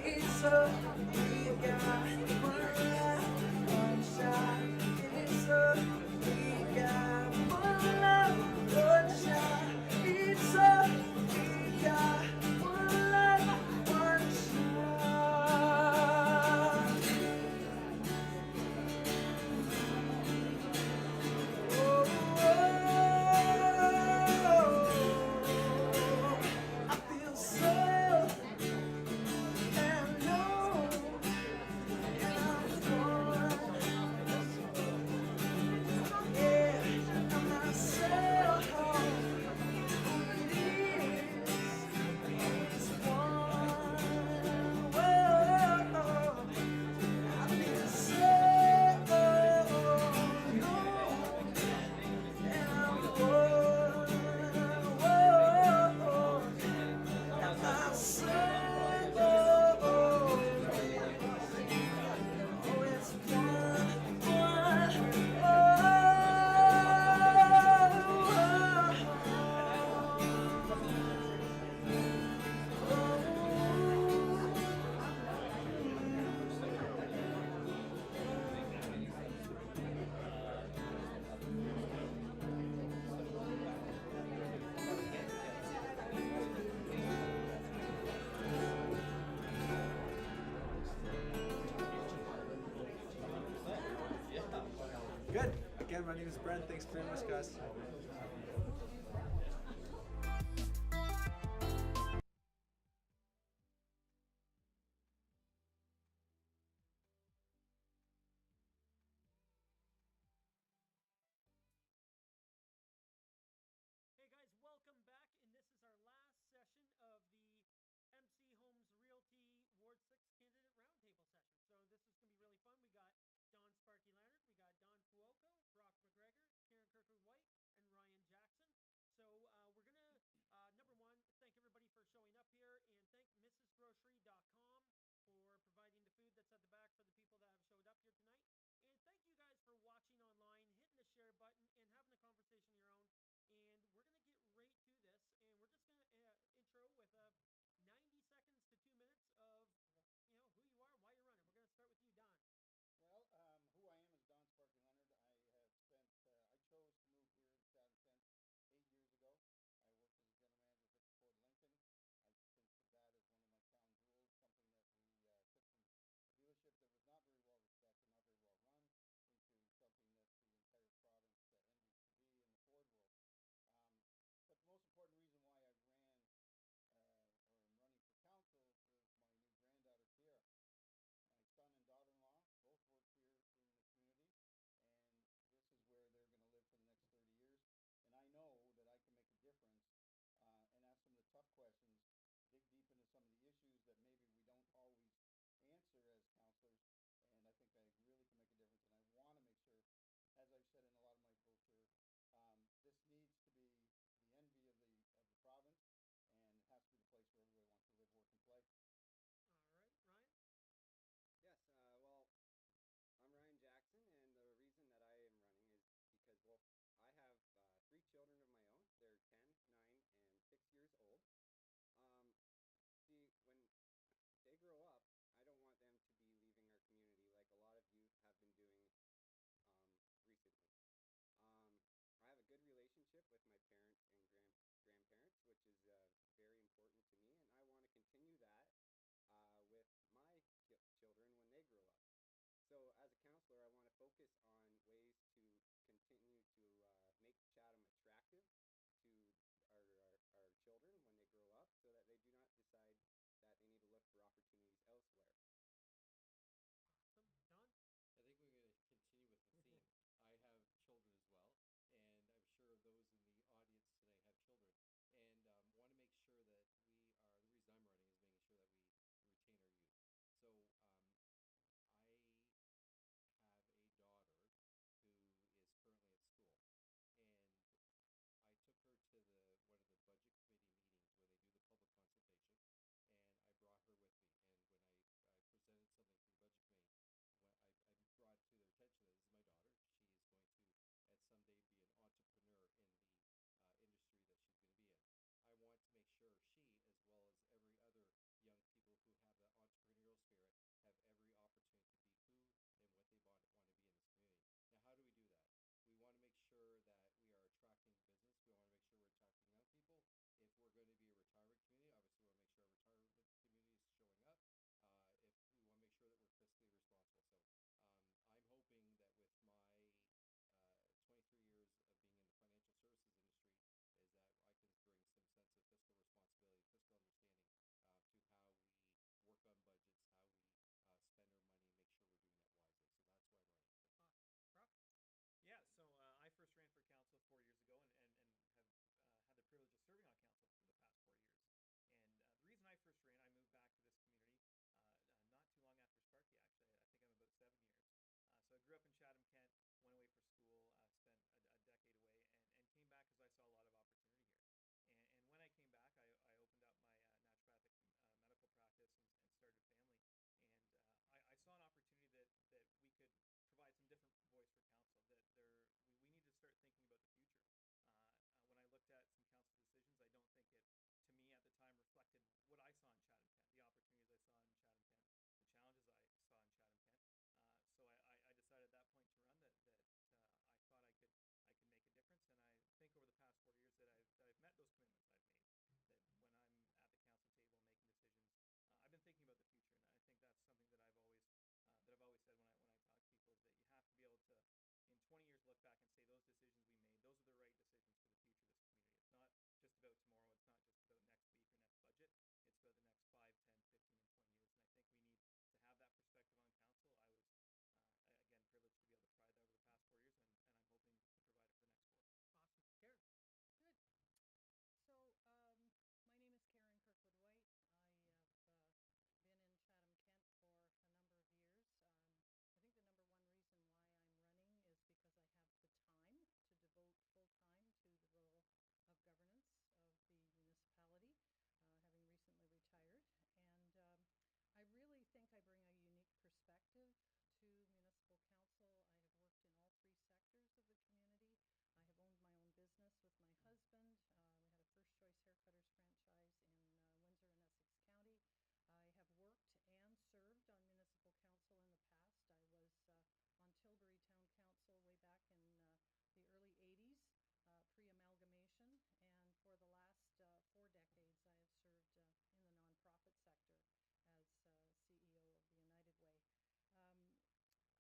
is so we got one life one shot is so we got one life one shot is so we got one life one shot. I feel so and low, and I'm gone. Yeah, I'm not so it is one. Whoa, I feel so low. Good. Again, my name is Bren. Thanks very much, guys. Hey guys, welcome back, and this is our last session of the MC Homes Realty Ward 6 Candidate Roundtable session. So this is going to be really fun. We got Don Sparky Leonard, we got Don Fuoco, Brock McGregor, Karen Kirkwood White, and Ryan Jackson. So we're going to, number one, thank everybody for showing up here, and thank mrsgrocery.com for providing the food that's at the back for the people that have showed up here tonight. And thank you guys for watching online, hitting the share button, and having a conversation of your own. And we're going to get right to this, and we're just going to intro with 90 seconds to 2 minutes of, who you are, why you're running. We're going to start with you, Don. Well, who I am is Don Sparky Leonard. I chose to move here to Chatham-Kent 8 years ago. I worked as a general manager for Ford Lincoln. I think of that as one of my crown jewels, something that we took from a dealership that was not very well respected, not very well run, into something that the entire province envies to be in the Ford world. But the most important reason why I ran or am running for council is my new granddaughter, Sierra. My son and daughter-in-law both work here in the community, and this is where they're going to live for the next 30 years. And I know that I can make a difference and ask some of the tough questions, dig deep into some of the issues that maybe we don't always answer as counselors, and I think I really can make a difference. And I want to make sure, as I've said in a lot of my brochure, this needs to be the envy of the province, and it has to be the place where everybody wants to live, work, and play. All right, Ryan? Yes, well, I'm with my parents and grandparents, which is very important to me, and I want to continue that with my children when they grow up. So as a counselor, I want to focus on ways to continue to make Chatham attractive to our children when they grow up, so that they do not decide that they need to look for opportunities elsewhere. Awesome. Don? I think we're going to continue with the theme. I have children as well, and I'm sure those in the audience today have children, and want to make sure that the reason I'm running is making sure that we retain our youth. So I have a daughter who is currently at school, and I took her to one of the budget committee meetings where they do the public consultation, and I brought her with me. And when I presented something to the budget committee, I brought to their attention that this is my daughter. She is going to, at someday, be an entrepreneur in the industry that she's going to be in. I want to make sure she, as well as every other young people who have that entrepreneurial spirit, have every opportunity to be who and what they want to be in this community. Now, how do we do that? We want to make sure that we are attracting business. We want to make sure we're attracting young people. If we're going to be a retirement community, obviously we want to make sure our retirement community is showing up. If we want to make sure that we're fiscally responsible. So I'm hoping that with my 23 years of being in the financial services industry, is that I can bring some sense of fiscal responsibility, fiscal understanding to how we work on budgets, how we spend our money, and make sure we're doing that wisely. So that's why I'm running. Rob? Yeah, so I first ran for council 4 years ago and have had the privilege of serving on council for the past 4 years. And the reason I first ran, I moved back to this community not too long after Sparky, actually. I think I'm about 7 years. So I grew up in Chatham-Kent, went away for school, spent a decade away, and came back because I saw a lot of opportunity here. And when I came back, I opened up my naturopathic medical practice and started family. And I saw an opportunity that we could provide some different voice for council, that we need to start thinking about the future. When I looked at some council decisions, I don't think it, to me at the time, reflected what I saw in Chatham-Kent, the opportunities I saw in Chatham-Kent, the challenges I saw in Chatham-Kent. So I decided at that point to run that I thought I could make a difference, and I think over the past 4 years that I've met those commitments I've made. That when I'm at the council table making decisions, I've been thinking about the future, and I think that's something that I've always said when I talk to people, is that you have to be able to, in 20 years, look back and say those decisions we made, those are the right decisions for the future of this community. It's not just about tomorrow. It's not just about next week or next budget. It's about the next 5, 10, 15, and 20 years. And I think we need to have that perspective on council. I was, again, privileged to be able to provide that over the past 4 years, and I'm hoping to provide it for the next 4. Awesome. Karen? Good. So, my name is Karen Kirkwood-White. I have been in Chatham-Kent for a number of years. I think the number one reason why I'm running is because I have the time to devote full time to the role of governance of the municipality, having recently retired. And I really think I bring a unique perspective to municipal council. I have worked in all 3 sectors of the community. I have owned my own business with my husband. We had a First Choice Haircutters franchise in Windsor and Essex County. I have worked and served on municipal council in the past. I was on Tilbury Town Council way back in the early 80s, pre-amalgamation, and for the last 4 decades I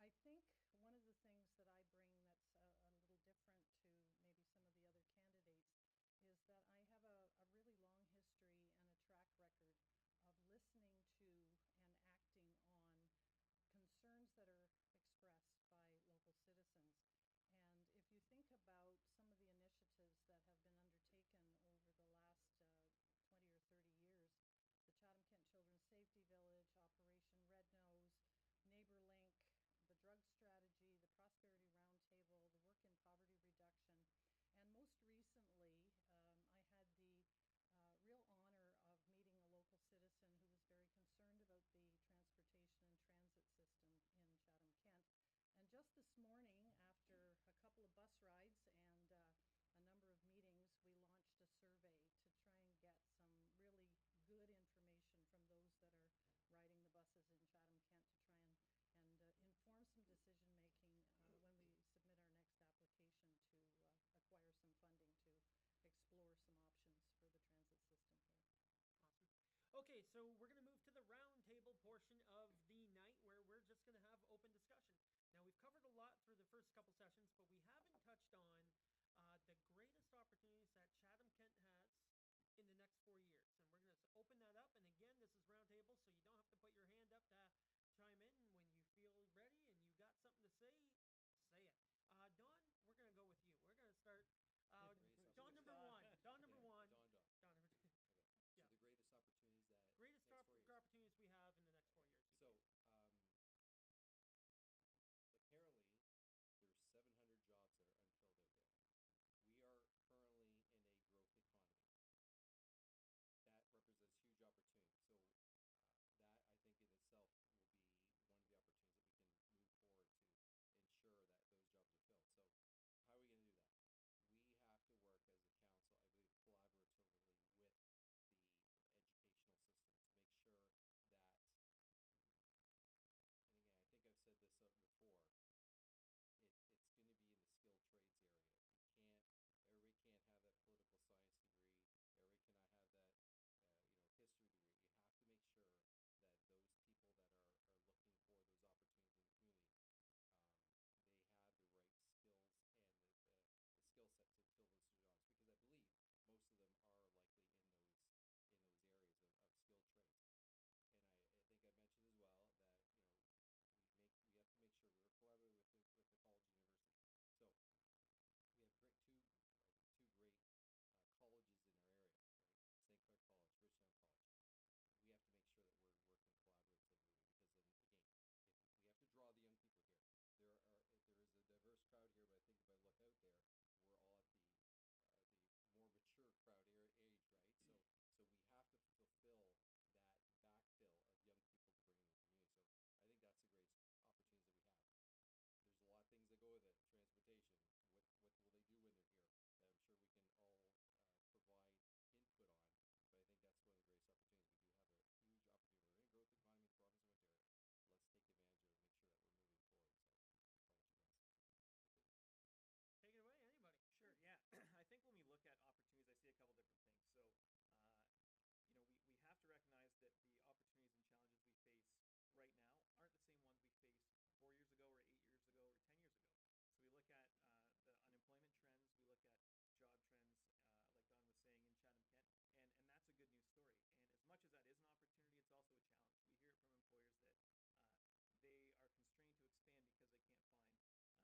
have served in the nonprofit sector as CEO of the United Way. I think one of the things that I bring that's a little different to maybe some of the other candidates is that I have a really long history and a track record of listening to and acting on concerns that are expressed by local citizens. And if you think about some of the initiatives that have been undertaken over the last 20 or 30 years, the Chatham-Kent Children's Safety Village, Operation Red Nose, Neighbor Link, the drug strategy, the Prosperity Roundtable, the work in poverty reduction, and most recently I had the real honor of meeting a local citizen who was very concerned about the transportation and transit system in Chatham-Kent. And just this morning, after a couple of bus rides and a number of meetings, we launched a survey to try and get some really good information from those that are riding the buses in Chatham-Kent to try and inform some decision making when we submit our next application to acquire some funding to so we're going to move to the roundtable portion of the night where we're just going to have open discussion. Now, we've covered a lot through the first couple sessions, but we haven't touched on the greatest opportunities that Chatham-Kent has in the next 4 years. And we're going to open that up. And again, this is roundtable, so you don't have to put your hand up to chime in. When you feel ready and you got something to say, say it. Don, we're going to go with you. We're going to start. Don number one. Don number one. Don number two. Okay. Yeah. So the greatest opportunities that Greatest next 4 years. opportunities we have in the next 4 years. So apparently there's 700 jobs that are unfilled out there. We are currently in a growth economy. That represents huge opportunity. So that I think in itself will be one of the opportunities that we can move forward to ensure that those jobs are filled. So how are we going to do that? We have to work as a council, I believe, collaboratively with the educational system to make sure that, and again, I think I've said this before, it's going to be in the skilled trades area. Everybody can't have that political science degree. Everybody cannot have that, history degree. You have to make sure that those people that are looking for those opportunities in the community, they have the right skills and the skill set to fill those jobs, because I believe most of them are likely in those areas of skilled trades. And I think I mentioned as well that we have to make sure we're collaborating with the college and university. So we have two great colleges in our area, right?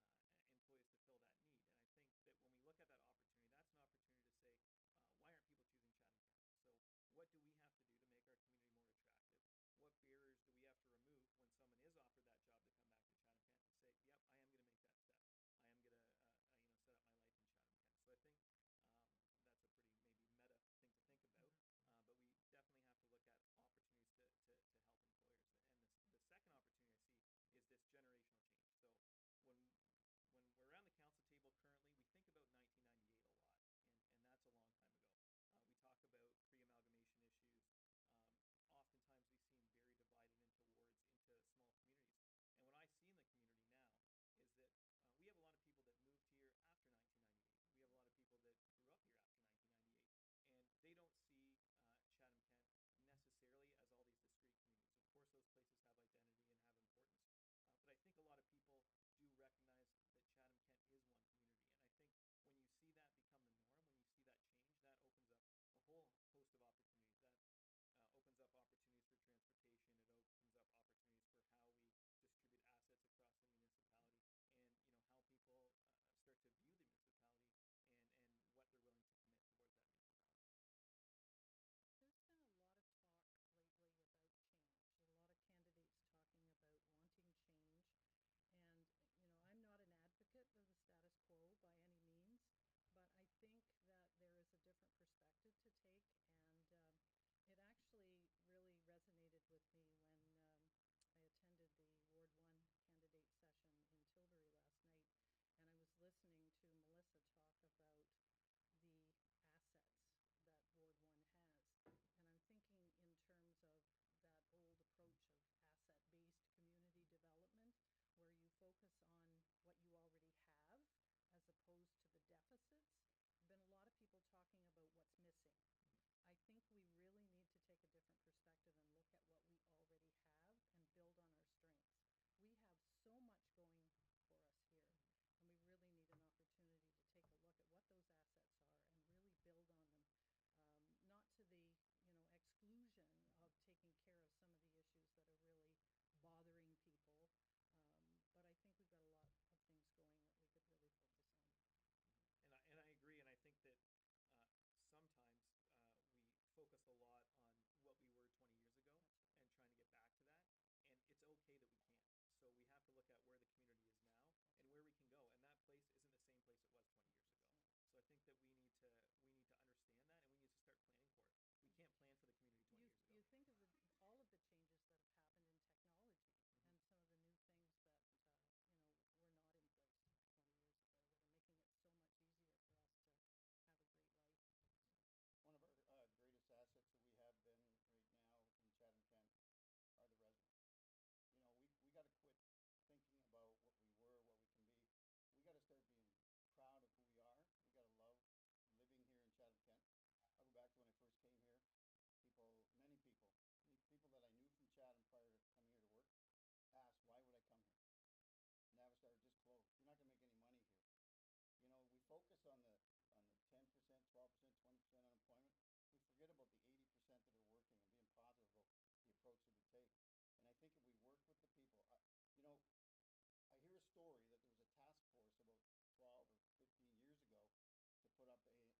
St. Clair College, Richmond College. We have to make sure that we're working collaboratively, because then again, if we have to draw the young people here. There is a diverse crowd here, but I think if I look out there, we're all at the more mature crowd age, right? So we have to fulfill that backfill of young people to bring in the community. So I think that's the greatest opportunities that we have. There's a lot of things that go with it. Transportation. What will they do when they're here? That I'm sure we can all provide input on. But I think that's one of the greatest opportunities. We do have a huge opportunity. We're in a growth economy in the province of Ontario. Let's take advantage of it and make sure that we're moving forward. So I'll let you guys continue. Take it away, anybody. Sure, yeah. I think when we look at opportunities, I see a couple different things. So, we have to recognize that the opportunities and challenges we face right now aren't the same ones we faced 4 years ago or 8 years ago or 10 years ago. So we look at the unemployment trends, we look at job trends, like Don was saying, in Chatham-Kent, and that's a good news story. And as much as that is an opportunity, it's also a challenge. We hear it from employers that they are constrained to expand because they can't find employees to fill that need. And I think that when we look at that opportunity, that's an opportunity to say, why aren't people choosing Chatham-Kent? So what do we have to do to make our community more attractive? What barriers do we have to remove when someone is offered that job to come back to Chatham-Kent to say, yep, I am going to make that step. I am going to set up my life in Chatham-Kent. So I think that's a pretty maybe meta thing to think about, but we definitely have to look at opportunities to help employers. And the second opportunity I see is this generational change. So when we're around the council table currently, we think about 1998 a lot, and that's a long time ago. We talk about pre-amalgamation issues. Oftentimes we seem very divided into wards, into small communities. And what I see in the community now is that we have a lot of people that moved here after 1998. We have a lot of people that grew up here after 1998. And they don't see Chatham-Kent necessarily as all these discrete communities. Of course, those places have identity and have importance. But I think a lot of people do recognize that Chatham-Kent is one community. And I think when you see that become the norm, when you see that change, that opens up a whole host of opportunities. That opens up opportunities for transportation. It opens up opportunities for how we distribute assets across the municipality, and how people start to view the municipality and what they're willing to commit towards that municipality. There's been a lot of talk lately about change. A lot of candidates talking about wanting change. And, I'm not an advocate of the status quo by any means, but I think that there is a different perspective to take. And it actually really resonated with me when I attended the Ward 1 candidate session in Tilbury last night. And I was listening to Melissa talk about the assets that Ward 1 has. And I'm thinking in terms of that old approach of asset-based community development, where you focus on what you already have as opposed to the deficits. There have been a lot of people talking about what's missing. I think we really need to take a different perspective and understand that, and we need to start planning for it. We can't plan for the community 20 years ago. You think of all of the changes that have happened in technology and some of the new things that were not in place 20 years ago that are making it so much easier for us to have a great life. One of our greatest assets that we have, Ben, right now in Chatham-Kent are the residents. We got to quit thinking about what we were, what we can be. We got to start being proud of who we are. We got to love living here in Chatham-Kent. I go back to when I first came here. Many people that I knew from Chatham prior to coming here to work asked, why would I come here? Navistar just closed. You're not going to make any money here. We focus on the 10%, 12%, 20% unemployment. We forget about the 80% that are working and being positive about the approach that we take. And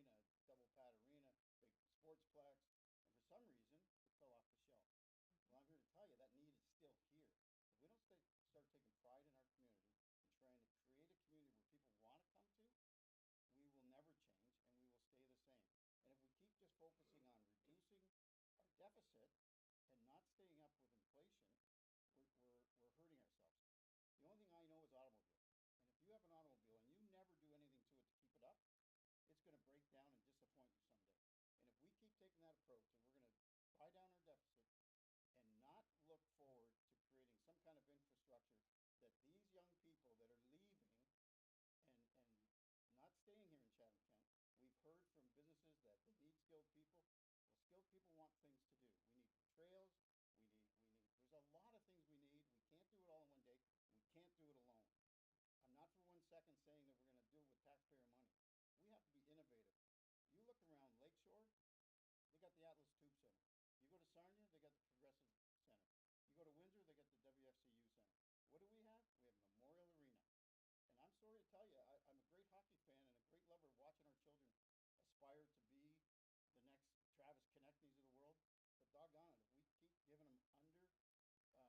I think if we work with the people, I hear a story that there was a task force about 12 or 15 years ago to put up an arena, double pad arena, big sportsplex, and for some reason it fell off the shelf. Well, I'm here to tell you that need is still here. If we don't start taking pride in our community and trying to create a community where people want to come to, we will never change and we will stay the same. And if we keep just focusing on reducing our deficit and not staying up with inflation, we're hurting ourselves. The only thing I know is automobiles. And if you have an automobile and you never do anything to it to keep it up, it's going to break down and disappoint you someday. And if we keep taking that approach and we're going to buy down our deficit and not look forward to creating some kind of infrastructure that these young people that are leaving and not staying here in Chatham-Kent, we've heard from businesses that they need skilled people. Well, skilled people want things to do. We need trails. There's a lot of things we need. We can't do it all in one day. We can't do it alone. I'm not for 1 second saying that we're going to do it with taxpayer money. We have to be innovative. You look around Lakeshore, they got the Atlas Tube Center. You go to Sarnia, they got the Progressive Center. You go to Windsor, they got the WFCU Center. What do we have? We have Memorial Arena. And I'm sorry to tell you, I'm a great hockey fan and a great lover of watching our children aspire to be the next Travis Konechny's of the world. But doggone it, if we keep giving them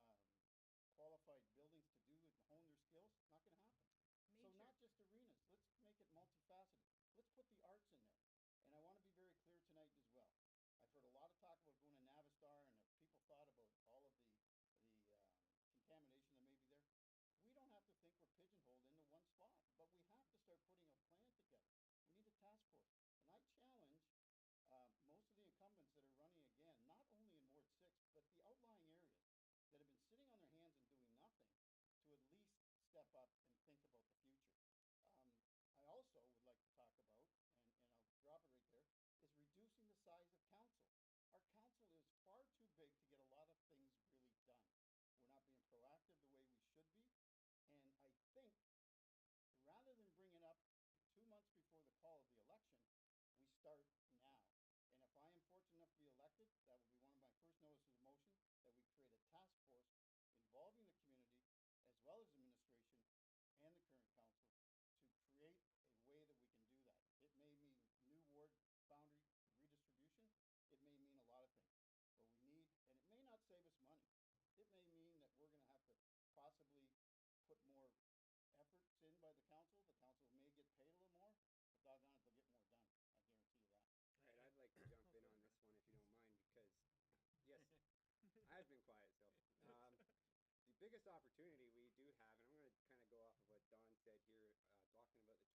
qualified buildings to do and hone their skills, it's not going to happen. So not just arenas. Let's make it multifaceted. Let's put the arts in there. And I want to be very clear tonight as well. I've heard a lot of talk about going to Navistar, and if people thought about all of the contamination that may be there, we don't have to think we're pigeonholed into one spot, but we have to start putting a plan together. We need a task force. And I challenge most of the incumbents that are running again, not only in Ward 6, but the outlying areas that have been sitting on their hands and doing nothing, to at least step up and think about the future. I also would like to talk about, and I'll drop it right there, is reducing the size of council. Our council is far too big to get a lot of things really done. We're not being proactive the way we should be, and I think rather than bring it up 2 months before the call of the election, we start now. And if I am fortunate enough to be elected, that will be one of my first notices of motion, that we create a task force involving the community as well as administration and the current council to create a way that we can do that. It may mean new ward boundary redistribution. It may mean a lot of things. But we need, and it may not save us money. It may mean that we're going to have to possibly put more efforts in by the council. The council may get paid a little more, but doggone it, they'll get more done. I guarantee you that. Right, I'd like to jump in on this one if you don't mind, because yes, I've been quiet. So the biggest opportunity we do have, and I'm going to kind of go off of what Don said here, talking about the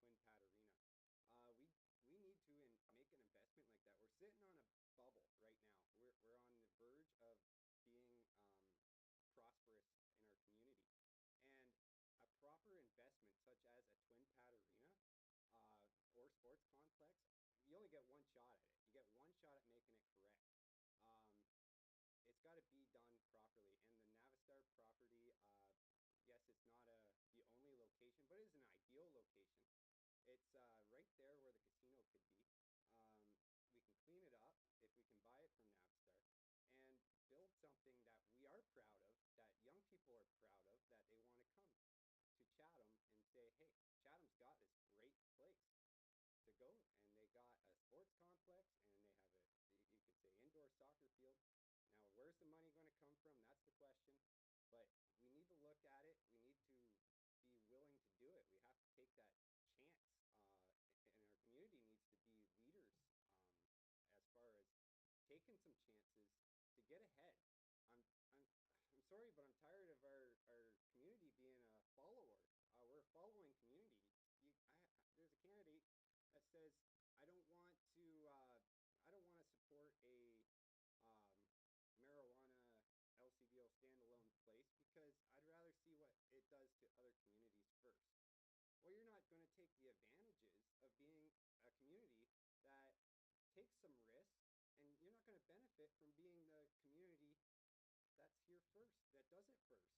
Twin Pad Arena. We need to make an investment like that. We're sitting on a bubble right now. We're on the verge of being prosperous in our community, and a proper investment such as a Twin Pad Arena or sports complex, you only get one shot at it. You get one shot at making it correct. It's got to be done properly. And the Navistar property, yes, it's not the only location, but it is an ideal location. It's right there where the casino could be. We can clean it up if we can buy it from Navistar and build something that we are proud of, that young people are proud of, that they want to come to Chatham and say, hey, Chatham's got this great place to go, and they got a sports complex, and they have you could say indoor soccer field. Now, where's the money going to come from? That's the question. But we need to look at it. We need to be willing to do it. We have to take that chance, and our community needs to be some chances to get ahead. I'm, I'm, I'm sorry, but I'm tired of our community being a follower. We're a following community. There's a candidate that says, I don't want to support a marijuana LCBO standalone place because I'd rather see what it does to other communities first. Well, you're not going to take the advantages of being a community that takes some risks, and you're not going to benefit from being the community that's here first, that does it first.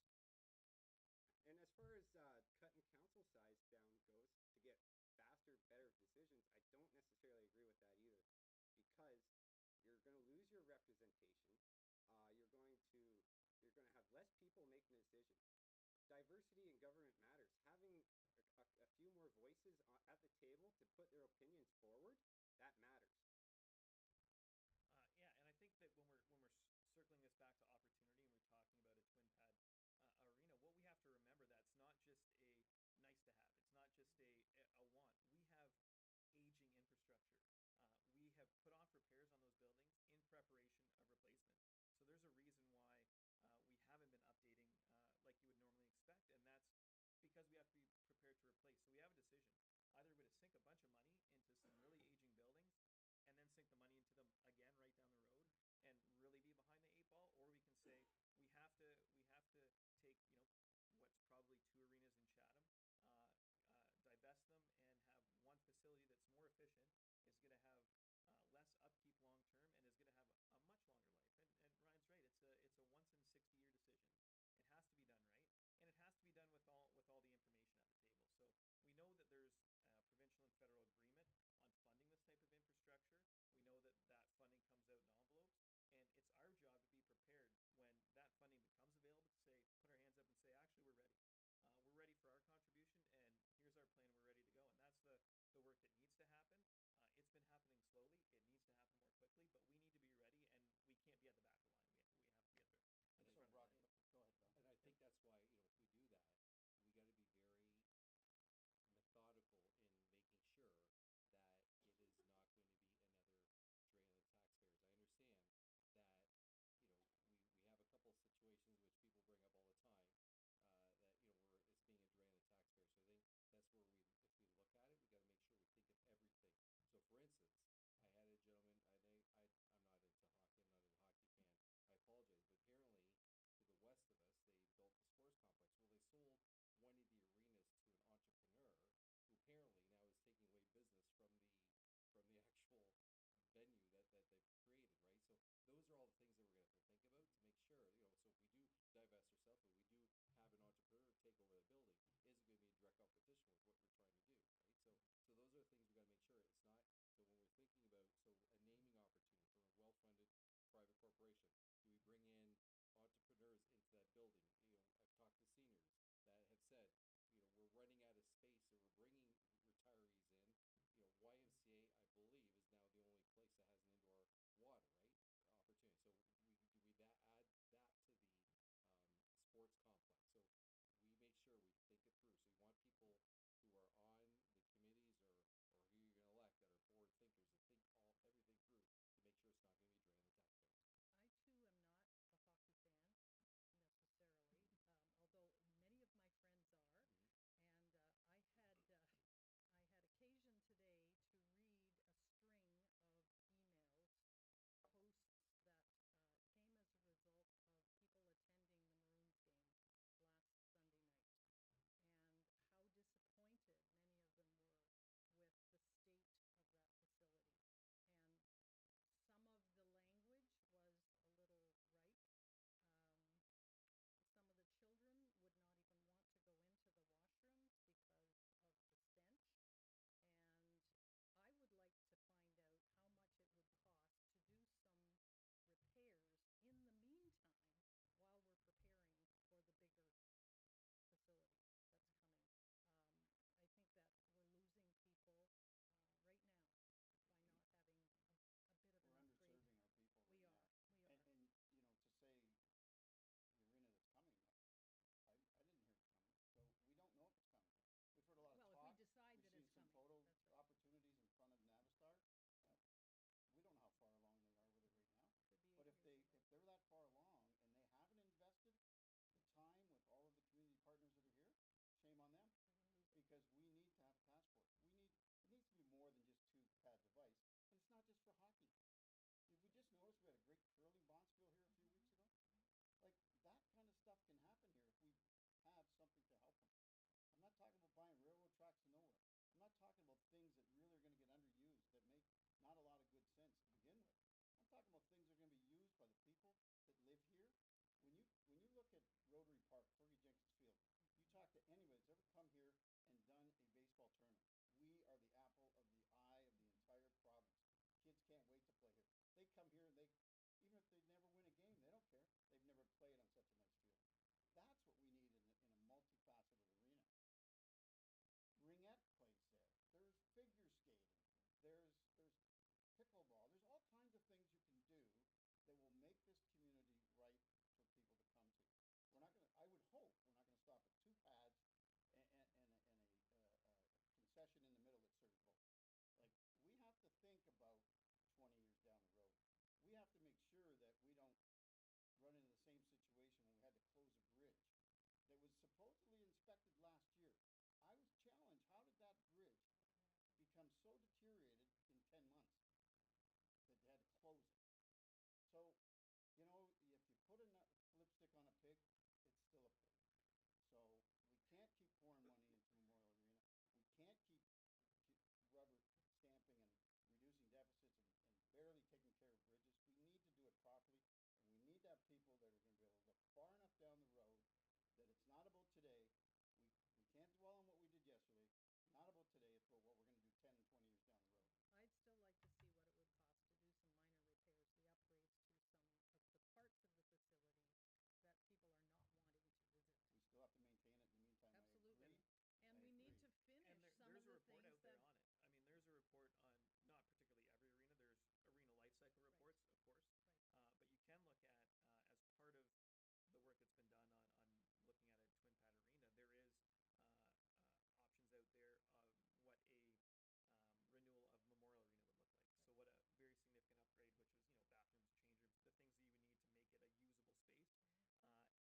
And as far as cutting council size down goes to get faster, better decisions, I don't necessarily agree with that either, because you're going to lose your representation. You're going to have less people making a decision. Diversity in government matters. Having a few more voices at the table to put their opinions forward, that matters. Yeah, and I think that when we're circling this back to opportunity and we're talking about a twin pad arena, what we have to remember, that's not just a nice to have. It's not just a want. We have aging infrastructure. We have put off repairs on those buildings in preparation of replacement. So there's a reason why we haven't been updating like you would normally expect, and that's because we have to be prepared to replace. So we have a decision. Either we're going to sink a bunch of money into some really aging buildings and then sink the money into them again right down the road and really be behind the 8 ball, or we can say we have to take, you know, what's probably 2 arenas in Chatham, divest them and have one facility that's more efficient, is going to have less upkeep long term, and is going to have a much longer life. And Ryan's right. It's a once in 60-year decision. It has to be done right, and it has to be done with all the information at the table. So we know that there's provincial and federal agreement on funding this type of infrastructure. We know that funding comes out in envelopes, and it's our job to be prepared when that funding becomes available to say, put our hands up and say, actually, we're ready. We're ready for our contribution, and here's our plan. We're ready to go, and that's the work that needs to happen. It's been happening slowly. It needs to happen more quickly, but we need to be ready, and we can't be at the back of the line. We have to be at the And front of the line. go ahead, Ron. And I think that's why, you know, if we do that, we got to be very methodical in making sure that it is not going to be another drain on the taxpayers. I understand that, you know, we have a couple of situations which people bring up all the time, that, you know, it's being a drain on the taxpayers. So I think that's where if we look at it, we got to make sure we think of everything. So for instance, I had a gentleman, I'm not into hockey, I'm not a hockey fan, I apologize, but apparently to the west of us, they built the sports complex. Well, they sold one of the arenas to an entrepreneur who apparently now is taking away business from the actual venue that they've created, right? So those are all the things that we're going to have to think about to make sure, you know, so if we do divest ourselves, but we do have an entrepreneur take over the building, is it going to be in direct competition with what we're trying to do, right? So those are the things we got to make sure. It's not, so when we're thinking about, so a naming opportunity from a well-funded private corporation, do we bring in entrepreneurs into that building? You know, I've talked to seniors that have said, you know, we're running out of space, or we're bringing retirees in. You know, YMCA, I believe, is now the only place that has an indoor water, right, opportunity. So we add that to the sports complex. So we make sure we think it through. So you want people who are on the committees or who you're going to elect that are forward thinkers to think everything through to make sure it's not going to be a drain on the taxpayers. I too am not a hockey fan necessarily. far along and they haven't invested the time with all of the community partners that are here, shame on them. Because we need to have a task force. It needs to be more than just 2 pads of ice, and it's not just for hockey. Did we just notice we had a great curling bonspiel here a few weeks ago? Like, that kind of stuff can happen here if we have something to help them. I'm not talking about buying railroad tracks to nowhere. I'm not talking about things that really are going to get underused that make not a lot of good sense to begin with. I'm talking about things that are going to be used by the people that live here. When you look at Rotary Park, Fergie Jenkins Field, you talk to anybody that's ever come here and done a baseball tournament. We are the apple of the eye of the entire province. Kids can't wait to play here. They come here and even if they never win a game, they don't care. They've never played on such a nice field. That's what we need in a multifaceted arena. Ringette plays there. There's figure skating. There's pickleball. There's all kinds of things you can do that will make this community right for people to come to. I would hope we're not going to stop at 2 pads and a concession in the middle that serves both. Like, we have to think about 20 years down the road. We have to make sure that we don't run into the same situation when we had to close a bridge that was supposedly inspected last year. I was challenged, how did that bridge become so deteriorated in 10 months that they had to close it? So, if you put a lipstick on a pig, it's still a pig. So we can't keep pouring money into Memorial Arena. We can't keep rubber stamping and reducing deficits and barely taking care of bridges. We need to do it properly, and we need to have people that are going to be able to look far enough down the road that it's not about today. We can't dwell on what we did yesterday. It's not about today. It's about what we're going to do 10 and 20 years down the road. I'd still like to see what it would cost to do some minor repairs, the upgrades to some of the parts of the facility that people are not wanting to visit. We still have to maintain it in the meantime. Absolutely. I We need agree. to finish some there's of a the report things out there that on it. I mean, there's a report on not particularly every arena. There's arena life cycle reports, of course. Right. But you can look at, as part of the work that's been done on looking at a twin pad arena, there is options out there of what a renewal of Memorial Arena would look like. So what a very significant upgrade, which was bathrooms, change rooms, the things that you would need to make it a usable space.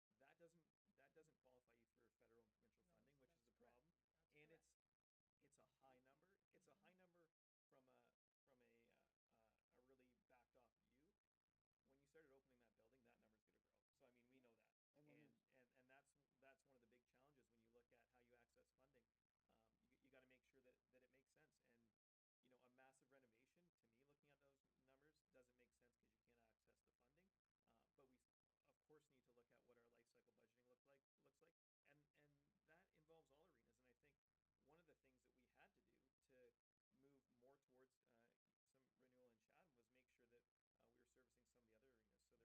That doesn't qualify you for federal and provincial funding, which is the problem. And it's a high number. It's a high number from a really backed off view. When you started opening that building, that number's going to grow. So I mean, we know that, and that's one of the big challenges when you look at how you access funding. You got to make sure that it makes sense. And a massive renovation, to me, looking at those numbers, doesn't make sense because you can't access the funding. But we, of course, need to look at what our life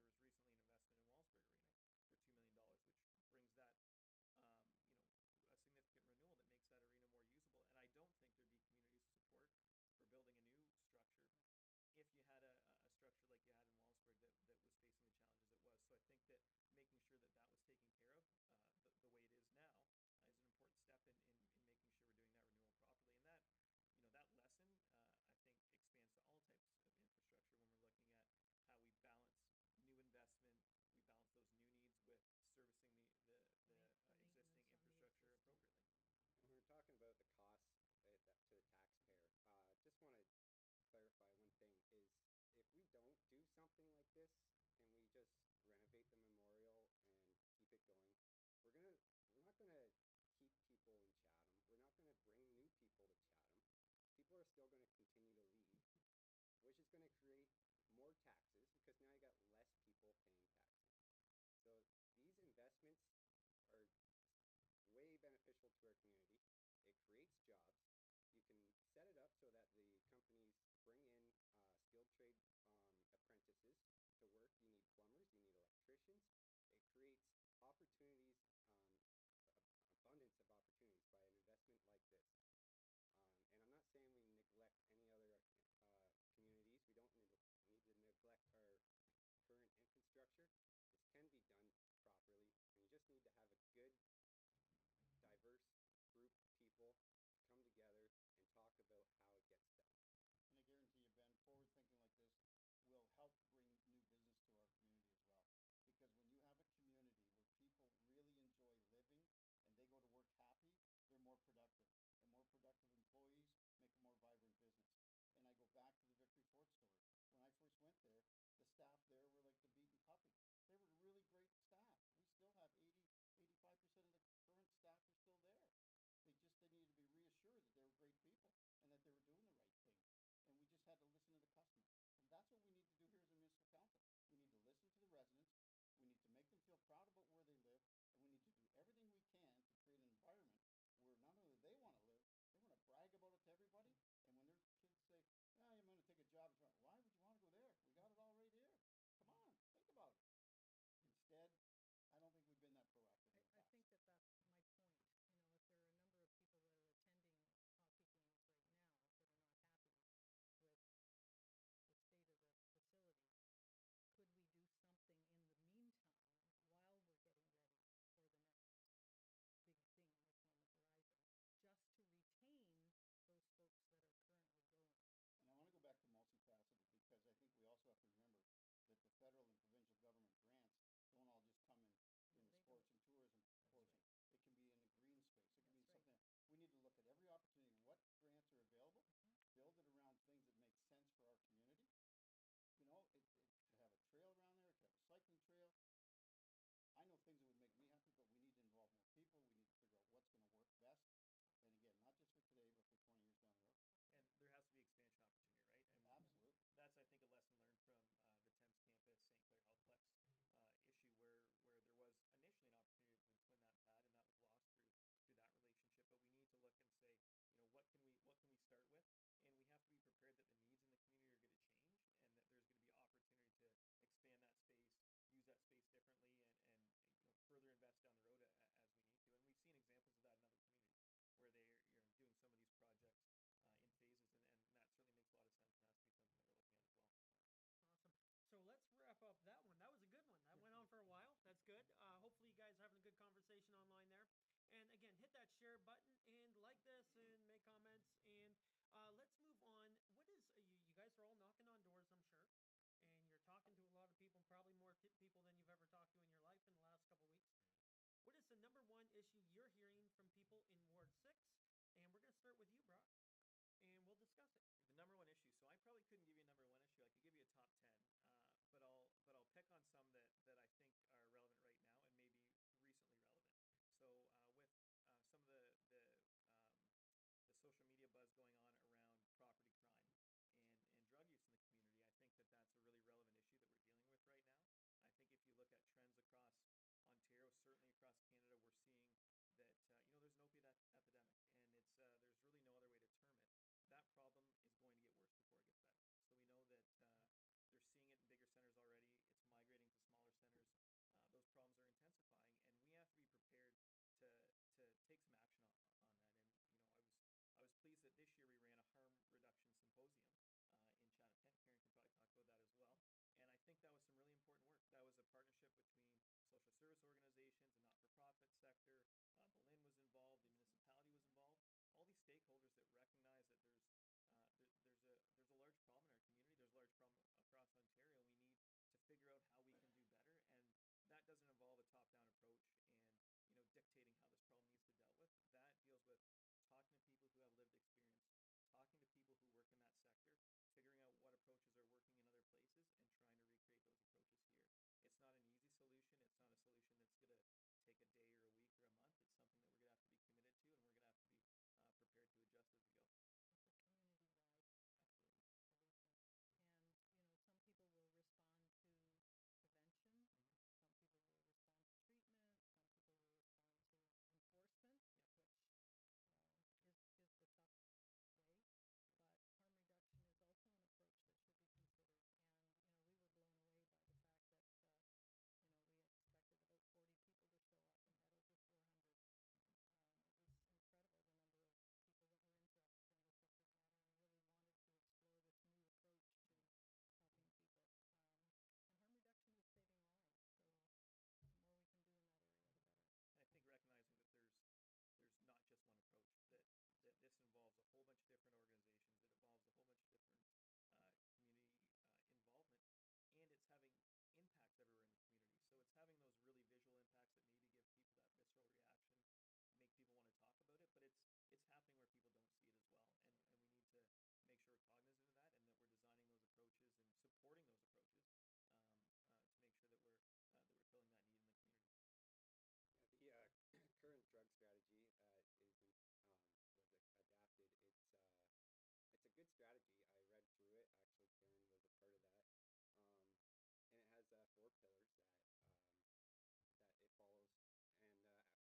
cycle budgeting looks like, and that involves all arenas. And I think one of the things that we had to do to move more towards some renewal in Chatham was make sure that we were servicing some of the other arenas. So there was recently an investment in Wellsburg Arena for $2 million, which brings that a significant renewal that makes that arena more usable. And I don't think there'd be community support for building a new structure if you had a structure like you had in Wellsburg that was facing the challenges it was. So I think that making sure that was taken care of the way it is now is an important step in making sure we're doing that renewal properly. And that that lesson, I think, expands to all types of infrastructure when we're looking at how we balance new investment, we balance those new needs with servicing the existing infrastructure appropriately. When we're talking about the costs to the taxpayer, just want to clarify one thing is if we don't do something like this and we just renovate the memorial and keep it going, we're not gonna keep people in Chatham. We're not gonna bring new people to Chatham. People are still gonna continue to leave, which is gonna create more taxes because now you got less people paying taxes. So these investments are way beneficial to our community. It creates jobs. You can set it up so that the companies bring in skilled trade apprentices to work. You need plumbers, you need electricians. It creates opportunities, abundance of opportunities by an investment like this. And I'm not saying we neglect any other communities. We don't need to neglect our current infrastructure. This can be done properly, and you just need to have a good, diverse group of people come together and talk about how it gets done. And I guarantee you, Ben, forward thinking like this will help bring new business to our community as well. employees, make a more vibrant business. And I go back to the Victory Ford story. When I first went there, the staff there were like the beaten puppy. They were really great staff. We still have 85% of the current staff are still there. They needed to be reassured that they were great people and that they were doing the right thing. And we just had to listen to the customer. And that's what we need to do here as a municipal council. We need to listen to the residents. We need to make them feel proud about where they live. And we need to do everything we can to create an environment where not only they want to live, they want to brag about it to everybody. And when their kids say, I'm going to take a job, why would you want to go there? We got it all right here. Come on, think about it. Instead, I don't think we've been that proactive in the I past. think that that's my point. You know, if there are a number of people that are attending hockey games right now that are not happy with the state of the facility, could we do something in the meantime while we're getting ready for the next big thing that's on the horizon, just to retain those folks that are currently going? And I want to go back to multifaceted because I think we also have to remember that the federal and provincial government grants don't all just come in the sports and tourism portion. Right. It can be in the green space. It can be something. We need to look at every opportunity, what grants are available, build it around things that make sense for our community. You know, to have a trail around there, to have a cycling trail. I know things that would make me happy, but we need to involve more people. We need to figure out what's going to work best. And again, not just for today, but for 20 years down the road. And there has to be expansion opportunity, right? And absolutely. That's, I think, a lesson learned from the Thames Campus St. Clair Healthplex issue, where there was initially an opportunity to twin that pad, and that was lost through that relationship. But we need to look and say, what can we start with? And we have to be prepared that the needs in the community are going to change, and that there's going to be opportunity to expand that space, use that space differently, and further invest down the road as we need to. And we've seen examples of that in other communities where they're doing some of these projects in phases, and that certainly makes a lot of sense, and has to be something that we're looking at as well. Awesome. So let's wrap up that one. That was a good one. That went on for a while. That's good. Hopefully you guys are having a good conversation online there. And again, hit that share button and like this and make comments. And let's move on. What is, you guys are all knocking on doors, I'm sure. And you're talking to a lot of people, probably more people than you've ever talked to in your life in the last couple of weeks. What is the number one issue you're hearing from people in Ward 6? And we're going to start with you, Brock, and we'll discuss it. The number one issue. So I probably couldn't give you a number one issue. I could give you a top 10, but I'll pick on some that I think are relevant right now and maybe recently relevant. So with some of the social media buzz going on around property crime and drug use in the community, I think that's a really relevant issue that we're dealing with right now. I think if you look at trends across Ontario, certainly across Canada, we're seeing that there's an opiate epidemic, and there's really no other way to term it. That problem is going to get worse before it gets better. So we know that they're seeing it in bigger centers already. It's migrating to smaller centers. Those problems are intensifying, and we have to be prepared to take some action on that. And I was pleased that this year we ran a harm reduction symposium in Chatham-Kent. Karen can probably talk about that as well. And I think that was some really important work. That was a partnership between social service organizations, the not-for-profit sector. Berlin was involved. The municipality was involved. All these stakeholders that recognize that there's a large problem in our community. There's a large problem across Ontario. We need to figure out how we can do better. And that doesn't involve a top-down approach and dictating how this problem needs to be dealt with. That deals with talking to people who have lived experience, talking to people who work in that sector, figuring out what approaches are working in other places, and trying to recreate those approaches here. It's not an easy solution. It's not a solution that's going to take a day or a week or a month. It's something that we're going to have to be committed to, and we're going to have to be prepared to adjust as we go. It's a community-wide Absolutely. solution. And, some people will respond to prevention. Mm-hmm. Some people will respond to treatment. Some people will respond to enforcement, which is the tough way. But harm reduction is also an approach that should be considered. And, pillars that it follows.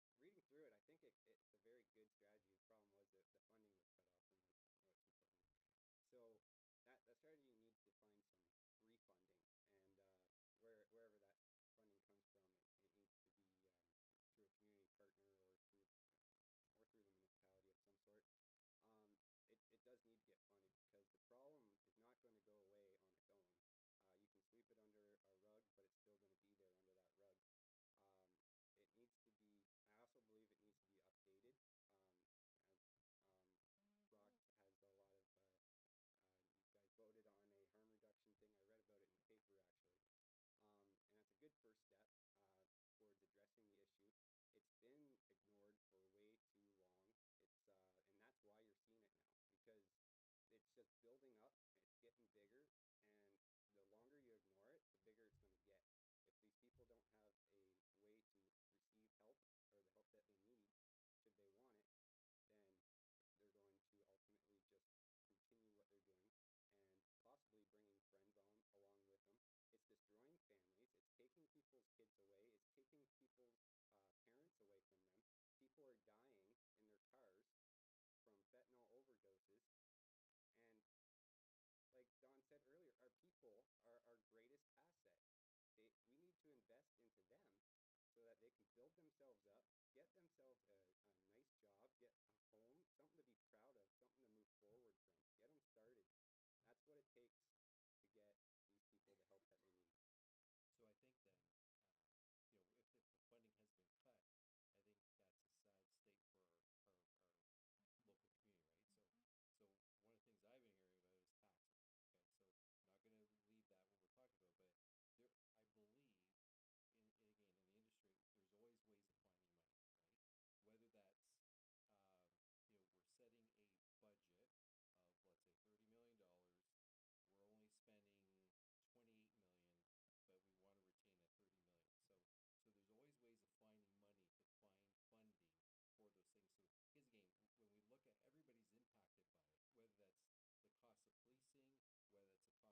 And reading through it, I think it's a very good strategy. The problem was that the funding was cut off, and what's important. So that strategy needs to find some refunding, and wherever that funding comes from, it needs to be through a community partner or through the municipality of some sort. It does need to get funded because the problem is not going to go away on its own. You can sweep it under a rug, but it's still going to be there under that rug. It needs to be, I also believe it needs to be updated. Brock has a lot of, you guys voted on a harm reduction thing. I read about it in the paper actually. And that's a good first step towards addressing the issue. It's been ignored for way too long. And that's why you're seeing it now, because it's just building up, it's getting bigger, and the longer you ignore it, the bigger it's going to get. If these people don't have a way to receive help, or the help that they need, should they want it, then they're going to ultimately just continue what they're doing, and possibly bringing friends along with them. It's destroying families, it's taking people's kids away, it's taking people's parents away from them. People are dying in their cars from fentanyl overdoses, and like Don said earlier, our people are our greatest asset. We need to invest into them so that they can build themselves up, get themselves a nice job, get a home, something to be proud of, something to move forward from, get them started. That's what it takes to get these people the help that they need. So I think then, if the funding has been cut, I think that's a sad state for our local community, right? So one of the things I've been hearing about is taxes. Okay, so I'm not going to leave that what we're talking about, but I believe in the industry, there's always ways of finding money, right? Whether that's we're setting a budget of, let's say, $30 million. We're only spending $28 million, but we want to retain that $30 million. So there's always ways of finding money to find funding for those things. So because again, when we look at, everybody's impacted by it, whether that's the cost of policing, whether it's a cost for frontline paramedics responding to these things, our firefighters responding when you have a person that needs immediate intervention. So there are ways that we can find the funding. So that's why I think we got to make sure that we take a fiscal review of our funding, where the monies are coming in, how are we spending our money, so that we can make sure that the key priorities. So again, that stuff affects all of us, right? So I think it's important that we will be responsible for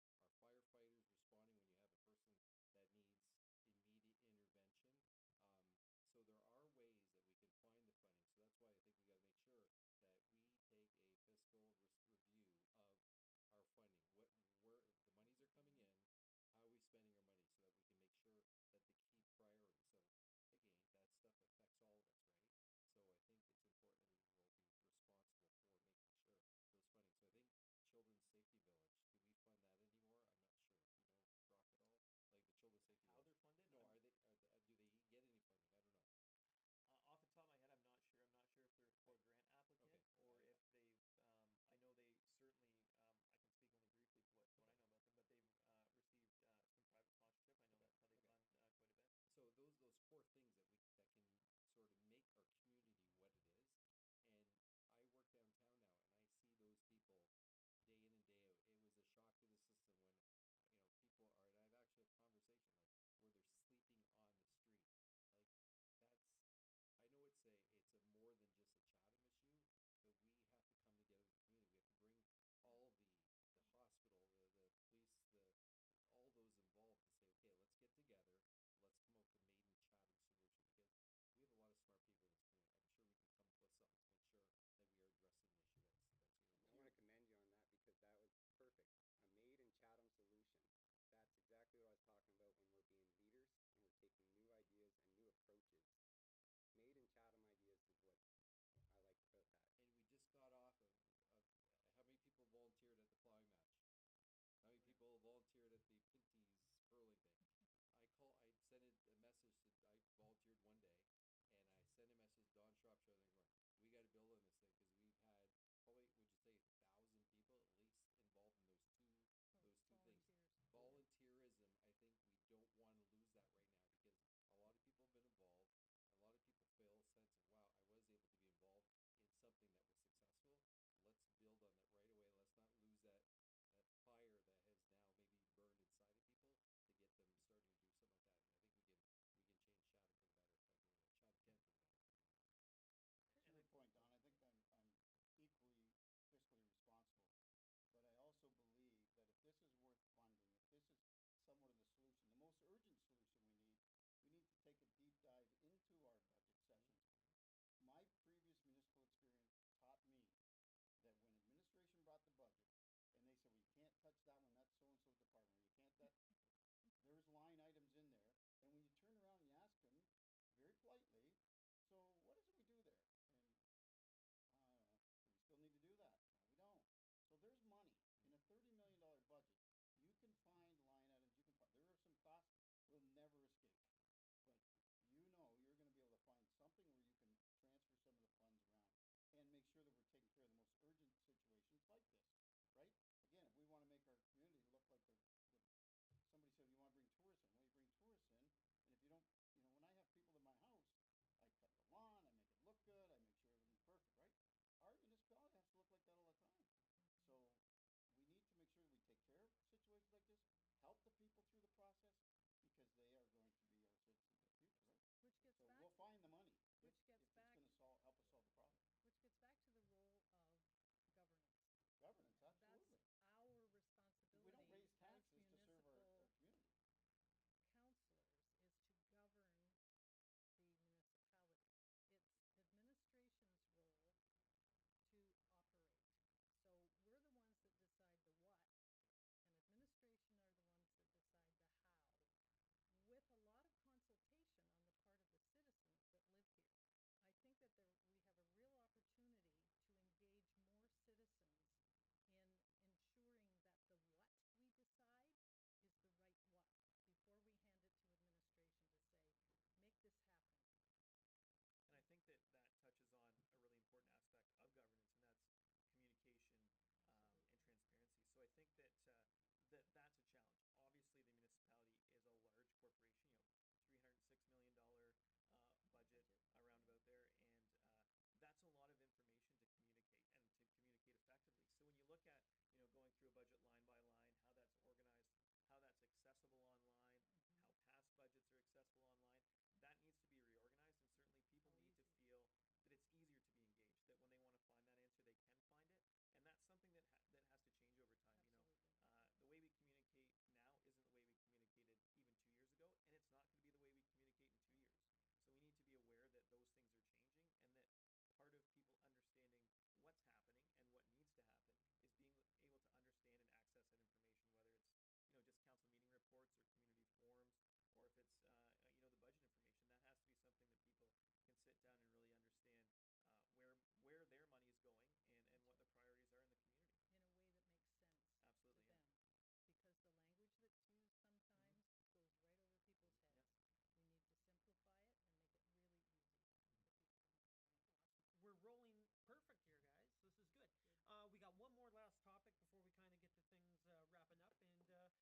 making sure those funding. So I think Children's Safety Village, do we fund that anymore? I'm not sure. Do you know, Brock, at all? Like the Children's Safety How Village? they're funded? No, do they get any funding? I don't know. Off the top of my head, I'm not sure. I'm not sure if they're a core grant applicant or if they've. I know they certainly. I can speak only briefly to what I know about them, but they've received some private sponsorship. I know that's how they fund quite a bit. So those core things that can sort of make our community what it is. And I work downtown now, and I see those people day in and day out. It was a shock to the system when people are. And I've actually had a conversation like where they're sleeping on the street. Like that's. I know it's a more than just a Chatham issue, but we have to come together as a community. We have to bring all the hospital, the police, all those involved and say, okay, let's get together. Let's come up with a made in Chatham solution, because we have a lot of smart people in this community. I'm sure we can come up with something to make sure that we are addressing the issue that's here. I want to commend you on that, because that was perfect. A made in Chatham solution. That's exactly what I was talking about when we're being leaders and we're taking new ideas and new approaches. Made in Chatham ideas is what I like about that. And we just got off of how many people volunteered at the plowing match? How many people volunteered at the Pinty's hurling thing? I sent a message I volunteered one day, and I sent a message to Don Shropshire. We got to build on this thing, because we've had probably, would you say, 1,000 people at least involved in those two things. Volunteerism, I think we don't want to lose that right now, because a lot of people have been involved. A lot of people feel a sense of, wow, I was able to be involved in something that was successful. Let's build on that right away. Let's not lose that fire that has now maybe burned inside of people, to get them starting to do something like that. And I think we can change Chatham for the better. I mean, Chatham-Kent for the better. brought the budget, and they said, well, you can't touch that one, that's so-and-so's department, or you can't that, there's line items in there, and when you turn around and you ask them, very politely, so what is it we do there? And, I don't know, do we still need to do that? No, we don't. So there's money. In a $30 million budget, you can find line items, you can find, there are some costs we'll never escape. But you know you're going to be able to find something where you can transfer some of the funds around and make sure that we're taking care of the most urgent situations like this, right? Again, if we want to make our community look like somebody said, you want to bring tourists in. Well, you bring tourists in, and if you don't, when I have people in my house, I cut the lawn, I make it look good, I make sure everything's perfect, right? Our municipality has to look like that all the time. So we need to make sure that we take care of situations like this, help the people through the process, because they are going to be our citizens of the future, right? Which gets so back we'll find the money which if gets it's back going to help us solve the problem. which gets back to the role of governance. Governance, absolutely. That's our responsibility. We don't raise taxes as to serve our municipal community. councilors is to govern the municipality. It's administration's role to operate. So we're the ones that decide the what, and administration are the ones that decide the how, with a lot of consultation on the part of the citizens that live here. I think that we have a real opportunity to engage more citizens in ensuring that the what we decide is the right what, before we hand it to administration to say, make this happen. And I think that touches on a really important aspect of governance, and that's communication and transparency. So I think that that's a challenge. Obviously, the municipality is a large corporation, $306 million budget around about there,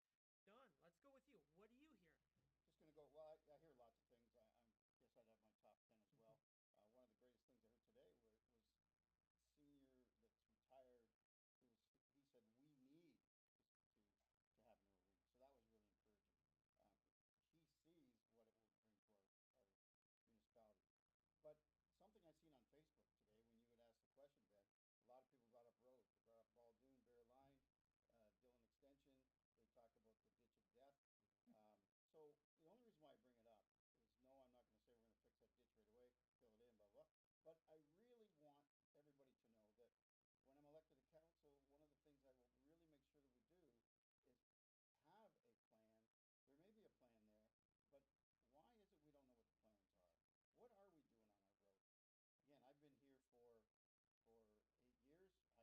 and that's a lot of information to communicate and to communicate effectively. So when you look at going through a budget line by line, how that's organized, how that's accessible online, how past budgets are accessible online, that needs to be reorganized, and certainly people need to feel that it's easier to be engaged, that when they want to find that answer, they can find it, and that's something that has to change over time. The way we communicate now isn't the way we communicated even 2 years ago, and it's not going to be the way we communicate in 2 years. So we need to be aware that those things are changing, and that part of people understanding what's happening and what needs to happen is being able to understand and access that information, whether it's just council meeting reports or community forums, or if it's the budget information. That has to be something that people can sit down and really understand where their money is going and what the priorities are in the community. In a way that makes sense Absolutely, to them. Because the language that's used sometimes goes right over people's heads. We need to simplify it and make it really easy for people to understand. We're rolling perfect here, guys. This is good. We got one more last topic before we kind of get to things wrapping up. And Don, let's go with you. What are you hearing? Just going to go, well, I hear lots of things. I guess I'd have my top 10 as well. One of the greatest things I heard today was senior that's retired. He said, we need to have an early reading. So that was really encouraging. He sees what it will bring to our municipality. But something I seen on Facebook today, when you had asked the question, Ben, a lot of people brought up roads. They brought up Baldoon, Bear Line, Dillon Extension. They talked about the ditch of death. So the only reason why I bring it up is, no, I'm not going to say we're going to fix that ditch right away, fill it in, blah, blah. But I really want everybody to know that when I'm elected to council, one of the things I will really make sure that we do is have a plan. There may be a plan there, but why is it we don't know what the plans are? What are we doing on our roads? Again, I've been here for 8 years. I use Baldoon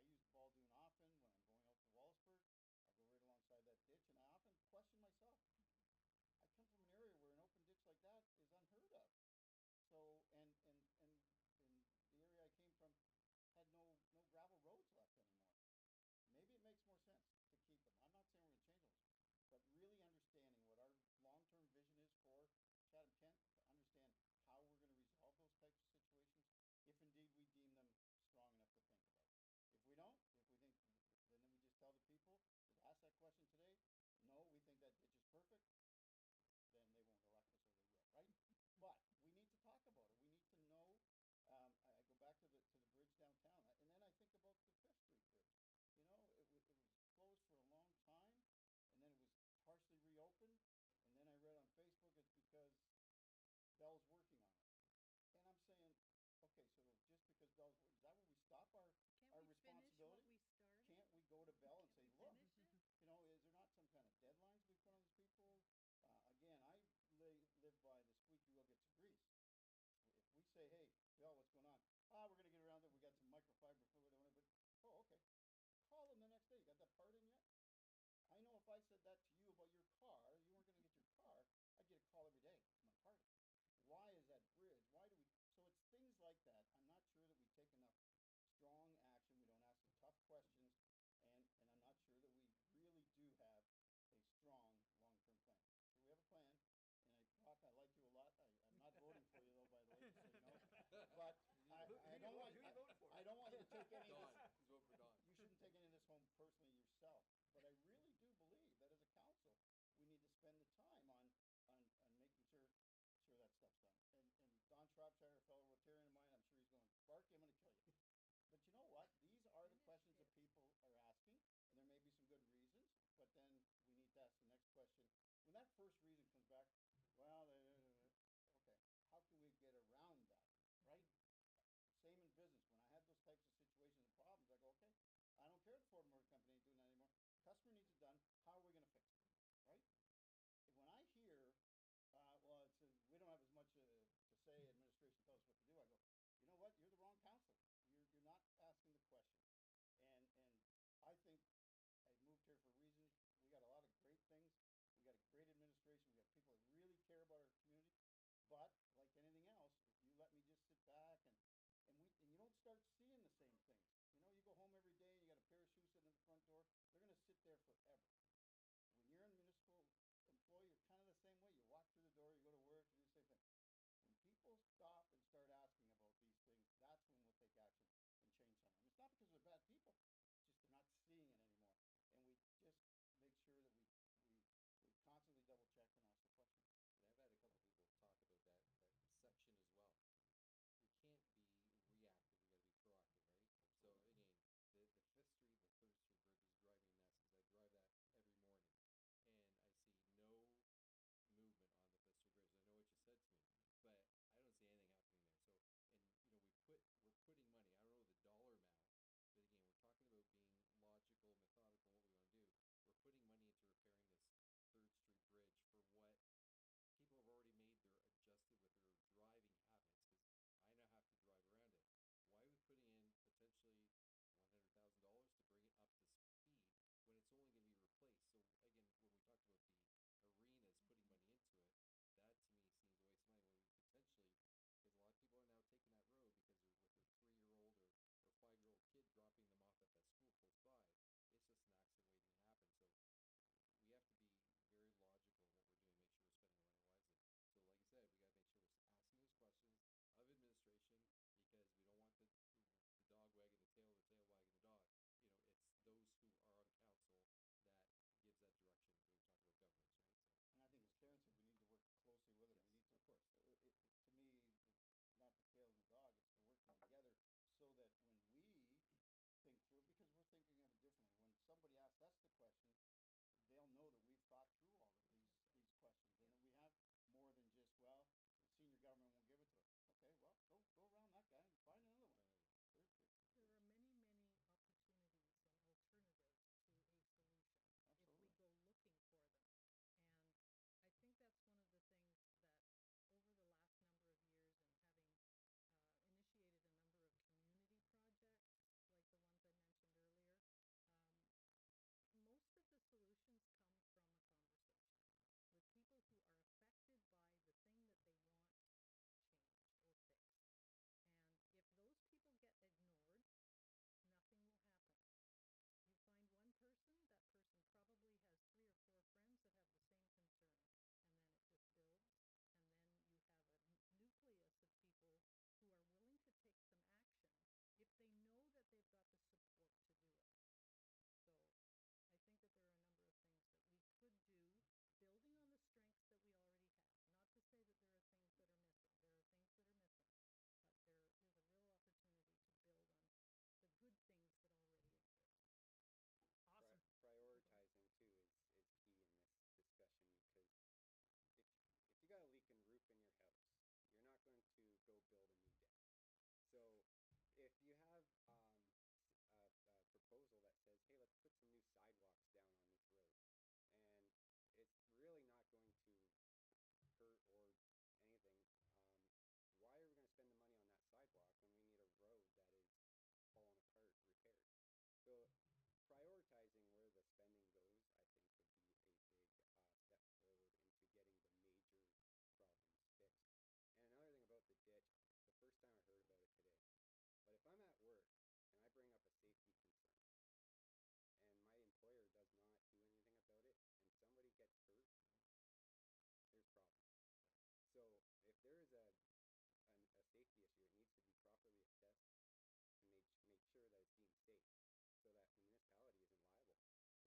often when I'm going out to Wallaceburg. I go right alongside that ditch, and I often question myself. I come from an area where an open ditch like that is unheard of. So, and the area I came from had no gravel roads left anymore. Maybe it makes more sense to keep them. I'm not saying we're going to change those, but really understanding what our long-term vision is for Chatham-Kent, to understand how we're going to resolve those types of situations, if indeed we deem them strong enough to think about. If we don't, if we think, then we just tell the people that asked that question today, no, we think that ditch is perfect, then they won't elect us, or they will, right? But we need to talk about it. We need to know. I go back to the bridge downtown, and then I think about the 5th Street Bridge. It was closed for a long time, and then it was partially reopened, and then I read on Facebook it's because Bell's working on it. And I'm saying, okay, so just because Bell's working, is that where we stop our responsibility? Finish what we started? Can't we go to Bell and say, look, you know, is there not some kind of deadlines we put on these people? Again, I live by the squeaky wheel gets the grease. If we say, hey, Bell, what's going on? We're going to get around it. We got some microfiber fluid on it, but, oh, okay. Call them the next day. You got that part in yet? I know if I said that to you about your car, you weren't going to get your car, I'd get a call every day. My part. Why is that bridge? Why do we? So it's things like that. I'm not sure that we take enough strong action. We don't ask the tough questions, and I'm not sure that we really do have a strong long-term plan. So we have a plan, and Brock, I like you a lot. I'm not voting for you though, by the way, just so you know. But I don't want I don't want you to take any of this. He's voting for Don. You shouldn't take any of this home personally yourself. But I really do believe that as a council, we need to spend the time on making sure that stuff's done. And Don Shropshire, a fellow Rotarian of mine, I'm sure he's going, Sparky, I'm going to kill you. But you know what? These are the questions that people are asking, and there may be some good reasons, but then we need to ask the next question. When that first reason comes back, well, okay, how can we get around that, right? Same in business. When I have those types of situations and problems, I go, okay, I don't care if the Ford Motor Company ain't doing that anymore. Customer needs it done. How are we going to fix it, right? When I hear, we don't have as much to say, administration tells us what to do, I go, you know what, you're the wrong council. You're not asking the question. And I think I moved here for a reason. We got a lot of great things. We got a great administration. We got people that really care about our community. But like anything else, if you let me just sit back and you don't start seeing the same things. You know, you go home every day and you got a pair of shoes sitting at the front door. They're going to sit there forever. When you're a municipal employee, you're kind of the same way. You walk through the door, you go to work, you do the same thing. When people stop and start asking about these things, that's when we'll take action and change something. It's not because they're bad people. It's just they're not seeing it anymore. And we just make sure that we constantly double check and ask the questions. And I've had a couple people talk about that section as well. We can't be reactive. We got to be proactive, right? So again, the 5th Street, the 3rd Street Bridge is driving me nuts because I drive that every morning, and I see no movement on the 5th Street Bridge. I know what you said to me, but I don't see anything happening there. So, and you know, we're putting money. I don't know the dollar amount, but again, we're talking about being logical, methodical, what we want to do. We're putting money into repairing this 3rd Street Bridge for what people have already made their adjusted with their driving habits, because I now have to drive around it. Why are we putting in potentially $100,000 to bring it up to speed when it's only going to be replaced? So again, when we talk about the arenas putting money into it, that to me seems a waste of money when we potentially, because a lot of people are now taking that road because they're with their 3-year-old or 5-year-old kid dropping them off at that school close by. It's just an accident waiting to happen. So we have to be very logical in what we're doing, make sure we're spending our money wisely. So like I said, we got to make sure we're asking those questions of administration, because we don't want the dog wagging the tail wagging the dog. You know, it's those who are on council that gives that direction when we talk about governance, right? So, and I think as Karen said, we need to work closely with them. Yes, We need to, of course. To me, it's not the tail and the dog, it's the working together so that when we think through, because we're thinking of it differently, when somebody asks us the question, they'll know that we've thought through all of these questions, and that we have more than just, well, the senior government won't give it to us. Okay, well, go around that guy and find another one. There are many, many opportunities and alternatives to a solution. Absolutely. If we go looking for them. And I think that's one of the things that over the last number of years, and having initiated a number of community projects like the ones I mentioned earlier, most of the solutions come from a conversation with people who are affected by the thing that they want changed or fixed. And if those people get ignored, nothing will happen. You find one person, that person probably has 3 or 4 friends that have the same concerns, and then it just builds, and then you have a nucleus of people who are willing to take some action if they know that they've got the support to do it. So I think that there are a number of things that we could do, building on the strengths that we already have. Not to say that there are things that are missing. There are things that are missing. But there is a real opportunity to build on the good things that already exist. Awesome. Prioritizing too is key in this discussion, because if you got a leaking roof in your house, you're not going to go build a new deck. So if you have a proposal that says, hey, let's some new sidewalks down on this road. And it's really not going to hurt or anything. Why are we going to spend the money on that sidewalk when we need a road that is falling apart, repaired? So prioritizing where the spending goes, I think, would be a big step forward into getting the major problems fixed. And another thing about the ditch, it's the first time I heard about it today. But if I'm at work and I bring up a safety concern and my employer does not do anything about it and somebody gets hurt, there's problems. So if there is a safety issue, it needs to be properly assessed to make sure that it's deemed safe so that the municipality isn't liable.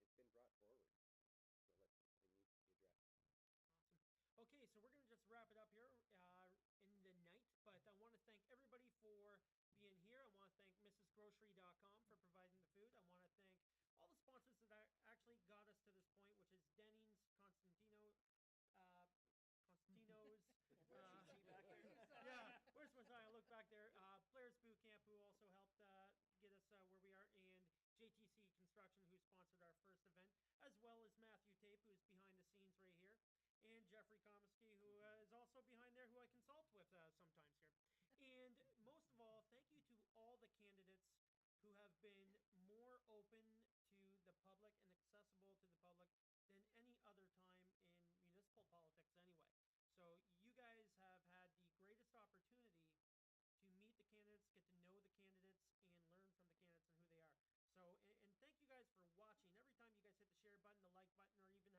It's been brought forward, so it needs to be addressed. Awesome. Okay, so we're going to just wrap it up here in the night, but I want to thank everybody for being here. I want to thank mrsgrocery.com for providing the food. I want to thank all the sponsors that actually got us to this point, which is Dennings, Constantino's. Yeah, where's my sign? I look back there. Players Boot Camp, who also helped get us where we are, and JTC Construction, who sponsored our first event, as well as Matthew Tape, who's behind the scenes right here, and Jeffrey Komisky, who is also behind there, who I consult with sometimes here. And most of all, thank you to all the candidates who have been more open to the public and accessible to the public than any other time in municipal politics anyway. So you guys have had the greatest opportunity to meet the candidates, get to know the candidates, and learn from the candidates and who they are. So, and thank you guys for watching. Every time you guys hit the share button, the like button,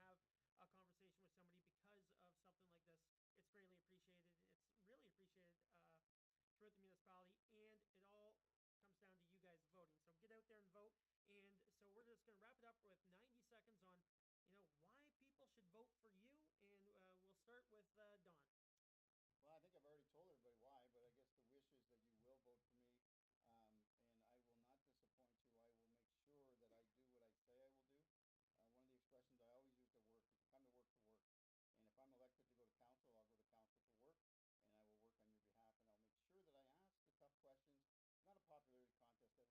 or even have a conversation with somebody because of something like this, it's greatly appreciated. It's really appreciated throughout the municipality, and it all comes down to you guys voting. So get out there and vote. And so we're just going to wrap it up with 90 seconds on why people should vote for you, and we'll start with Don. Well, I think I've already told everybody why, but I guess the wish is that you will vote for me, and I will not disappoint you. I will make sure that I do what I say I will do. One of the expressions I always use at work is come to work for work. And if I'm elected to go to council, I'll go to council for work, and I will work on your behalf, and I'll make sure that I ask the tough questions. It's not a popularity contest ever for me.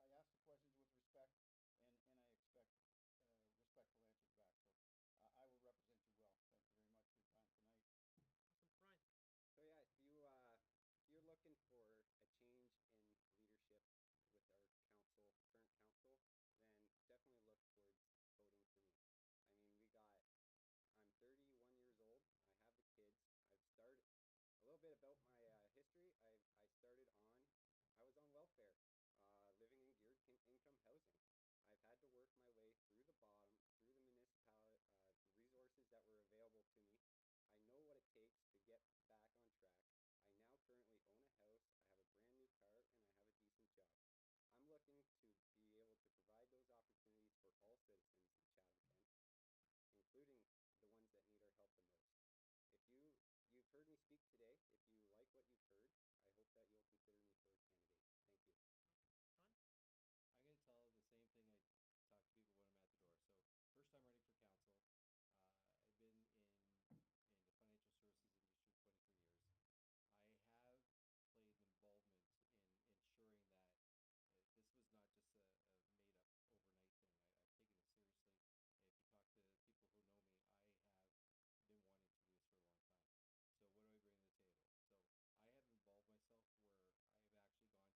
I ask the questions with respect, and I expect respectful answers back. So I will represent you well. Thank you very much for your time tonight. Awesome. Brian. So yeah, if you're looking for a change in leadership with our current council, then definitely look towards voting for me. I mean, I'm 31 years old. I have the kids. I've started a little bit about my history. I was on welfare, living in geared income housing. I've had to work my way through the bottom, through the municipality, resources that were available to me. I know what it takes to get back on track. I now currently own a house, I have a brand new car, and I have a decent job. I'm looking to be able to provide those opportunities for all citizens in Chatham-Kent, including the ones that need our help the most. If you've heard me speak today, if you like what you've heard, I hope that you'll consider me for a candidate. Thank you. Don? I'm going to tell the same thing I talk to people when I'm at the door. So first time running for council. I've been in the financial services industry 23 years. I have played an involvement in ensuring that this was not just a made-up overnight thing. I've taken it seriously. If you talk to people who know me, I have been wanting to do this for a long time. So what do I bring to the table? So I have involved myself where I have actually gone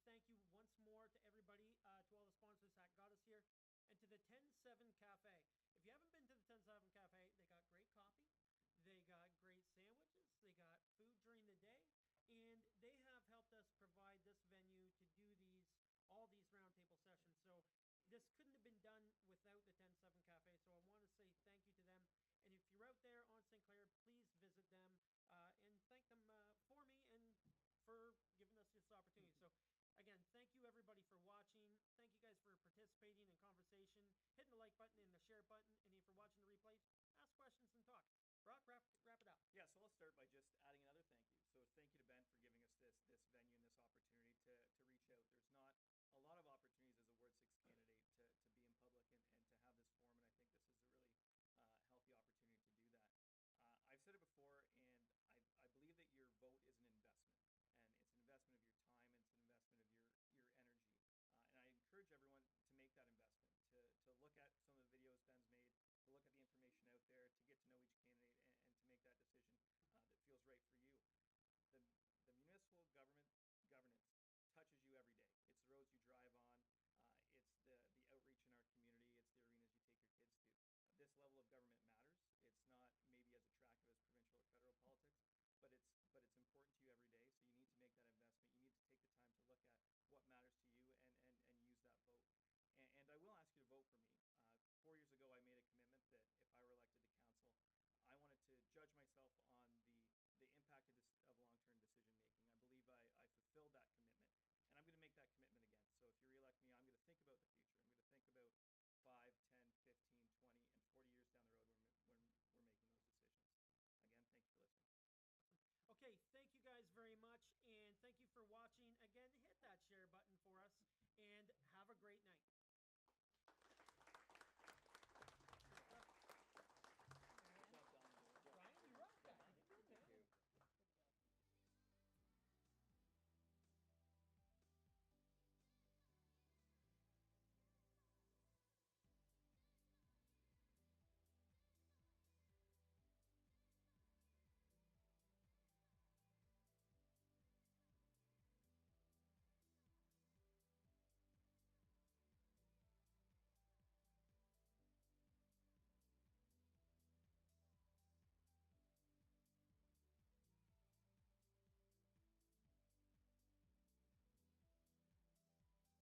thank you once more to everybody, to all the sponsors that got us here, and to the 10-7 Cafe. If you haven't been to the 10-7 Cafe, they got great coffee, they got great sandwiches, they got food during the day, and they have helped us provide this venue to do all these roundtable sessions. So this couldn't have been done without the 10-7 Cafe. So I want to say thank you to them. And if you're out there on St. Clair, please visit them and thank them for me and for giving us this opportunity. So again, thank you everybody for watching. Thank you guys for participating in conversation, hitting the like button and the share button. And if you're watching the replays, ask questions and talk. Brock, wrap it up. Yeah, so I'll start by just adding another thank you. So thank you to Ben for giving us this venue and this opportunity to reach out. There's not a lot of opportunities as a Ward 6 candidate to be in public and to have this forum, and I think this is a really healthy opportunity to do that. I've said it before, and I believe that your vote is an investment, and it's an investment of your time, and it's an investment of your energy. And I encourage everyone to make that investment, to look at some of the videos Ben's made, to look at the information out there, to get to know each candidate, and to make that decision that feels right for you. The municipal governance touches you every day. It's the roads you drive on. It's the outreach in our community. It's the arenas you take your kids to. This level of government matters. It's not maybe as attractive as provincial or federal politics, but it's important to you every day. So you need to make that investment. You need to take the time to look at what matters to you and use that vote. And I will ask you to vote for me. 4 years ago, I made a commitment that if I were elected to council, I wanted to judge myself on the impact of long-term decision making. I believe I fulfilled that commitment, and I'm going to make that commitment again. So if you re-elect me, I'm going to think about the future. I'm going to think about 5, 10, 15, 20, and 40 years down the road when we're making those decisions. Again, thank you for listening. Okay, thank you guys very much, and thank you for watching.